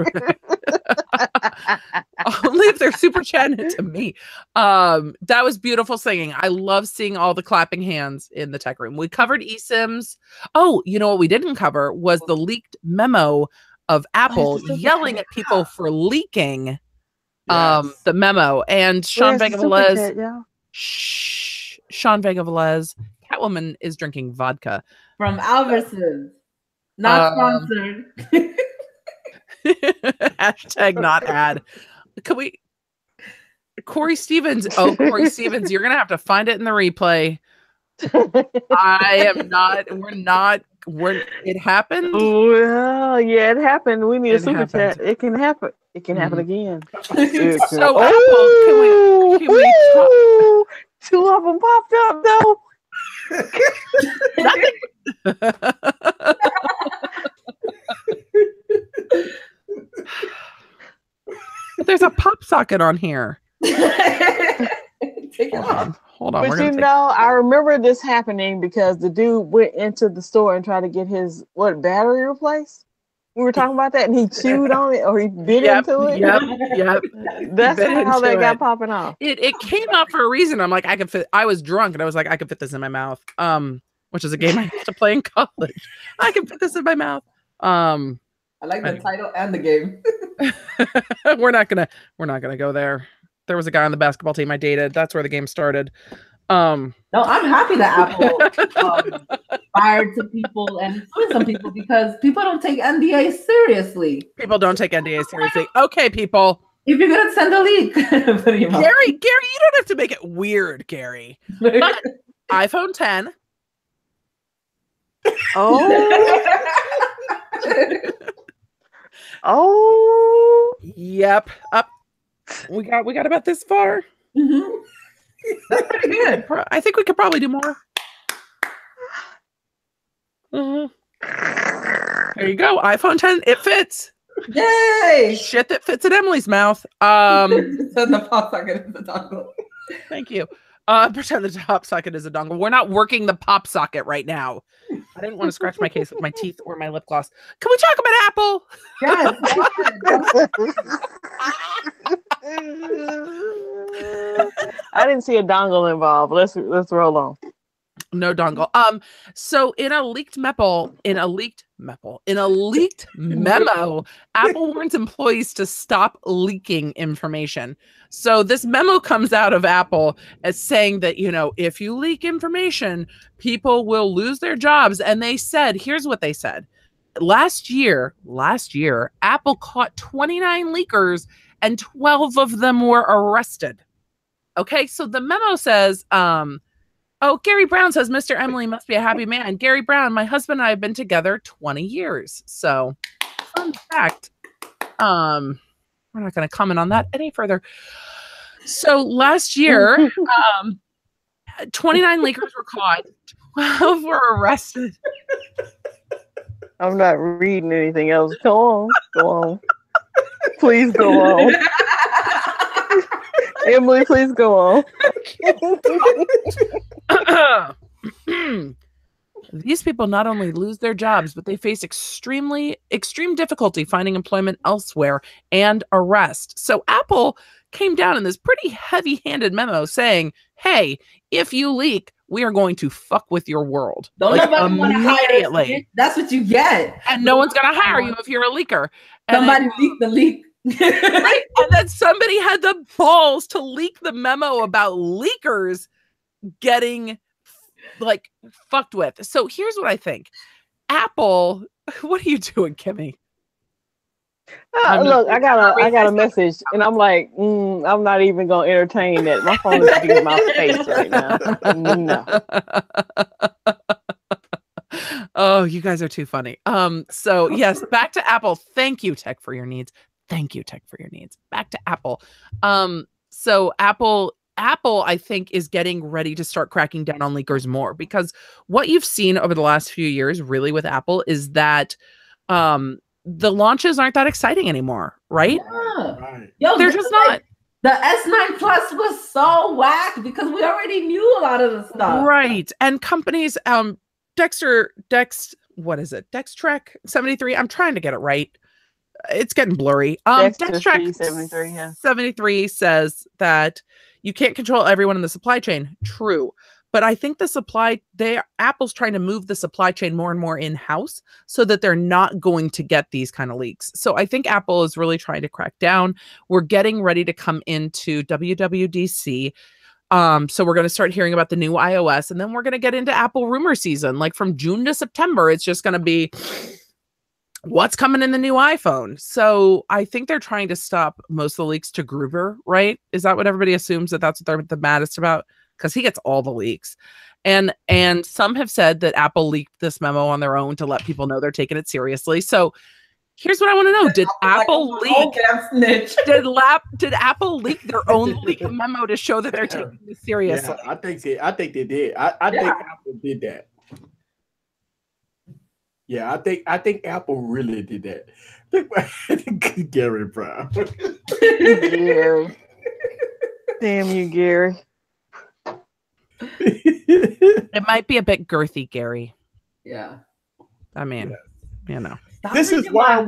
Speaker 3: Only if they're super chatting it to me. That was beautiful singing. I love seeing all the clapping hands in the tech room. We covered eSIMs. Oh, you know what we didn't cover was the leaked memo of Apple yelling at people for leaking the memo. And Sean Vega Velez, Sean Vega Velez, Catwoman is drinking vodka
Speaker 2: from Albertsons. Not sponsored.
Speaker 3: Hashtag not ad. Can we? Corey Stevens. Oh, Corey Stevens, you're gonna have to find it in the replay. I am not. We're not. It happened.
Speaker 4: Well, yeah, it happened. We need a super chat. It can happen. It can happen again.
Speaker 3: So Apple, can we talk?
Speaker 4: 2 of them popped up though.
Speaker 3: But there's a pop socket on here. Hold on.
Speaker 4: But I remember this happening because the dude went into the store and tried to get his battery replaced. We were talking about that, and he chewed on it or he bit into it.
Speaker 3: Yep.
Speaker 4: That's how that got popping off.
Speaker 3: It came out for a reason. I'm like, I could fit. I was drunk, and I was like, I could fit this in my mouth. Which is a game I used to play in college. I can fit this in my mouth.
Speaker 2: I like the title and the game.
Speaker 3: We're not gonna go there. There was a guy on the basketball team I dated. That's where the game started.
Speaker 2: No, I'm happy that Apple fired some people and sued some people because people don't take NDAs seriously.
Speaker 3: People don't take NDAs seriously. Okay, people.
Speaker 2: If you're gonna send a leak,
Speaker 3: Gary, you don't have to make it weird, Gary. But iPhone 10.
Speaker 4: Oh.
Speaker 3: Yep. Up. We got about this far.
Speaker 2: Mm-hmm. That's pretty good.
Speaker 3: I think we could probably do more. Mm-hmm. There you go. iPhone 10. It fits.
Speaker 2: Yay!
Speaker 3: Shit that fits in Emily's mouth.
Speaker 2: So the pop socket is the dongle.
Speaker 3: Thank you. Pretend the top socket is a dongle. We're not working the pop socket right now. I didn't want to scratch my case with my teeth or my lip gloss. Can we talk about Apple?
Speaker 2: Yes.
Speaker 4: I didn't see a dongle involved. Let's roll on.
Speaker 3: No dongle. So in a leaked memo, Apple warns employees to stop leaking information. So this memo comes out of Apple as saying that, you know, if you leak information, people will lose their jobs. And they said, here's what they said. Last year, Apple caught 29 leakers and 12 of them were arrested. Okay, so the memo says, oh, Gary Brown says, Mr. Emily must be a happy man. Gary Brown, my husband and I have been together 20 years. So, fun fact. We're not going to comment on that any further. So, last year, 29 leakers were caught. 12 were arrested.
Speaker 4: I'm not reading anything else. Go on. Please go on. Emily, please go on.
Speaker 3: These people not only lose their jobs, but they face extreme difficulty finding employment elsewhere and arrest. So Apple came down in this pretty heavy-handed memo saying, hey, if you leak, we are going to fuck with your world.
Speaker 2: Don't immediately. That's what you get.
Speaker 3: And no one's going to hire you if you're a leaker.
Speaker 2: Somebody leaked the leak.
Speaker 3: Right? And then somebody had the balls to leak the memo about leakers getting like fucked with. So here's what I think. Apple, what are you doing, Kimmy?
Speaker 4: Look, I got a message, and I'm like, I'm not even gonna entertain that. My phone is in my face right now. No.
Speaker 3: Oh, you guys are too funny. So yes, back to Apple. Thank you, Tech, for your needs. Thank you, Tech, for your needs. Back to Apple. So Apple, I think, is getting ready to start cracking down on leakers more, because what you've seen over the last few years, really, with Apple, is that the launches aren't that exciting anymore, right?
Speaker 2: Yeah.
Speaker 1: Right.
Speaker 2: Yo,
Speaker 3: they're just not.
Speaker 2: The S9 Plus was so whack because we already knew a lot of the stuff.
Speaker 3: Right. And companies, Dextrek 73. I'm trying to get it right. It's getting blurry. Dextrek
Speaker 4: 73, yeah.
Speaker 3: 73 says that you can't control everyone in the supply chain. True. But I think Apple's trying to move the supply chain more and more in-house so that they're not going to get these kind of leaks. So I think Apple is really trying to crack down. We're getting ready to come into WWDC. So we're going to start hearing about the new iOS, and then we're going to get into Apple rumor season. Like from June to September, it's just going to be what's coming in the new iPhone. So I think they're trying to stop most of the leaks to Gruber, right? Is that what everybody assumes, that's what they're the maddest about? Because he gets all the leaks. And some have said that Apple leaked this memo on their own to let people know they're taking it seriously. So here's what I want to know. Did Apple Apple leak their own leak memo to show that they're taking this seriously?
Speaker 1: Yeah, I think they did. I think Apple did that. Yeah, I think Apple really did that. Gary Brown.
Speaker 4: Gary. Damn you, Gary.
Speaker 3: It might be a bit girthy, Gary.
Speaker 2: Yeah.
Speaker 3: I mean, you know.
Speaker 1: This is why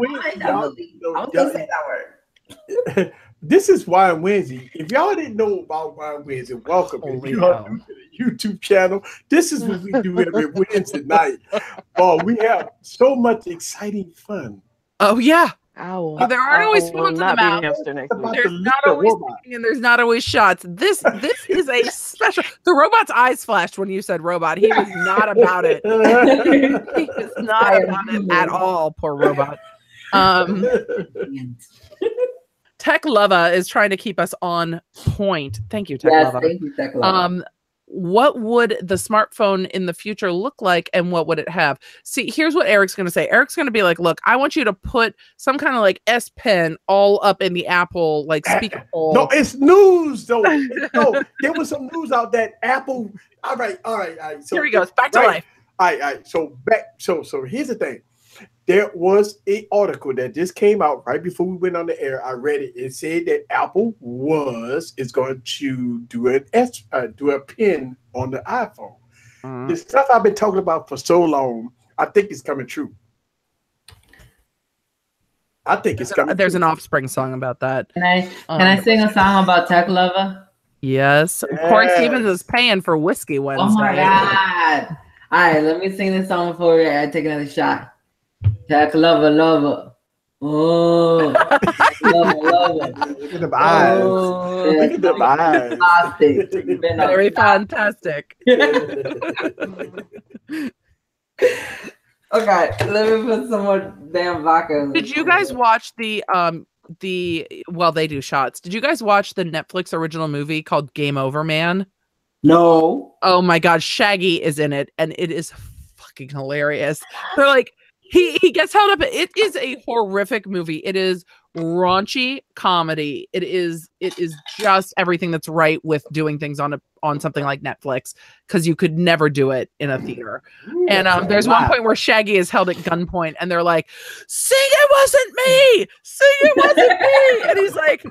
Speaker 1: This is Wine Wednesday. If y'all didn't know about Wine Wednesday, welcome. If you're new to the YouTube channel, this is what we do every Wednesday night. Oh, we have so much exciting fun.
Speaker 3: Oh yeah. There aren't always spoons in the mouth. There's not always singing and there's not always shots. This is a special. The robot's eyes flashed when you said robot. He was not about it. He was not about it at all. Poor robot. Tech Lava is trying to keep us on point. Thank you, Tech Lava.
Speaker 2: Thank you, Tech Lava.
Speaker 3: What would the smartphone in the future look like, and what would it have? See, here's what Eric's going to say. Eric's going to be like, look, I want you to put some kind of like S Pen all up in the Apple like speaker hole.
Speaker 1: No, it's news though. No, there was some news out that Apple. All right. So
Speaker 3: here he goes. Back to life.
Speaker 1: All right. So here's the thing. There was an article that just came out right before we went on the air. I read it. It said that Apple is going to do a pen on the iPhone. The stuff I've been talking about for so long, I think it's coming true. I think it's coming.
Speaker 3: There's an Offspring song about that.
Speaker 2: Can I sing a song about Tech Lover?
Speaker 3: Yes. Corey Stevens is paying for Whiskey Wednesday.
Speaker 2: Oh my God. All right, let me sing this song before I take another shot. Jack Lover, Lover. Oh, Lover.
Speaker 1: Look at the eyes. Look at the eyes.
Speaker 2: Fantastic.
Speaker 3: Very fantastic.
Speaker 2: Okay, let me put some more damn vodka.
Speaker 3: Did you guys watch well, they do shots. Did you guys watch the Netflix original movie called Game Over Man?
Speaker 2: No.
Speaker 3: Oh my God, Shaggy is in it, and it is fucking hilarious. They're like, he gets held up. It is a horrific movie. It is raunchy comedy. It is just everything that's right with doing things on something like Netflix, because you could never do it in a theater. And there's one point where Shaggy is held at gunpoint, and they're like, "Sing it wasn't me! Sing it wasn't me!" And he's like,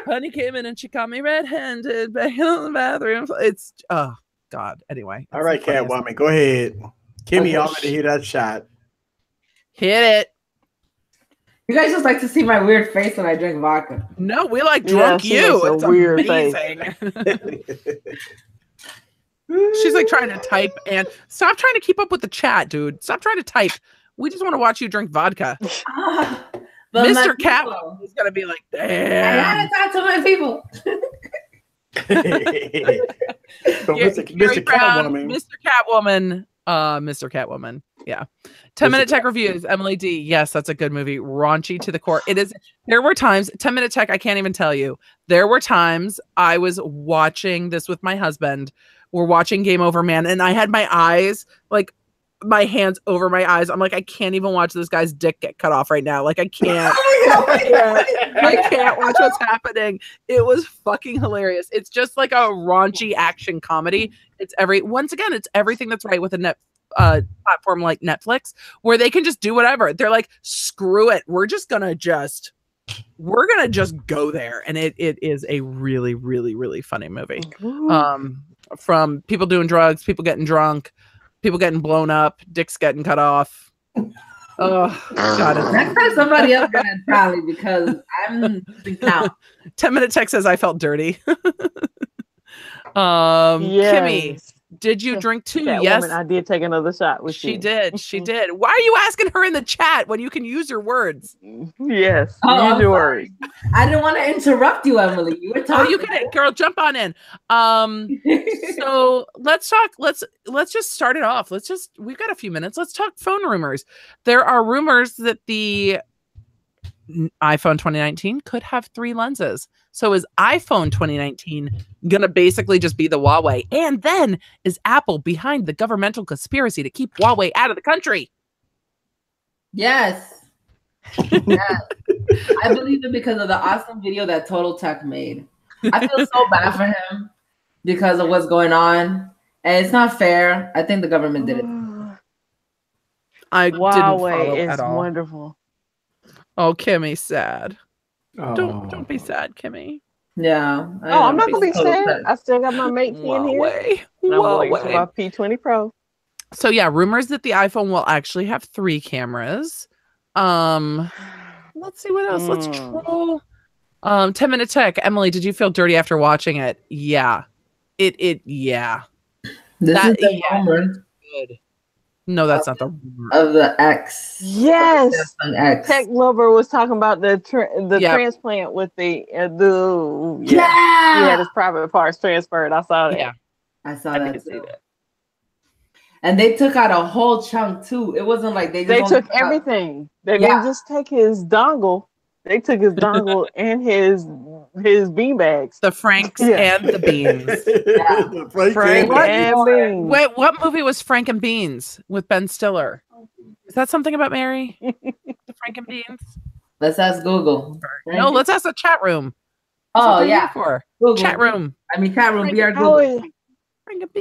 Speaker 3: "Honey came in and she caught me red-handed back in the bathroom." It's oh God. Anyway.
Speaker 1: All right, Catwoman, go ahead. Kimmy already hit that shot.
Speaker 3: Hit it.
Speaker 2: You guys just like to see my weird face when I drink vodka.
Speaker 3: No, we like drunk you. It's
Speaker 4: weird
Speaker 3: amazing. She's like trying to type, and stop trying to keep up with the chat, dude. Stop trying to type. We just want to watch you drink vodka. Mr. Catwoman is gonna be like, damn.
Speaker 2: I gotta talk to my people.
Speaker 1: So Mr. Catwoman.
Speaker 3: Mr. Catwoman. Yeah. 10-minute tech reviews. Emily D. Yes, that's a good movie. Raunchy to the core. It is. There were times, 10-minute tech, I can't even tell you. There were times I was watching this with my husband. We're watching Game Over Man, and I had my eyes, like my hands over my eyes. I'm like, I can't even watch this guy's dick get cut off right now. Like, I can't. I can't watch what's happening. It was fucking hilarious. It's just like a raunchy action comedy. It's everything that's right with a platform like Netflix, where they can just do whatever. They're like, screw it. We're gonna just go there. And it is a really, really, really funny movie. From people doing drugs, people getting drunk, people getting blown up, dicks getting cut off. Oh God!
Speaker 2: Next time somebody else gonna tally, because I'm losing count.
Speaker 3: 10-minute tech says I felt dirty.
Speaker 4: Yes.
Speaker 3: Kimmy, did you drink too? Yes,
Speaker 4: woman, I did take another shot with
Speaker 3: she did. She did. Why are you asking her in the chat when you can use your words?
Speaker 4: Yes, use your words.
Speaker 2: I didn't want to interrupt you, Emily. You were talking.
Speaker 3: Oh, you can, girl. Jump on in. So let's talk. Let's just start it off. We've got a few minutes. Let's talk phone rumors. There are rumors that the iPhone 2019 could have 3 lenses. So is iPhone 2019 gonna basically just be the Huawei? And then is Apple behind the governmental conspiracy to keep Huawei out of the country?
Speaker 2: Yes. Yes. I believe it because of the awesome video that Total Tech made. I feel so bad for him because of what's going on. And it's not fair. I think the government did it.
Speaker 3: I
Speaker 4: Huawei is wonderful.
Speaker 3: Oh, Kimmy's sad. Oh. Don't be sad, Kimmy.
Speaker 2: Yeah.
Speaker 4: I'm not gonna be sad. I still got my mate in here. And I'm waiting for my P20 Pro.
Speaker 3: So yeah, rumors that the iPhone will actually have 3 cameras. Let's see what else. Let's troll. 10-minute tech. Emily, did you feel dirty after watching it? Yeah. Yeah.
Speaker 2: This is the rumor.
Speaker 3: Good. No, that's not the rumor.
Speaker 2: Of the X.
Speaker 4: Yes.
Speaker 2: X.
Speaker 4: Tech Lover was talking about the transplant with the he had his private parts transferred. I saw that.
Speaker 3: Yeah.
Speaker 2: I saw that too. And they took out a whole chunk too. It wasn't like they
Speaker 4: took everything. They didn't just take his dongle. They took his dongle and his beanbags.
Speaker 3: The Franks and the Beans.
Speaker 1: Yeah.
Speaker 4: Frank and Beans.
Speaker 3: Wait, what movie was Frank and Beans with Ben Stiller? Is that something about Mary? The Frank and Beans?
Speaker 2: Let's ask Google.
Speaker 3: No, let's ask the chat room.
Speaker 2: Oh, yeah.
Speaker 3: Google. Chat room.
Speaker 2: I mean, chat room. We are Google.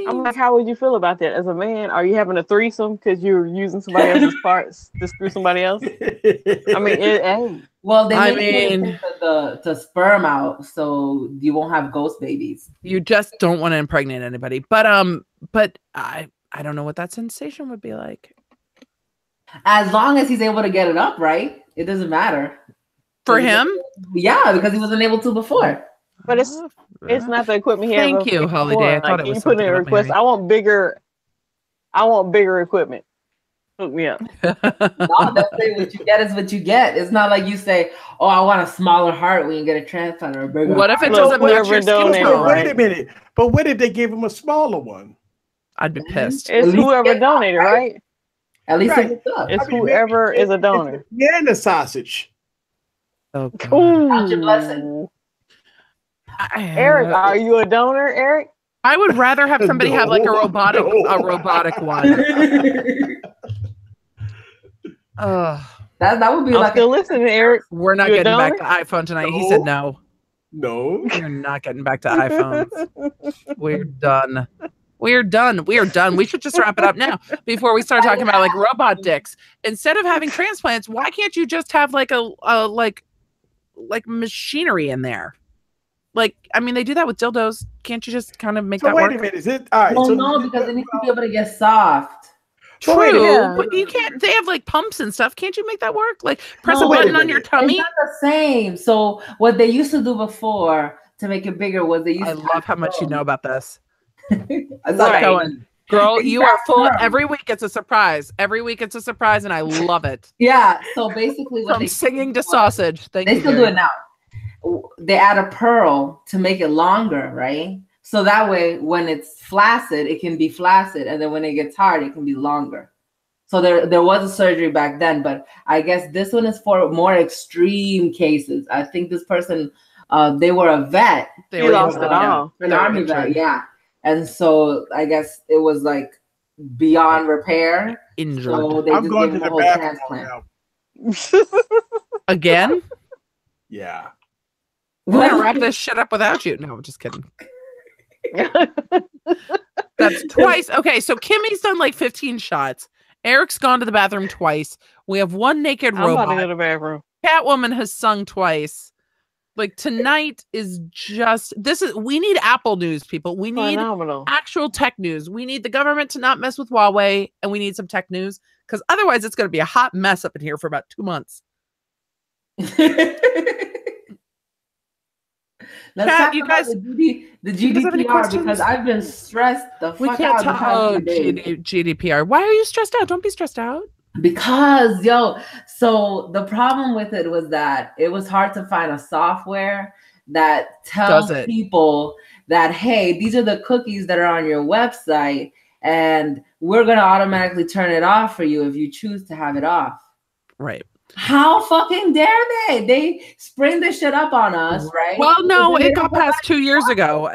Speaker 4: I'm like, how would you feel about that as a man? Are you having a threesome because you're using somebody else's parts to screw somebody else? I mean,
Speaker 2: well, they take the sperm out, so you won't have ghost babies.
Speaker 3: You just don't want to impregnate anybody. But I don't know what that sensation would be like.
Speaker 2: As long as he's able to get it up, right? It doesn't matter.
Speaker 3: For him?
Speaker 2: Yeah, because he wasn't able to before.
Speaker 4: But it's It's not the equipment he has.
Speaker 3: Thank you, Holiday. I thought it was
Speaker 4: you put in a request. I want bigger equipment. Hook me up.
Speaker 2: No, that's what you get is what you get. It's not like you say, "Oh, I want a smaller heart when you get a transplant or a bigger."
Speaker 3: What if it doesn't match your skin tone?
Speaker 1: Wait a minute. But what if they gave him a smaller one?
Speaker 3: I'd be pissed.
Speaker 4: It's whoever donated, right?
Speaker 2: At least
Speaker 4: it's whoever is a donor.
Speaker 1: Yeah, and the sausage.
Speaker 3: Oh,
Speaker 2: count your blessing.
Speaker 4: Eric, are you a donor, Eric?
Speaker 3: I would rather have somebody have like a robotic one.
Speaker 2: That would be like
Speaker 4: still listening, Eric.
Speaker 3: We're not getting back to iPhone tonight.
Speaker 1: No.
Speaker 3: He said no.
Speaker 1: No.
Speaker 3: You're not getting back to iPhones. We're done. We are done. We are done. We should just wrap it up now before we start talking about like robot dicks. Instead of having transplants, why can't you just have like a like machinery in there? Like, I mean, they do that with dildos. Can't you just kind of make that work?
Speaker 1: Wait a minute. Is it all right?
Speaker 2: Well,
Speaker 1: so
Speaker 2: no, because it needs to be able to get soft.
Speaker 3: True, but you can't. They have like pumps and stuff. Can't you make that work? Like press a button on your tummy.
Speaker 2: It's not the same. So what they used to do before to make it bigger was they used.
Speaker 3: I love how much you know about this.
Speaker 2: Going.
Speaker 3: Girl, you are full. Every week it's a surprise. Every week it's a surprise, and I love it.
Speaker 2: Yeah. So basically, what
Speaker 3: from singing to sausage.
Speaker 2: They still do it now. They add a pearl to make it longer, right? So that way, when it's flaccid, it can be flaccid, and then when it gets hard, it can be longer. So there was a surgery back then, but I guess this one is for more extreme cases. I think this person, they were a vet.
Speaker 4: They lost it all.
Speaker 2: An army vet, yeah. And so I guess it was like beyond repair.
Speaker 3: Injured.
Speaker 2: So they
Speaker 1: I'm
Speaker 2: just
Speaker 1: going
Speaker 2: gave
Speaker 1: to
Speaker 2: him
Speaker 1: the
Speaker 2: a whole
Speaker 1: bathroom
Speaker 2: transplant.
Speaker 3: Again?
Speaker 1: Yeah.
Speaker 3: We're gonna wrap this shit up without you. No, I'm just kidding. That's twice. Okay, so Kimmy's done like 15 shots. Eric's gone to the bathroom twice. We have one naked robot.
Speaker 4: I'm about to go to the bathroom.
Speaker 3: Catwoman has sung twice. Like tonight is just we need Apple news, people. We need actual tech news. We need the government to not mess with Huawei, and we need some tech news because otherwise it's gonna be a hot mess up in here for about 2 months.
Speaker 2: Let's talk you guys, the GDPR because I've been stressed the fuck out.
Speaker 3: GDPR. Why are you stressed out? Don't be stressed out.
Speaker 2: Because so the problem with it was that it was hard to find a software that tells people that, hey, these are the cookies that are on your website, and we're gonna automatically turn it off for you if you choose to have it off.
Speaker 3: Right.
Speaker 2: How fucking dare they? They spring this shit up on us, right?
Speaker 3: Well, no, it got passed 2 years ago.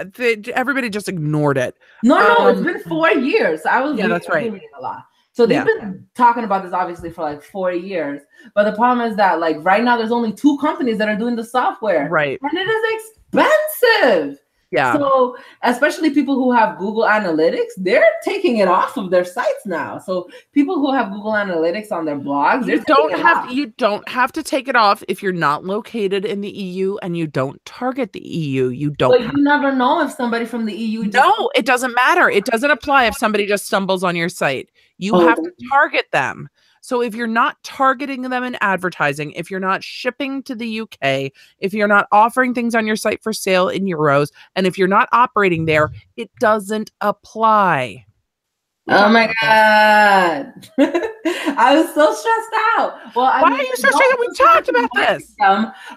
Speaker 3: Everybody just ignored it.
Speaker 2: No, it's been 4 years.
Speaker 3: That's right.
Speaker 2: Reading a lot. So they've been talking about this obviously for like 4 years. But the problem is that like right now there's only 2 companies that are doing the software.
Speaker 3: Right.
Speaker 2: And it is expensive.
Speaker 3: Yeah.
Speaker 2: So especially people who have Google Analytics, they're taking it off of their sites now. So people who have Google Analytics on their blogs,
Speaker 3: you don't have to take it off if you're not located in the EU and you don't target the EU. You don't.
Speaker 2: But you never know if somebody from the EU.
Speaker 3: No, it doesn't matter. It doesn't apply if somebody just stumbles on your site. You have to target them. So if you're not targeting them in advertising, if you're not shipping to the UK, if you're not offering things on your site for sale in euros, and if you're not operating there, it doesn't apply.
Speaker 2: Oh my God. I was so stressed out. Well,
Speaker 3: why are you so stressed out? We talked about this.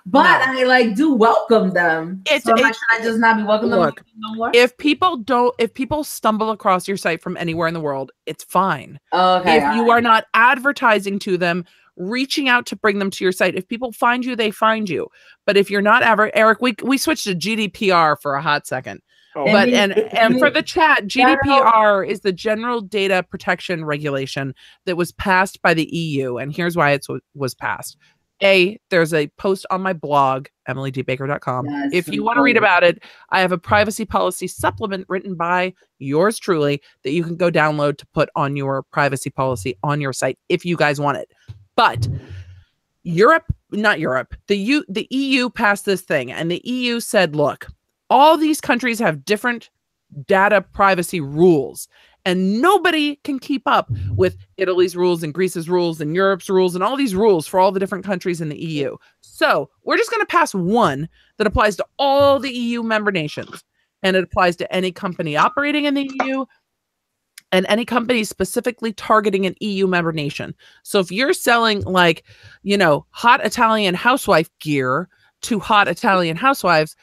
Speaker 2: But I like do welcome them. Should I just not be welcoming them no more?
Speaker 3: If people stumble across your site from anywhere in the world, it's fine.
Speaker 2: Okay.
Speaker 3: If you are not advertising to them, reaching out to bring them to your site. If people find you, they find you. But if you're not Eric, we switched to GDPR for a hot second. Oh. But and for the chat, GDPR is the General Data Protection Regulation that was passed by the EU, and here's why it was passed. There's a post on my blog, emilydbaker.com. If you want to read about it, I have a privacy policy supplement written by yours truly that you can go download to put on your privacy policy on your site if you guys want it. But the EU passed this thing, and the EU said, look, all these countries have different data privacy rules. And nobody can keep up with Italy's rules and Greece's rules and Europe's rules and all these rules for all the different countries in the EU. So we're just going to pass one that applies to all the EU member nations. And it applies to any company operating in the EU and any company specifically targeting an EU member nation. So if you're selling like, you know, hot Italian housewife gear to hot Italian housewives,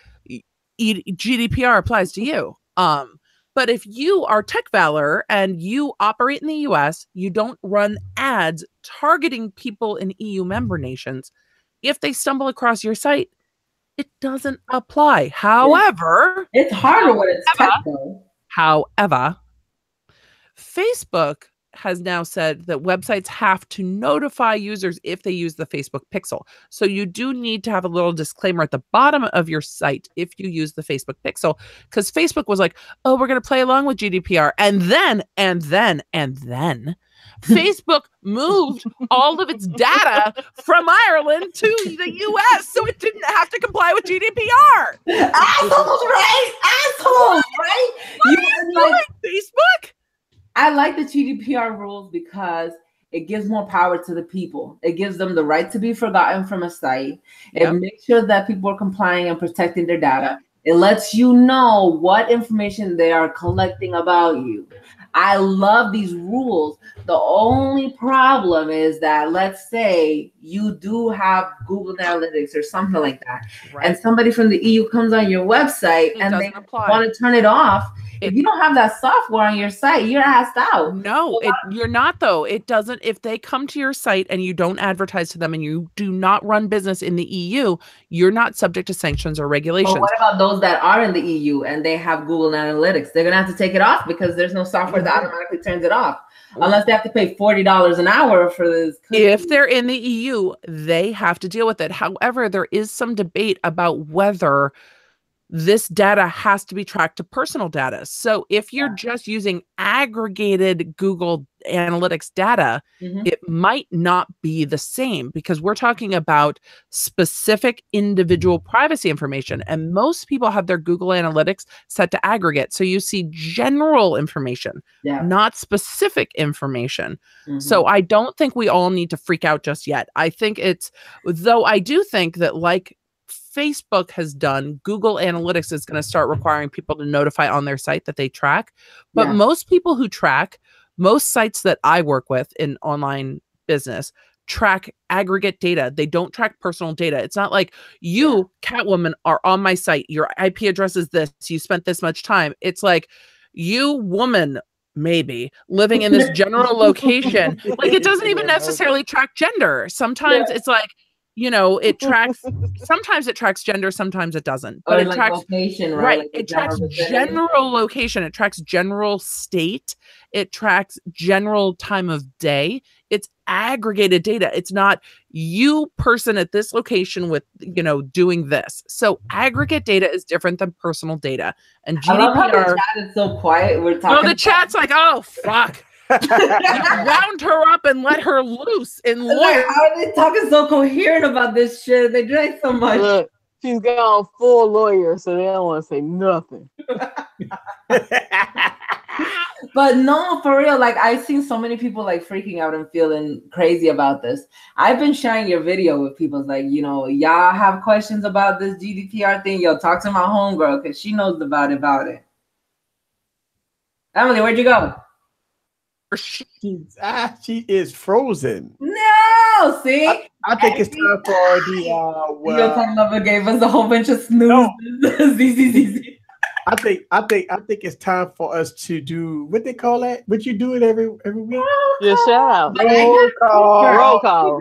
Speaker 3: GDPR applies to you. But if you are Tech Valor and you operate in the US, you don't run ads targeting people in EU member nations. If they stumble across your site, it doesn't apply. However,
Speaker 2: it's harder when it's tech though.
Speaker 3: However, Facebook has now said that websites have to notify users if they use the Facebook pixel. So you do need to have a little disclaimer at the bottom of your site if you use the Facebook pixel, because Facebook was like, oh, we're going to play along with GDPR. And then Facebook moved all of its data from Ireland to the US so it didn't have to comply with GDPR.
Speaker 2: Assholes, right? Assholes, right?
Speaker 3: What are you doing, Facebook?
Speaker 2: I like the GDPR rules because it gives more power to the people. It gives them the right to be forgotten from a site. It makes sure that people are complying and protecting their data. It lets you know what information they are collecting about you. I love these rules. The only problem is that, let's say you do have Google Analytics or something like that, and somebody from the EU comes on your website and they want to turn it off. If you don't have that software on your site, you're asked out.
Speaker 3: No, you're not, though. It doesn't. If they come to your site and you don't advertise to them and you do not run business in the EU, you're not subject to sanctions or regulations.
Speaker 2: But what about those that are in the EU and they have Google Analytics? They're going to have to take it off because there's no software that automatically turns it off. Unless they have to pay $40 an hour for this.
Speaker 3: If they're in the EU, they have to deal with it. However, there is some debate about whether this data has to be tracked to personal data. So if you're just using aggregated Google Analytics data, it might not be the same, because we're talking about specific individual privacy information. And most people have their Google Analytics set to aggregate. So you see general information, not specific information. So I don't think we all need to freak out just yet. I think though I do think that, like Facebook has done, Google Analytics is going to start requiring people to notify on their site that they track. But most people who track, most sites that I work with in online business track aggregate data. They don't track personal data. It's not like you, Catwoman, are on my site. Your IP address is this. You spent this much time. It's like, you, woman, maybe living in this general location. Like, it doesn't even necessarily track gender. Sometimes it's like, you know, it tracks, sometimes it tracks gender, sometimes it doesn't. But it tracks location, right? Like it tracks general location. It tracks general state. It tracks general time of day. It's aggregated data. It's not you person at this location with, you know, doing this. So aggregate data is different than personal data. And GDPR. I love how the
Speaker 2: chat is so quiet. We're talking.
Speaker 3: No, the chat's like, oh fuck. Round her up and let her loose and
Speaker 2: like, how are they talking so coherent about this shit? They drink so much.
Speaker 4: Look, she's gone full lawyer, so they don't want to say nothing.
Speaker 2: But no, for real, like, I've seen so many people like freaking out and feeling crazy about this. I've been sharing your video with people, like, you know, y'all have questions about this GDPR thing, yo, talk to my homegirl because she knows about it. Emily, where'd you go?
Speaker 1: She is frozen.
Speaker 2: No, see,
Speaker 1: I think it's time for the
Speaker 2: Your time lover gave us a whole bunch of snooze.
Speaker 1: I think it's time for us to do what they call that. What you do it every week?
Speaker 4: Yeah, shout out. Roll call.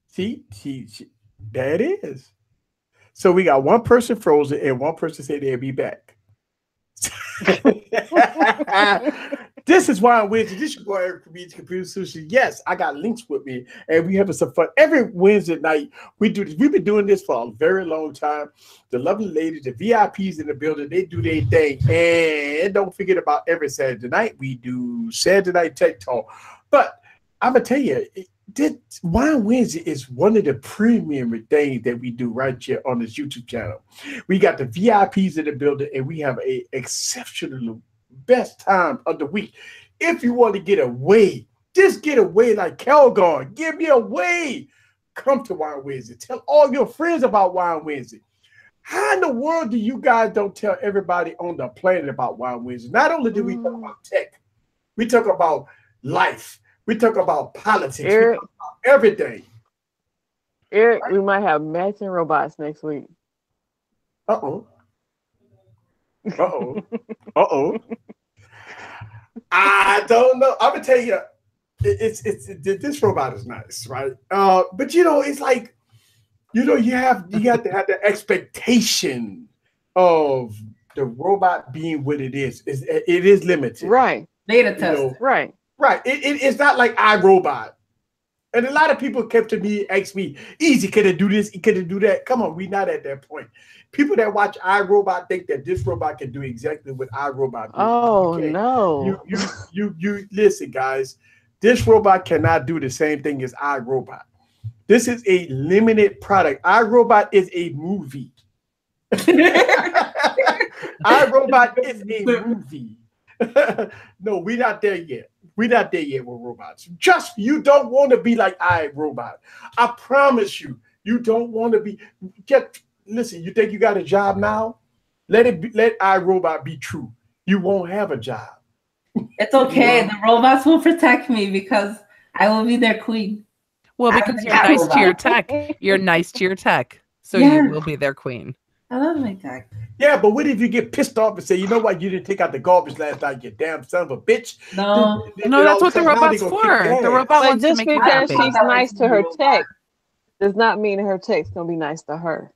Speaker 1: See, there it is. So we got one person frozen and one person said they'll be back. This is why I'm with you. This is why Computer Sushi. Yes, I got links with me, and we having some fun every Wednesday night. We do this. We've been doing this for a very long time. The lovely ladies, the VIPs in the building, they do their thing. And don't forget about every Saturday night we do Saturday Night Tech Talk. But I'm gonna tell you, this Wine Wednesday is one of the premium things that we do right here on this YouTube channel. We got the VIPs in the building, and we have a exceptional best time of the week. If you want to get away, just get away like Calgon. Give me away. Come to Wine Wednesday. Tell all your friends about Wine Wednesday. How in the world do you guys don't tell everybody on the planet about Wine Wednesday? Not only do we talk about tech, we talk about life. We talk about politics.
Speaker 4: Eric,
Speaker 1: we talk about everything.
Speaker 4: Eric, we might have matching robots next week.
Speaker 1: Uh-oh. Uh-oh. Uh-oh. I don't know. I'm gonna tell you, it's this robot is nice, right? But you know, it's like, you know, you have to have the expectation of the robot being what it is. It is limited.
Speaker 4: Right.
Speaker 2: Beta test.
Speaker 4: Right.
Speaker 1: Right. It's not like iRobot. And a lot of people kept to me, ask me, easy, could it do this? Could it do that? Come on, we're not at that point. People that watch iRobot think that this robot can do exactly what iRobot does.
Speaker 4: Oh, no.
Speaker 1: You listen, guys. This robot cannot do the same thing as iRobot. This is a limited product. iRobot is a movie. iRobot is a movie. No, we're not there yet. We're not there yet with robots. Just you don't want to be like iRobot. I promise you, you don't want to be. Listen, you think you got a job now? Let iRobot be true. You won't have a job.
Speaker 2: It's okay. The robots will protect me because I will be their queen.
Speaker 3: Well, because you're nice to your tech. You're nice to your tech. So you will be their queen.
Speaker 2: I love my tech.
Speaker 1: Yeah, but what if you get pissed off and say, you know what, you didn't take out the garbage last night, you damn son of a bitch?
Speaker 2: No,
Speaker 3: no, that's what the robot's for. The robot wants to make you happy.
Speaker 4: Just because she's nice to her tech does not mean her tech's gonna be nice to her.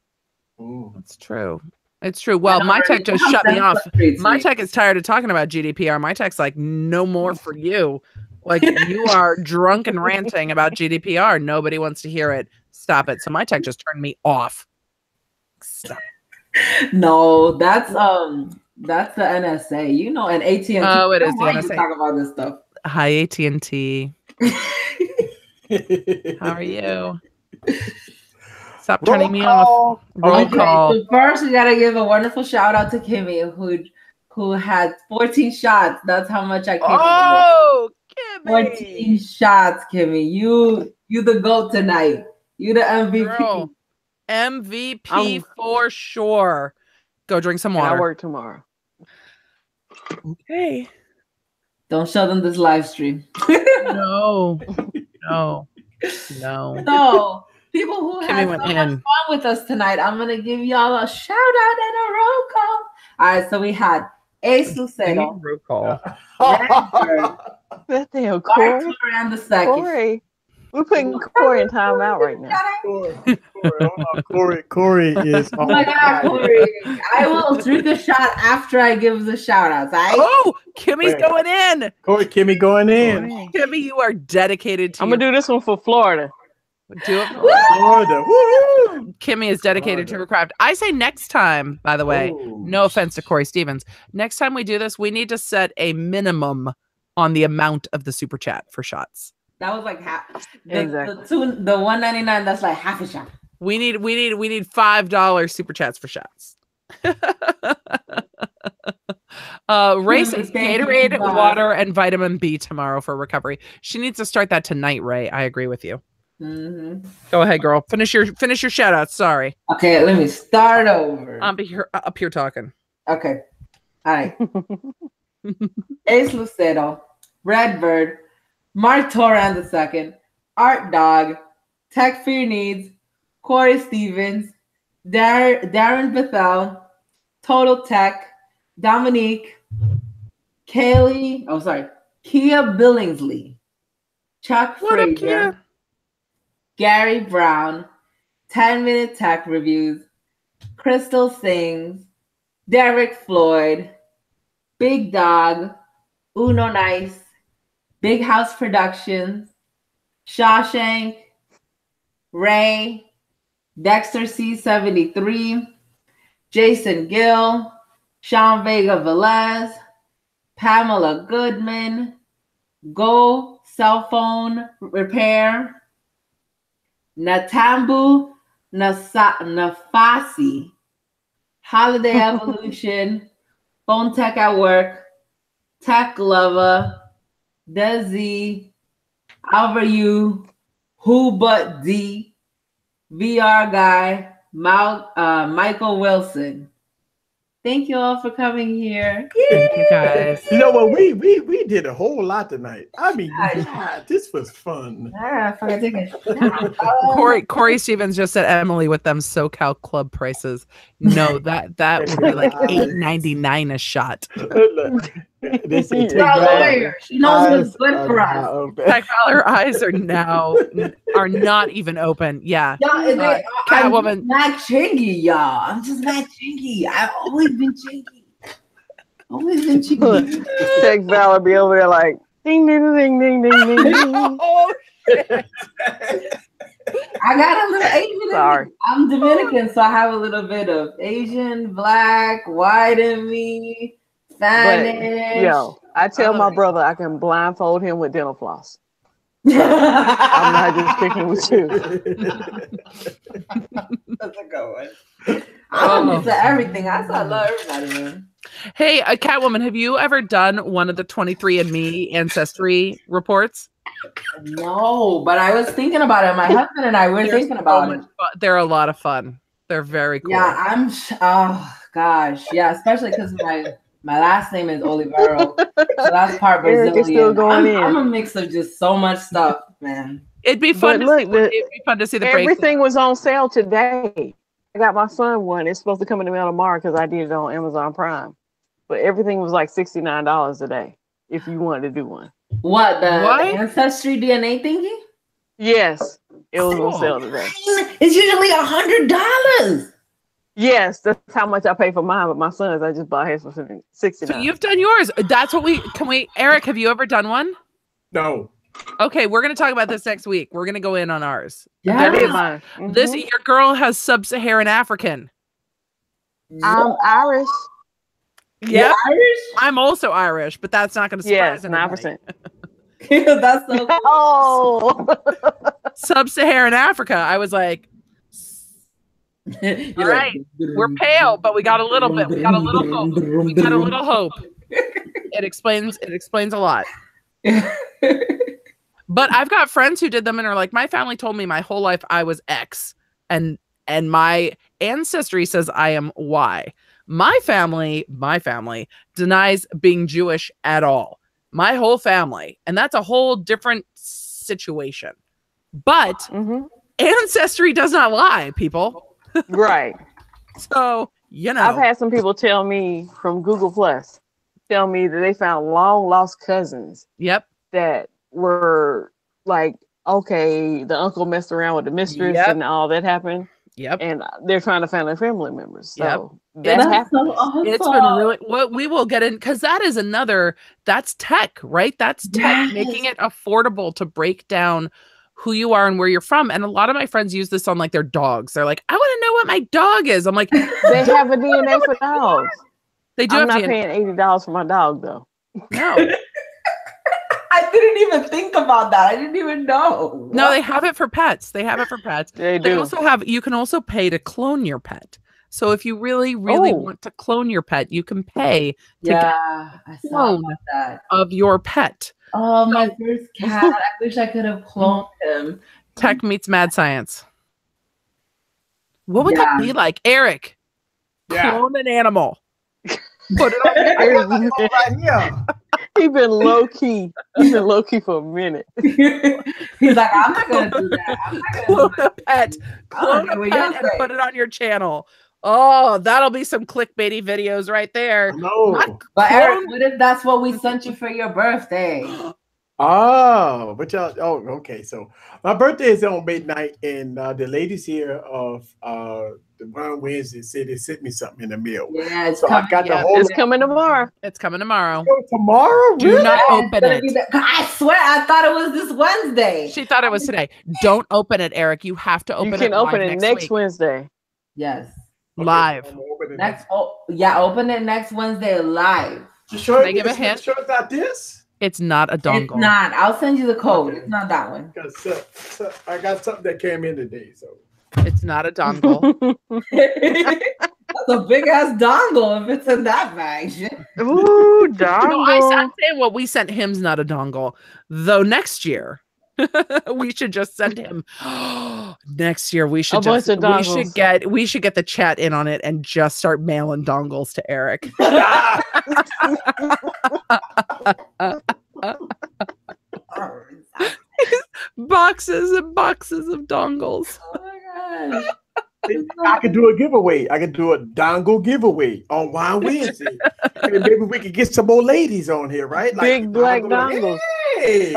Speaker 3: That's true. It's true. Well, my tech just shut me off. My tech is tired of talking about GDPR. My tech's like, no more for you. Like, you are drunk and ranting about GDPR. Nobody wants to hear it. Stop it. So my tech just turned me off. Stop.
Speaker 2: No, that's the NSA, you know, and AT&T.
Speaker 3: Oh, it is the
Speaker 2: NSA.
Speaker 3: NSA.
Speaker 2: Talk about this stuff.
Speaker 3: Hi, AT&T. How are you? Stop turning me off. Roll call.
Speaker 2: So first, we gotta give a wonderful shout out to Kimmy, who had 14 shots. That's how much I came.
Speaker 3: Oh, Kimmy!
Speaker 2: 14 shots, Kimmy. You the GOAT tonight. You the MVP.
Speaker 3: Girl. MVP for sure. Go drink some water.
Speaker 4: I work tomorrow.
Speaker 3: Okay.
Speaker 2: Don't show them this live stream.
Speaker 3: No.
Speaker 2: So, people who had so much fun with us tonight, I'm going to give y'all a shout out and a roll call. All right, so we had Ace Lucero.
Speaker 3: Roll call.
Speaker 4: That damn Corey.
Speaker 2: And the second.
Speaker 4: Corey. We're putting Corey in timeout right now.
Speaker 1: Corey is.
Speaker 2: Oh my God, Corey! I will drink a shot after I give the shout outs.
Speaker 3: Oh, Kimmy's going in.
Speaker 1: Kimmy going in.
Speaker 3: Kimmy, you are dedicated to.
Speaker 4: I'm gonna do this one for Florida.
Speaker 3: Do it for
Speaker 1: Florida. Woo!
Speaker 3: Kimmy is dedicated to her craft. I say next time, by the way, no offense to Corey Stevens. Next time we do this, we need to set a minimum on the amount of the super chat for shots.
Speaker 2: That was like half.
Speaker 4: Exactly.
Speaker 2: The $1.99. That's like half a shot.
Speaker 3: We need $5 super chats for shots. Ray says Gatorade, water, and vitamin B tomorrow for recovery. She needs to start that tonight, Ray. I agree with you.
Speaker 2: Mm-hmm.
Speaker 3: Go ahead, girl. Finish your shout outs. Sorry.
Speaker 2: Okay, let me start over.
Speaker 3: I'm up here talking.
Speaker 2: Okay. All right. Ace Lucero, Redbird, Mark Toran II, Art Dog, Tech for Your Needs, Corey Stevens, Darren Bethel, Total Tech, Dominique, Kia Billingsley, Chuck Frazier, Gary Brown, 10-Minute Tech Reviews, Crystal Sings, Derek Floyd, Big Dog, Uno Nice, Big House Productions, Shawshank, Ray, Dexter C73, Jason Gill, Sean Vega Velez, Pamela Goodman, Go Cell Phone Repair, Natambu Nafasi, Holiday Evolution, Phone Tech at Work, Tech Lover, Desi, Alvaru, Who But D, VR Guy, Michael Wilson. Thank you all for coming here.
Speaker 3: Thank you guys.
Speaker 1: You know what? We did a whole lot tonight. I mean, God, this was fun.
Speaker 3: Corey Stevens just said Emily with them SoCal club prices. No, that would be like $8.99 a shot.
Speaker 1: This is
Speaker 2: she knows what's good for us.
Speaker 3: Tech Valor eyes are not even open. Yeah.
Speaker 2: Catwoman. I'm not chingy, y'all. I'm just not chingy. I've always been chingy. Always been chingy.
Speaker 4: Tech Valor be over there like ding ding ding ding ding ding.
Speaker 3: Oh shit.
Speaker 2: I got a little Asian.
Speaker 4: Sorry.
Speaker 2: I'm Dominican, so I have a little bit of Asian, black, white in me. Spanish.
Speaker 4: Yo, I tell my brother I can blindfold him with dental floss. I'm not just picking with you.
Speaker 2: That's a good one. I'm used to everything. I love everybody, man.
Speaker 3: Hey, Catwoman, have you ever done one of the 23andMe Ancestry reports?
Speaker 2: No, but I was thinking about it. My husband and I were thinking about it.
Speaker 3: They're a lot of fun. They're very cool.
Speaker 2: Yeah, oh gosh. Yeah, especially because my last name is Olivero, so that's part Brazilian.
Speaker 4: Still going
Speaker 2: I'm a mix of just so much stuff, man.
Speaker 3: It'd be fun. It'd be fun to see the
Speaker 4: everything was on sale today. I got my son one. It's supposed to come in the mail tomorrow because I did it on Amazon Prime. But everything was like $69 today if you wanted to do one.
Speaker 2: What, the Ancestry DNA thingy?
Speaker 4: Yes, it was on sale today.
Speaker 2: It's usually $100.
Speaker 4: Yes, that's how much I pay for mine. But my son's, I just bought his for $69.
Speaker 3: So you've done yours. That's what Eric, have you ever done one?
Speaker 1: No.
Speaker 3: Okay, we're going to talk about this next week. We're going to go in on ours.
Speaker 2: Yeah.
Speaker 3: Your girl has sub-Saharan African.
Speaker 4: I'm Irish.
Speaker 3: Yeah, I'm also Irish, but that's not going to surprise anybody.
Speaker 2: 9%. That's so cool.
Speaker 4: Oh.
Speaker 3: Sub-Saharan Africa. I was like, all right, we're pale, but we got a little bit. We got a little hope. We got a little hope. It explains a lot. But I've got friends who did them and are like, my family told me my whole life I was X, and my ancestry says I am Y. My family denies being Jewish at all. My whole family, and that's a whole different situation. But Ancestry does not lie, people.
Speaker 4: Right.
Speaker 3: So, you know.
Speaker 4: I've had some people tell me from Google Plus, tell me that they found long lost cousins.
Speaker 3: Yep.
Speaker 4: That were like, okay, the uncle messed around with the mistress and all that happened.
Speaker 3: Yep.
Speaker 4: And they're trying to find their family members. So
Speaker 2: that's so awesome.
Speaker 3: It's been really what we will get in, because that's tech, right? That's tech making it affordable to break down who you are and where you're from. And a lot of my friends use this on like their dogs. They're like, I want to know what my dog is. I'm like,
Speaker 4: they have a DNA for dogs.
Speaker 3: They do.
Speaker 4: I'm not paying $80 for my dog though.
Speaker 3: No.
Speaker 2: I didn't even think about that. I didn't even know.
Speaker 3: No, they have it for pets. They have it for pets.
Speaker 4: They do.
Speaker 3: You can also pay to clone your pet. So if you really, really want to clone your pet, you can pay to get a clone of your pet.
Speaker 2: Oh, my first cat. I wish I could have cloned him.
Speaker 3: Tech meets mad science. What would that be like? Eric, clone an animal. Put it on.
Speaker 4: He's been low key. He's been low key for a minute.
Speaker 2: He's like, I'm not gonna do that.
Speaker 3: Clone a pet and put it on your channel. Oh, that'll be some clickbaity videos right there.
Speaker 1: No,
Speaker 2: but Eric, what if that's what we sent you for your birthday?
Speaker 1: Oh, but y'all. Oh, okay. So my birthday is on midnight, and the ladies here of the one Wednesday said they sent me something in the mail.
Speaker 2: Yeah, it's
Speaker 1: so
Speaker 2: coming.
Speaker 1: I got the whole.
Speaker 4: It's coming tomorrow.
Speaker 3: It's coming tomorrow.
Speaker 1: Oh, tomorrow?
Speaker 3: Do
Speaker 1: really?
Speaker 3: not open it.
Speaker 2: I swear, I thought it was this Wednesday.
Speaker 3: She thought it was today. Don't open it, Eric. You have to open it.
Speaker 4: You can open it next Wednesday.
Speaker 2: Yes.
Speaker 3: Live.
Speaker 2: Open it next Wednesday live.
Speaker 1: Sure,
Speaker 3: they give a hint.
Speaker 1: Sure it's not this?
Speaker 3: It's not a dongle.
Speaker 2: It's not. I'll send you the code. It's not that one.
Speaker 1: So I got something that came in today, so
Speaker 3: It's not a dongle.
Speaker 2: That's a big ass dongle if it's in that bag.
Speaker 4: Ooh, dongle.
Speaker 3: No, I'm saying what we sent him's not a dongle. Though next year, we should just send him. Next year we should
Speaker 4: bunch of dongles.
Speaker 3: we should get the chat in on it and just start mailing dongles to Eric. Boxes and boxes of dongles.
Speaker 2: Oh my gosh.
Speaker 1: I could do a giveaway. I could do a dongle giveaway on Wine Wednesday. And maybe we could get some more ladies on here, right? Like,
Speaker 4: Big black dongles.
Speaker 1: Hey.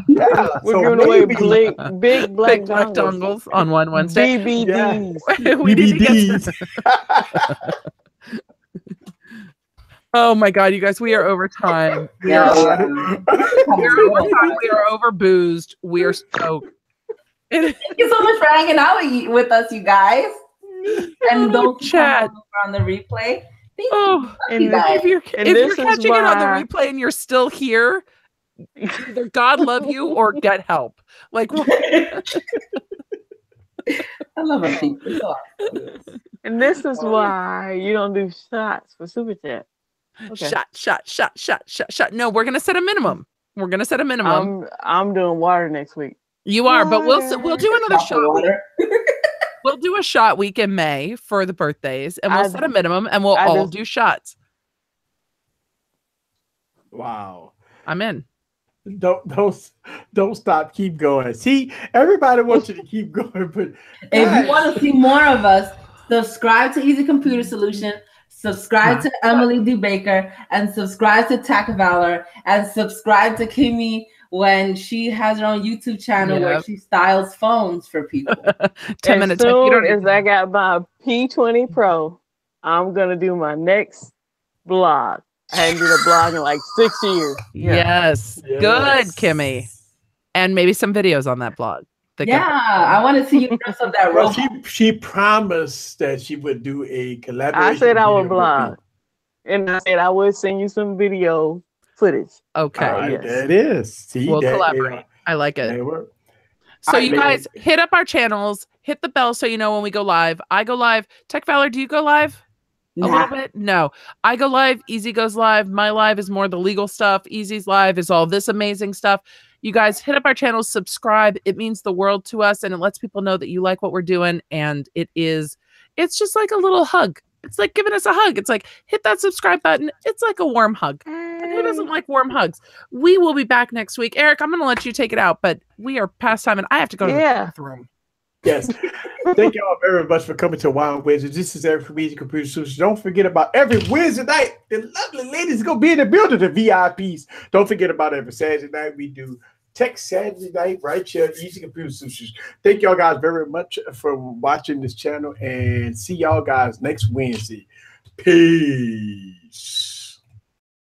Speaker 1: Yeah,
Speaker 4: We're giving away big black dongles.
Speaker 3: dongles on Wine Wednesday.
Speaker 4: BBDs.
Speaker 3: We need to get Oh my God, you guys, we are over time. We are over time. We are over boozed. We are stoked.
Speaker 2: Thank you so much for hanging out with us, you guys. And don't
Speaker 3: chat
Speaker 2: on the replay.
Speaker 3: If you're catching it on the replay and you're still here, either God love you or get help. Like
Speaker 2: I love our people.
Speaker 4: And this is why you don't do shots for Super Chat. Okay.
Speaker 3: Shot. No, we're gonna set a minimum. We're gonna set a minimum.
Speaker 4: I'm doing water next week.
Speaker 3: You are, but we'll do another shot week. We'll do a shot week in May for the birthdays, and we'll set a minimum, and we'll all do shots.
Speaker 1: Wow,
Speaker 3: I'm in.
Speaker 1: Don't stop. Keep going. See, everybody wants you to keep going, but
Speaker 2: if you want to see more of us, subscribe to Easy Computer Solution. Subscribe to Emily D. Baker, and subscribe to Tack Valor, and subscribe to Kimmy when she has her own YouTube channel where she styles phones for people.
Speaker 3: 10 minutes.
Speaker 4: As soon as I got my P20 Pro, I'm going to do my next blog. I hadn't done a blog in like 6 years.
Speaker 3: Yes. Good, Kimmy. And maybe some videos on that blog.
Speaker 2: I want to see you dress up that role.
Speaker 1: She promised that she would do a collaboration.
Speaker 4: I said I would blog. And I said I would send you some video footage.
Speaker 3: Okay.
Speaker 1: Yes. There it is. See,
Speaker 3: we'll collaborate. I like it. So you guys hit up our channels, hit the bell so you know when we go live. I go live. Tech Valor, do you go live? A little bit? No. I go live. Easy goes live. My live is more the legal stuff. Easy's live is all this amazing stuff. You guys hit up our channels, subscribe. It means the world to us, and it lets people know that you like what we're doing. And it's just like a little hug. It's like giving us a hug. It's like, hit that subscribe button. It's like a warm hug. And who doesn't like warm hugs? We will be back next week. Eric, I'm going to let you take it out, but we are past time and I have to go to the bathroom.
Speaker 1: Yes. Thank you all very much for coming to Wild Wednesday. This is Eric from Easy Computer Solutions. Don't forget about every Wednesday night. The lovely ladies are going to be in the building, the VIPs. Don't forget about every Saturday night. We do Tech Saturday night right here at Easy Computer Solutions. Thank y'all guys very much for watching this channel, and see y'all guys next Wednesday. Peace.